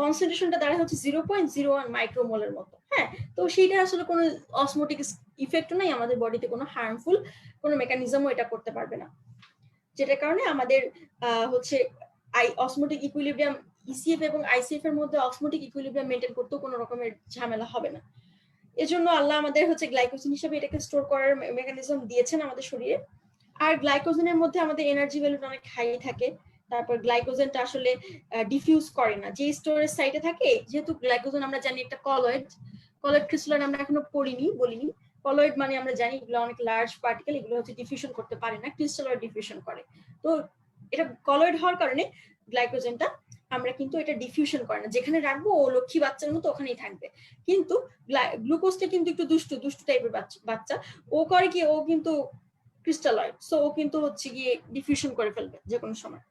কনসেন্ট্রেশনটা দাঁড়ায় হচ্ছে 0.01 মাইক্রোমোলের মতো। হ্যাঁ, তো সেইটা আসলে কোনো অসমোটিক ইফেক্টও নাই, আমাদের বডিতে কোনো হার্মফুল কোনো মেকানিজমও এটা করতে পারবে না, যেটার কারণে আমাদের হচ্ছে অসমোটিক ইকুইলিব্রিয়াম, ইসিএফ এবং আইসিএফ এর মধ্যে অসমোটিক ইকুইলিব্রিয়াম মেনটেন করতেও কোনো রকমের ঝামেলা হবে না। এজন্য আল্লাহ আমাদের হচ্ছে গ্লাইকোজেন হিসেবে এটাকে স্টোর করার মেকানিজম দিয়েছেন আমাদের শরীরে। আর গ্লাইকোজেনের মধ্যে আমাদের এনার্জি ভ্যালুটা অনেক হাই থাকে। তারপর গ্লাইকোজেনটা আসলে ডিফিউজ করে না, যে স্টোরেজ সাইটে থাকে, যেহেতু গ্লাইকোজেন আমরা জানি একটা কলয়েড ক্রিস্টাল, আমরা এখনো বলিনি। কলয়েড মানে আমরা জানি এগুলো অনেক লার্জ পার্টিকেল, এগুলো হচ্ছে ডিফিউশন করতে পারে না, ক্রিস্টালয়েড ডিফিউশন করে। তো এটা কলয়েড হওয়ার কারণে গ্লাইকোজেনটা আমরা কিন্তু এটা ডিফিউশন করে না, যেখানে রাখবো ও লক্ষ্মী বাচ্চার মতো ওখানেই থাকবে। কিন্তু গ্লুকোজটা কিন্তু একটু দুষ্টু টাইপের বাচ্চা, ও করে কি, ও কিন্তু ক্রিস্টালয়েড, সো ও কিন্তু হচ্ছে গিয়ে ডিফিউশন করে ফেলবে যে কোনো সময়।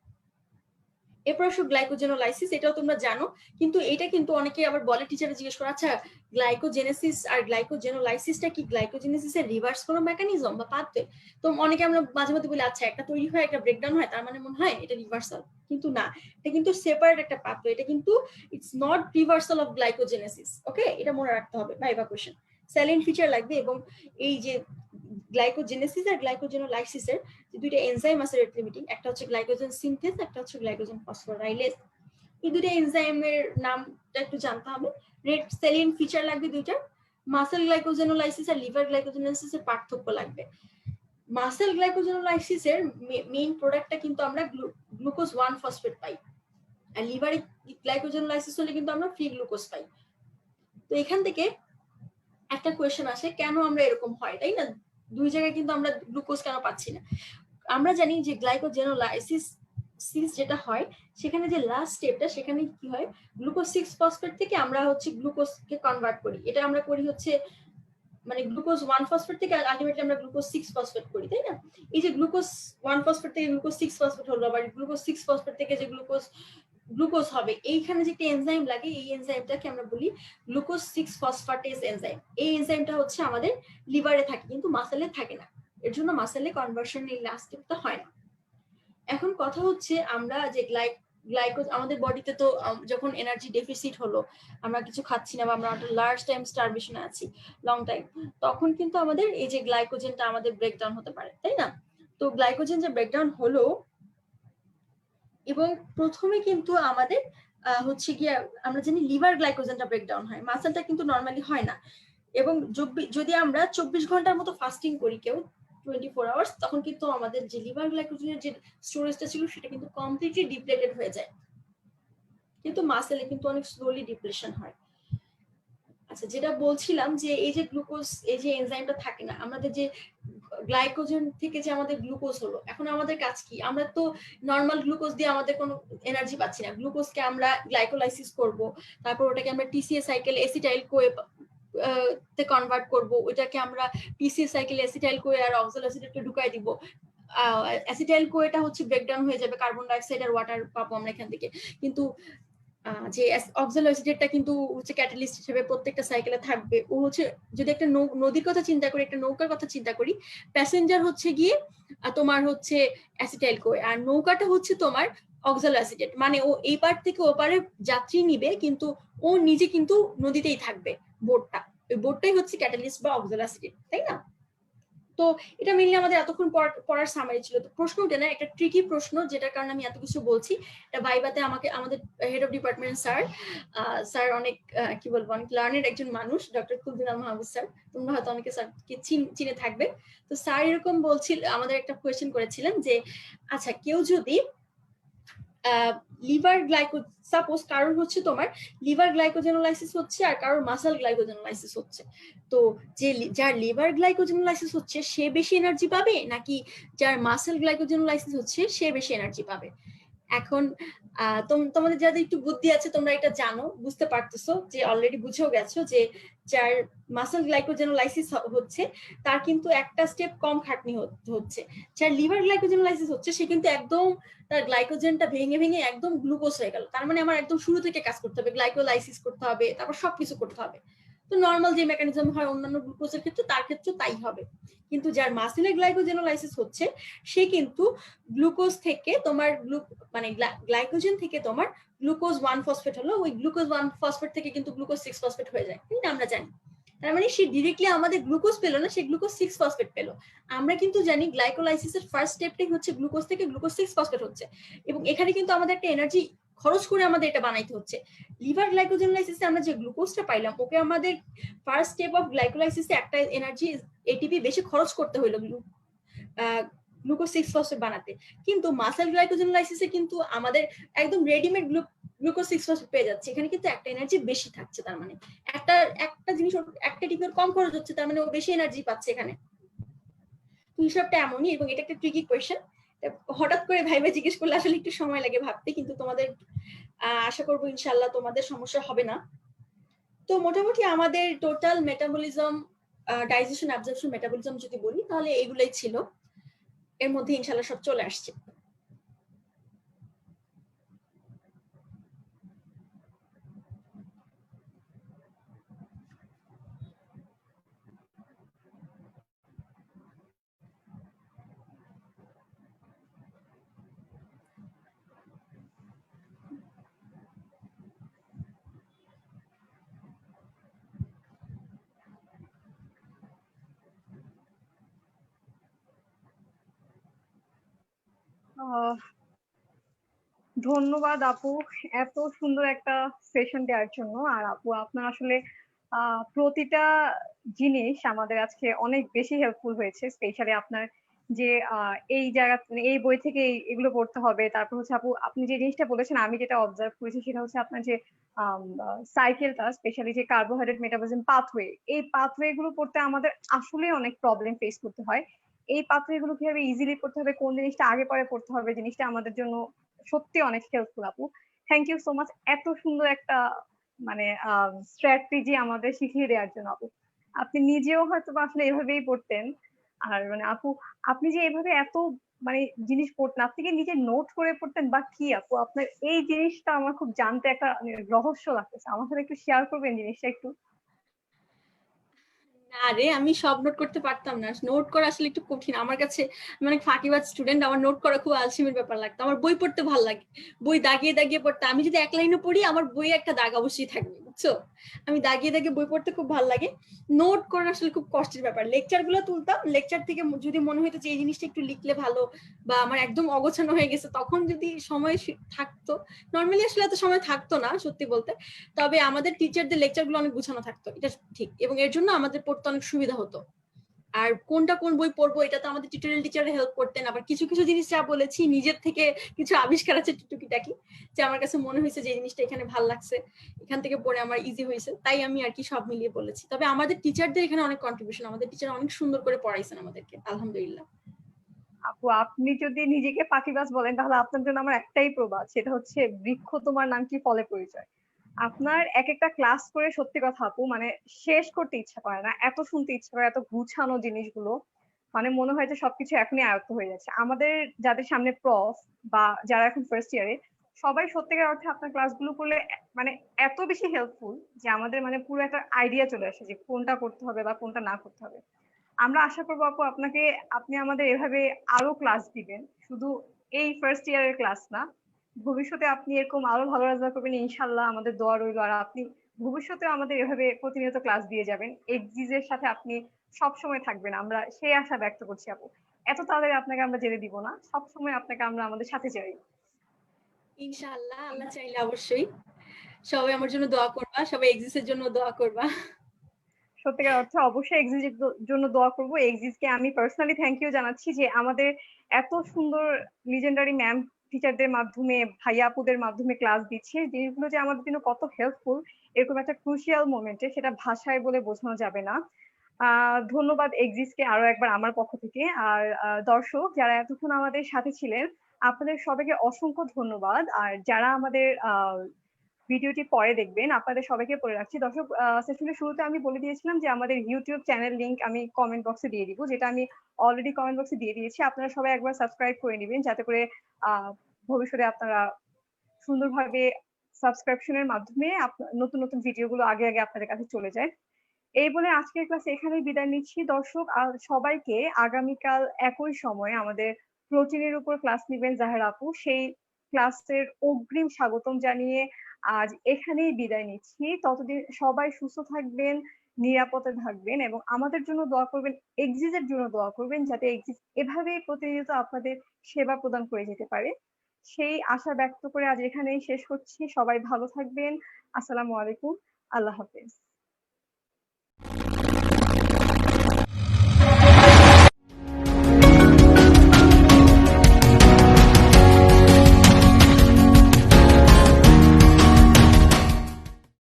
এরপর আসো গ্লাইকোজেনোলাইসিস, এটাও তোমরা জানো, কিন্তু এটা কিন্তু অনেকে আবার বলে, টিচারে জিজ্ঞেস করে আচ্ছা গ্লাইকোজেনেসিস আর গ্লাইকোজেনোলাইসিসটা কি গ্লাইকোজেনেসিসের রিভার্স কোনো মেকানিজম বা পাথওয়ে? তো অনেকে আমরা মাঝে মধ্যে বলি আচ্ছা একটা তৈরি হয় একটা ব্রেকডাউন হয়, তার মানে মনে হয় এটা রিভার্সাল, কিন্তু না, এটা কিন্তু সেপারেট একটা পাথওয়ে, এটা কিন্তু it's not reversal of glycogenesis. Okay, এটা মনে রাখতে হবে, ভাইবা কোশ্চেন। স্যালিন ফিচার লাগবে, এবং এই যে গ্লাইকোজেনেসিস আর গ্লাইকোজেনোলাইসিসের যে দুইটা এনজাইম আছে রেট লিমিটিং, একটা হচ্ছে গ্লাইকোজেন সিনথেস, একটা হচ্ছে গ্লাইকোজেন ফসফোরাইলেজ। এই দুইটা এনজাইমের নামটা একটু জানতে হবে। রেট সেলিন ফিচার লাগবে দুইটা। মাসেল গ্লাইকোজেনোলাইসিস আর লিভার গ্লাইকোজেনোলাইসিসের পার্থক্য লাগবে। মাসেল গ্লাইকোজেনোলাইসিসের মেইন প্রোডাক্টটা কিন্তু আমরা গ্লুকোজ 1 ফসফেট পাই, আর লিভারে গ্লাইকোজেনোলাইসিস হলে কিন্তু আমরা ফ্রি গ্লুকোজ পাই। তো এখান থেকে একটা কোয়েশ্চেন আসে, কেন আমরা এরকম হয়, তাই না? দুই জায়গায় কিন্তু আমরা গ্লুকোজ কেন পাচ্ছি না? আমরা জানি যে গ্লাইকোজেনোলাইসিস যেটা হয়, সেখানে যে লাস্ট স্টেপটা, সেখানে কি হয়, গ্লুকোজ 6 ফসফেট থেকে আমরা হচ্ছে গ্লুকোজকে কনভার্ট করি। এটা আমরা করি হচ্ছে মানে গ্লুকোজ 1 ফসফেট থেকে আলটিমেটলি আমরা গ্লুকোজ 6 ফসফেট করি, তাই না? এই যে গ্লুকোজ 1 ফসফেট থেকে গ্লুকোজ 6 ফসফেট হলো, আবার গ্লুকোজ 6 ফসফেট থেকে যে গ্লুকোজ হবে, এইখানে যে একটা এনজাইম লাগে, এই এনজাইমটাকে আমরা বলি গ্লুকোজ 6 ফসফেটেজ এনজাইম। এই এনজাইমটা হচ্ছে আমাদের লিভারে থাকে, কিন্তু মাসেলে থাকে না, এর জন্য মাসেলে কনভার্সন এই লাস্ট স্টেপটা হয় না। এখন কথা হচ্ছে আমরা যে গ্লাইকোজ আমাদের বডিতে তো যখন এনার্জি ডেফিসিট হলো, আমরা কিছু খাচ্ছি না বা আমরা একটা লার্জ টাইম স্টারভেশনে আছি লং টাইম, তখন কিন্তু আমাদের এই যে গ্লাইকোজেনটা আমাদের ব্রেকডাউন হতে পারে, তাই না? তো গ্লাইকোজেন যে ব্রেকডাউন হলো, এবং প্রথমে কিন্তু আমাদের হচ্ছে গিয়ে আমরা জানি লিভার গ্লাইকোজেনটা ব্রেকডাউন হয়, মাসেলটা কিন্তু নর্মালি হয় না। এবং যদি আমরা 24 ঘন্টার মতো ফাস্টিং করি কেউ 24 আওয়ার্স, তখন কিন্তু আমাদের যে লিভার গ্লাইকোজেনের যে স্টোরেজটা ছিল সেটা কিন্তু কমপ্লিটলি ডিপ্লেটেড হয়ে যায়, কিন্তু মাসেলে কিন্তু অনেক স্লোলি ডিপ্লেশন হয়। আচ্ছা, যেটা বলছিলাম যে এই যে গ্লুকোজ, এই যে এনজাইমটা থাকে না, আমাদের যে গ্লাইকোজেন থেকে যে আমাদের গ্লুকোজ হলো, এখন আমাদের কাজ কি? আমরা তো নর্মাল গ্লুকোজ দিয়ে আমাদের কোনো এনার্জি পাচ্ছি না, গ্লুকোজকে আমরা গ্লাইকোলাইসিস করব, তারপর ওটাকে আমরা টিসিএ সাইকেল এসিটাইল কোয়ে তে কনভার্ট করব, ওইটাকে আমরা পিসি সাইকেল অ্যাসিটাইল কোয়ে আর অক্সাল অ্যাসিটেটকে ঢুকাই দিব। অ্যাসিটাইল কোয়েটা হচ্ছে ব্রেকডাউন হয়ে যাবে, কার্বন ডাইঅক্সাইড আর ওয়াটার পাবো আমরা এখান থেকে। কিন্তু যে অক্সাল অ্যাসিটেটটা কিন্তু হচ্ছে ক্যাটালিস্ট হিসেবে প্রত্যেকটা সাইকেলে থাকবে। ও হচ্ছে যদি একটা নদীর কথা চিন্তা করি, একটা নৌকার কথা চিন্তা করি, প্যাসেঞ্জার হচ্ছে গিয়ে তোমার হচ্ছে অ্যাসিটাইল কোয়ে, আর নৌকাটা হচ্ছে তোমার অক্সাল অ্যাসিটেট। মানে ও এই পার থেকে ও পারে যাত্রী নিবে, কিন্তু ও নিজে কিন্তু নদীতেই থাকবে। বোটটা, ওই বোটটাই হচ্ছে ক্যাটালিস্ট বা অক্সাল অ্যাসিটেট, তাই না? তো এটা মেনলি আমাদের এতক্ষণ পড়ার সামারি ছিল। তো প্রশ্ন উঠে না, একটা ট্রিকি প্রশ্ন, যেটার কারণে আমি এত কিছু বলছি। এটা ভাইবাতে আমাকে আমাদের হেড অফ ডিপার্টমেন্ট স্যার অনেক কি বলবো, অনেক লার্নেড একজন মানুষ, ডক্টর কুলদিন আল মাহবুব স্যার, তোমরা হয়তো অনেকে স্যারকে চিনে থাকবে। তো স্যার এরকম বলছিল, আমাদের একটা কোয়েশ্চেন করেছিলেন যে আচ্ছা কেউ যদি লিভার সাপোজ কারোর হচ্ছে তোমার লিভার গ্লাইকোজেনোলাইসিস হচ্ছে আর কারোর মাসল গ্লাইকোজেনোলাইসিস হচ্ছে, তো যার লিভার গ্লাইকোজেনোলাইসিস হচ্ছে সে বেশি এনার্জি পাবে, নাকি যার মাসল গ্লাইকোজেনোলাইসিস হচ্ছে সে বেশি এনার্জি পাবে? এখন তোমাদের যাদের একটু বুদ্ধি আছে তোমরা এটা জানো, বুঝতে পারতেছো, যে অলরেডি বুঝেও গেছো যে যার মাসল গ্লাইকোজেনোলাইসিস হচ্ছে তার কিন্তু একটা স্টেপ কম খাটনি হচ্ছে। যার লিভার গ্লাইকোজেনোলাইসিস হচ্ছে সে কিন্তু একদম তার গ্লাইকোজেনটা ভেঙে ভেঙে একদম গ্লুকোজ হয়ে গেল। তার মানে আমার একদম শুরু থেকে কাজ করতে হবে, গ্লাইকোলাইসিস করতে হবে, তারপর সবকিছু করতে হবে। তো নর্মাল যে মেকানিজম হয় অন্যান্য গ্লুকোজের ক্ষেত্রে, তার ক্ষেত্রে তাই হবে। কিন্তু যার মাসেলে গ্লাইকোজেনোলাইসিস হচ্ছে সে কিন্তু গ্লুকোজ থেকে তোমার মানে গ্লাইকোজেন থেকে তোমার গ্লুকোজ 1 ফসফেট হলো, ওই গ্লুকোজ 1 ফসফেট থেকে কিন্তু গ্লুকোজ 6 ফসফেট হয়ে যায়, তাই না? আমরা জানি। তার মানে সে ডিরেক্টলি আমাদের গ্লুকোজ পেলো না, সে গ্লুকোজ 6 ফসফেট পেলো। আমরা কিন্তু জানি গ্লাইকোলাইসিসের ফার্স্ট স্টেপটাই হচ্ছে গ্লুকোজ থেকে গ্লুকোজ 6 ফসফেট হচ্ছে, এবং এখানে কিন্তু আমাদের একটা এনার্জি খরচ করে আমাদের এটা বানাইতে হচ্ছে। লিভার গ্লাইকোজেনোলাইসিসে আমরা যে গ্লুকোজটা পাইলাম, ওকে আমাদের ফার্স্ট স্টেপ অফ গ্লাইকোলাইসিসে একটা এনার্জি এটিপি বেশি খরচ করতে হইলো গ্লুকোজ 6 ফসফেট বানাতে। কিন্তু মাসল গ্লাইকোজেনোলাইসিসে কিন্তু আমাদের একদম রেডিমেড গ্লুকোজ 6 ফসফেট পেয়ে যাচ্ছে, এখানে কিন্তু একটা এনার্জি বেশি থাকছে। তার মানে একটা জিনিস একটা টিপি কম খরচ হচ্ছে, তার মানে ও বেশি এনার্জি পাচ্ছে এখানে। হিসাবটা এমনই, এবং এটা একটা ট্রিকি কোয়েশ্চেন। হঠাৎ করে ভাইবা জিজ্ঞেস করলে আসলে একটু সময় লাগে ভাবতে, কিন্তু তোমাদের আশা করবো ইনশাল্লাহ তোমাদের সমস্যা হবে না। তো মোটামুটি আমাদের total metabolism, digestion, absorption, metabolism যদি বলি তাহলে এগুলাই ছিল, এর মধ্যে ইনশাল্লাহ সব চলে আসছে। ধন্যবাদ আপু এত সুন্দর একটা সেশন দেওয়ার জন্য। আর আপু আপনার আসলে প্রতিটা জিনিস আমাদের আজকে অনেক বেশি হেল্পফুল হয়েছে, স্পেশালি আপনার যে এই জায়গা এই বই থেকে এগুলো পড়তে হবে। তারপর হচ্ছে আপু আপনি যে জিনিসটা বলেছেন, আমি যেটা অবজার্ভ করেছি সেটা হচ্ছে আপনার যে সাইকেলটা, স্পেশালি যে কার্বোহাইড্রেট মেটাবলিজম পাথওয়ে, এই পাথওয়ে গুলো পড়তে আমাদের আসলে অনেক প্রবলেম ফেস করতে হয়। এই পাথওয়ে গুলো কিভাবে ইজিলি পড়তে হবে, কোন জিনিসটা আগে পরে পড়তে হবে, জিনিসটা আমাদের জন্য সত্যি অনেক হেল্পফুল আপু। থ্যাংক ইউ সো মাচ এত সুন্দর একটা মানে স্ট্র্যাটেজি আমাদের শিখিয়ে দেওয়ার জন্য আপু। আপনি নিজেও হয়তো আসলে এভাবেই পড়তেন। আর মানে আপু আপনি যে এভাবে এত মানে জিনিস পড়তেন, আপনি কি নিজে নোট করে পড়তেন বা কি আপু? আপনার এই জিনিসটা আমার খুব জানতে একটা রহস্য লাগতেছে, আমার সাথে একটু শেয়ার করবেন জিনিসটা একটু? না রে, আমি সব নোট করতে পারতাম না, নোট করা আসলে একটু কঠিন আমার কাছে। মানে ফাঁকিবাজ স্টুডেন্ট, আমার নোট করা খুব আলসেমির ব্যাপার লাগতো। আমার বই পড়তে ভালো লাগে, বই দাগিয়ে দাগিয়ে পড়তে। আমি যদি এক লাইনও পড়ি আমার বইয়ে একটা দাগ অবশ্যই থাকবে, বুঝছো? আমি দাগিয়ে দাগিয়ে বই পড়তে খুব ভালো লাগে। নোট করা আসলে খুব কষ্টের ব্যাপার। লেকচার গুলো তুলতাম, লেকচার থেকে যদি মনে হইতো যে এই জিনিসটা একটু লিখলে ভালো, বা আমার একদম অগোছানো হয়ে গেছে, তখন যদি সময় থাকতো, নর্মালি আসলে এত সময় থাকতো না সত্যি বলতে, তবে আমাদের টিচারদের লেকচার গুলো অনেক গুছানো থাকতো, এটা ঠিক, এবং এর জন্য আমাদের পড়তে অনেক সুবিধা হতো। আর কোনটা কোন বই পড়বো এটা তো আমাদের টিউটোরিয়াল টিচার হেল্প করতেন। আবার কিছু কিছু জিনিস যা বলেছি নিজের থেকে কিছু আবিষ্কার আছে টুকিটাকি, যে আমার কাছে মনে হয়েছে যে এই জিনিসটা এখানে ভালো লাগছে, এখান থেকে পড়ে আমার ইজি হয়েছে, তাই আমি আর কি সব মিলিয়ে বলেছি। তবে আমাদের টিচারদের এখানে অনেক কন্ট্রিবিউশন, আমাদের টিচার অনেক সুন্দর করে পড়াইছেন আমাদেরকে, আলহামদুলিল্লাহ। আপু আপনি যদি নিজেকে ফাঁকিবাজ বলেন তাহলে আপনার জন্য আমার একটাই প্রবাদ, সেটা হচ্ছে বৃক্ষ তোমার নাম কি ফলে পরিচয়। আপনার একেকটা ক্লাস করে সত্যি কথা আপু মানে শেষ করতে ইচ্ছা করে না। এত শুনতে ইচ্ছা করে, এত গুছানো জিনিসগুলো। মানে মনে হয় যে সবকিছু এখনই আয়ত্ত হয়ে যাচ্ছে। আমাদের যাদের সামনে প্রফ বা যারা এখন ফার্স্ট ইয়ারে সবাই সত্যিকার অর্থে আপনার ক্লাসগুলো করলে মানে এত বেশি হেল্পফুল যে আমাদের মানে পুরো একটা আইডিয়া চলে আসে যে কোনটা করতে হবে বা কোনটা না করতে হবে। আমরা আশা করবো আপু আপনি আমাদের এভাবে আরো ক্লাস দিবেন। শুধু এই ফার্স্ট ইয়ারের ক্লাস না, ভবিষ্যতে আপনি এরকম আরো ভালো রেজাল্ট করবেন ইনশাল্লাহ, আমাদের দোয়া রইল। আর আপনি ভবিষ্যতেও আমাদের এভাবে প্রতিনিয়ত ক্লাস দিয়ে যাবেন, এক্সিজের সাথে আপনি সব সময় থাকবেন, আমরা সেই আশা ব্যক্ত করছি আপু। এত তাড়াতাড়ি আপনাকে আমরা যেতে দিব না, সব সময় আপনাকে আমরা আমাদের সাথে চাই। ইনশাআল্লাহ, আল্লাহ চাইলে অবশ্যই। সবাই আমার জন্য দোয়া করবা, সবাই এক্সিস এর জন্য দোয়া করবা। সত্যিকার অর্থে অবশ্যই এক্সিজের জন্য দোয়া করবো। এক্সিজকে আমি পার্সোনালি থ্যাংক ইউ জানাচ্ছি যে আমাদের এত সুন্দর লিজেন্ডারি ম্যাম টিচারদের মাধ্যমে, ভাইয়া আপুদের মাধ্যমে ক্লাস দিচ্ছে, জিনিসগুলো যে আমাদের জন্য কত হেল্পফুল এরকম একটা ক্রুশিয়াল মোমেন্টে, সেটা ভাষায় বলে বোঝানো যাবে না। ধন্যবাদ এক্সিসকে আরো একবার আমার পক্ষ থেকে। আর দর্শক যারা এতক্ষণ আমাদের সাথে ছিলেন, আপনাদের সবাইকে অসংখ্য ধন্যবাদ। আর যারা আমাদের ভিডিওটি পরে দেখবেন, আপনাদের সবাইকে বলে রাখছি দর্শক, সেশনের শুরুতে আমি বলে দিয়েছিলাম যে আমাদের ইউটিউব চ্যানেল লিংক আমি কমেন্ট বক্সে দিয়ে দিব, যেটা আমি অলরেডি কমেন্ট বক্সে দিয়ে দিয়েছি। আপনারা সবাই একবার সাবস্ক্রাইব করে নেবেন যাতে করে ভবিষ্যতে আপনারা সুন্দরভাবে সাবস্ক্রিপশনের মাধ্যমে নতুন নতুন ভিডিওগুলো আগে আগে আপনাদের কাছে চলে যায়। এই বলে আজকের ক্লাস এখানেই বিদায় নিচ্ছি দর্শক। আর সবাইকে আগামীকাল একই সময়ে আমাদের প্রোটিনের উপর ক্লাস নেবেন জাহের আপু, সেই ক্লাসের অগ্রিম স্বাগতম জানিয়ে আজ এখানেই বিদায় নিচ্ছি। ততদিন সবাই সুস্থ থাকবেন, নিরাপদে থাকবেন এবং আমাদের জন্য দোয়া করবেন, এক্সিজের জন্য দোয়া করবেন যাতে এক্সিজ এভাবেই প্রতিনিয়ত আপনাদের সেবা প্রদান করে যেতে পারে। সেই আশা ব্যক্ত করে আজ এখানেই শেষ করছি। সবাই ভালো থাকবেন। আসসালামু আলাইকুম। আল্লাহ হাফেজ।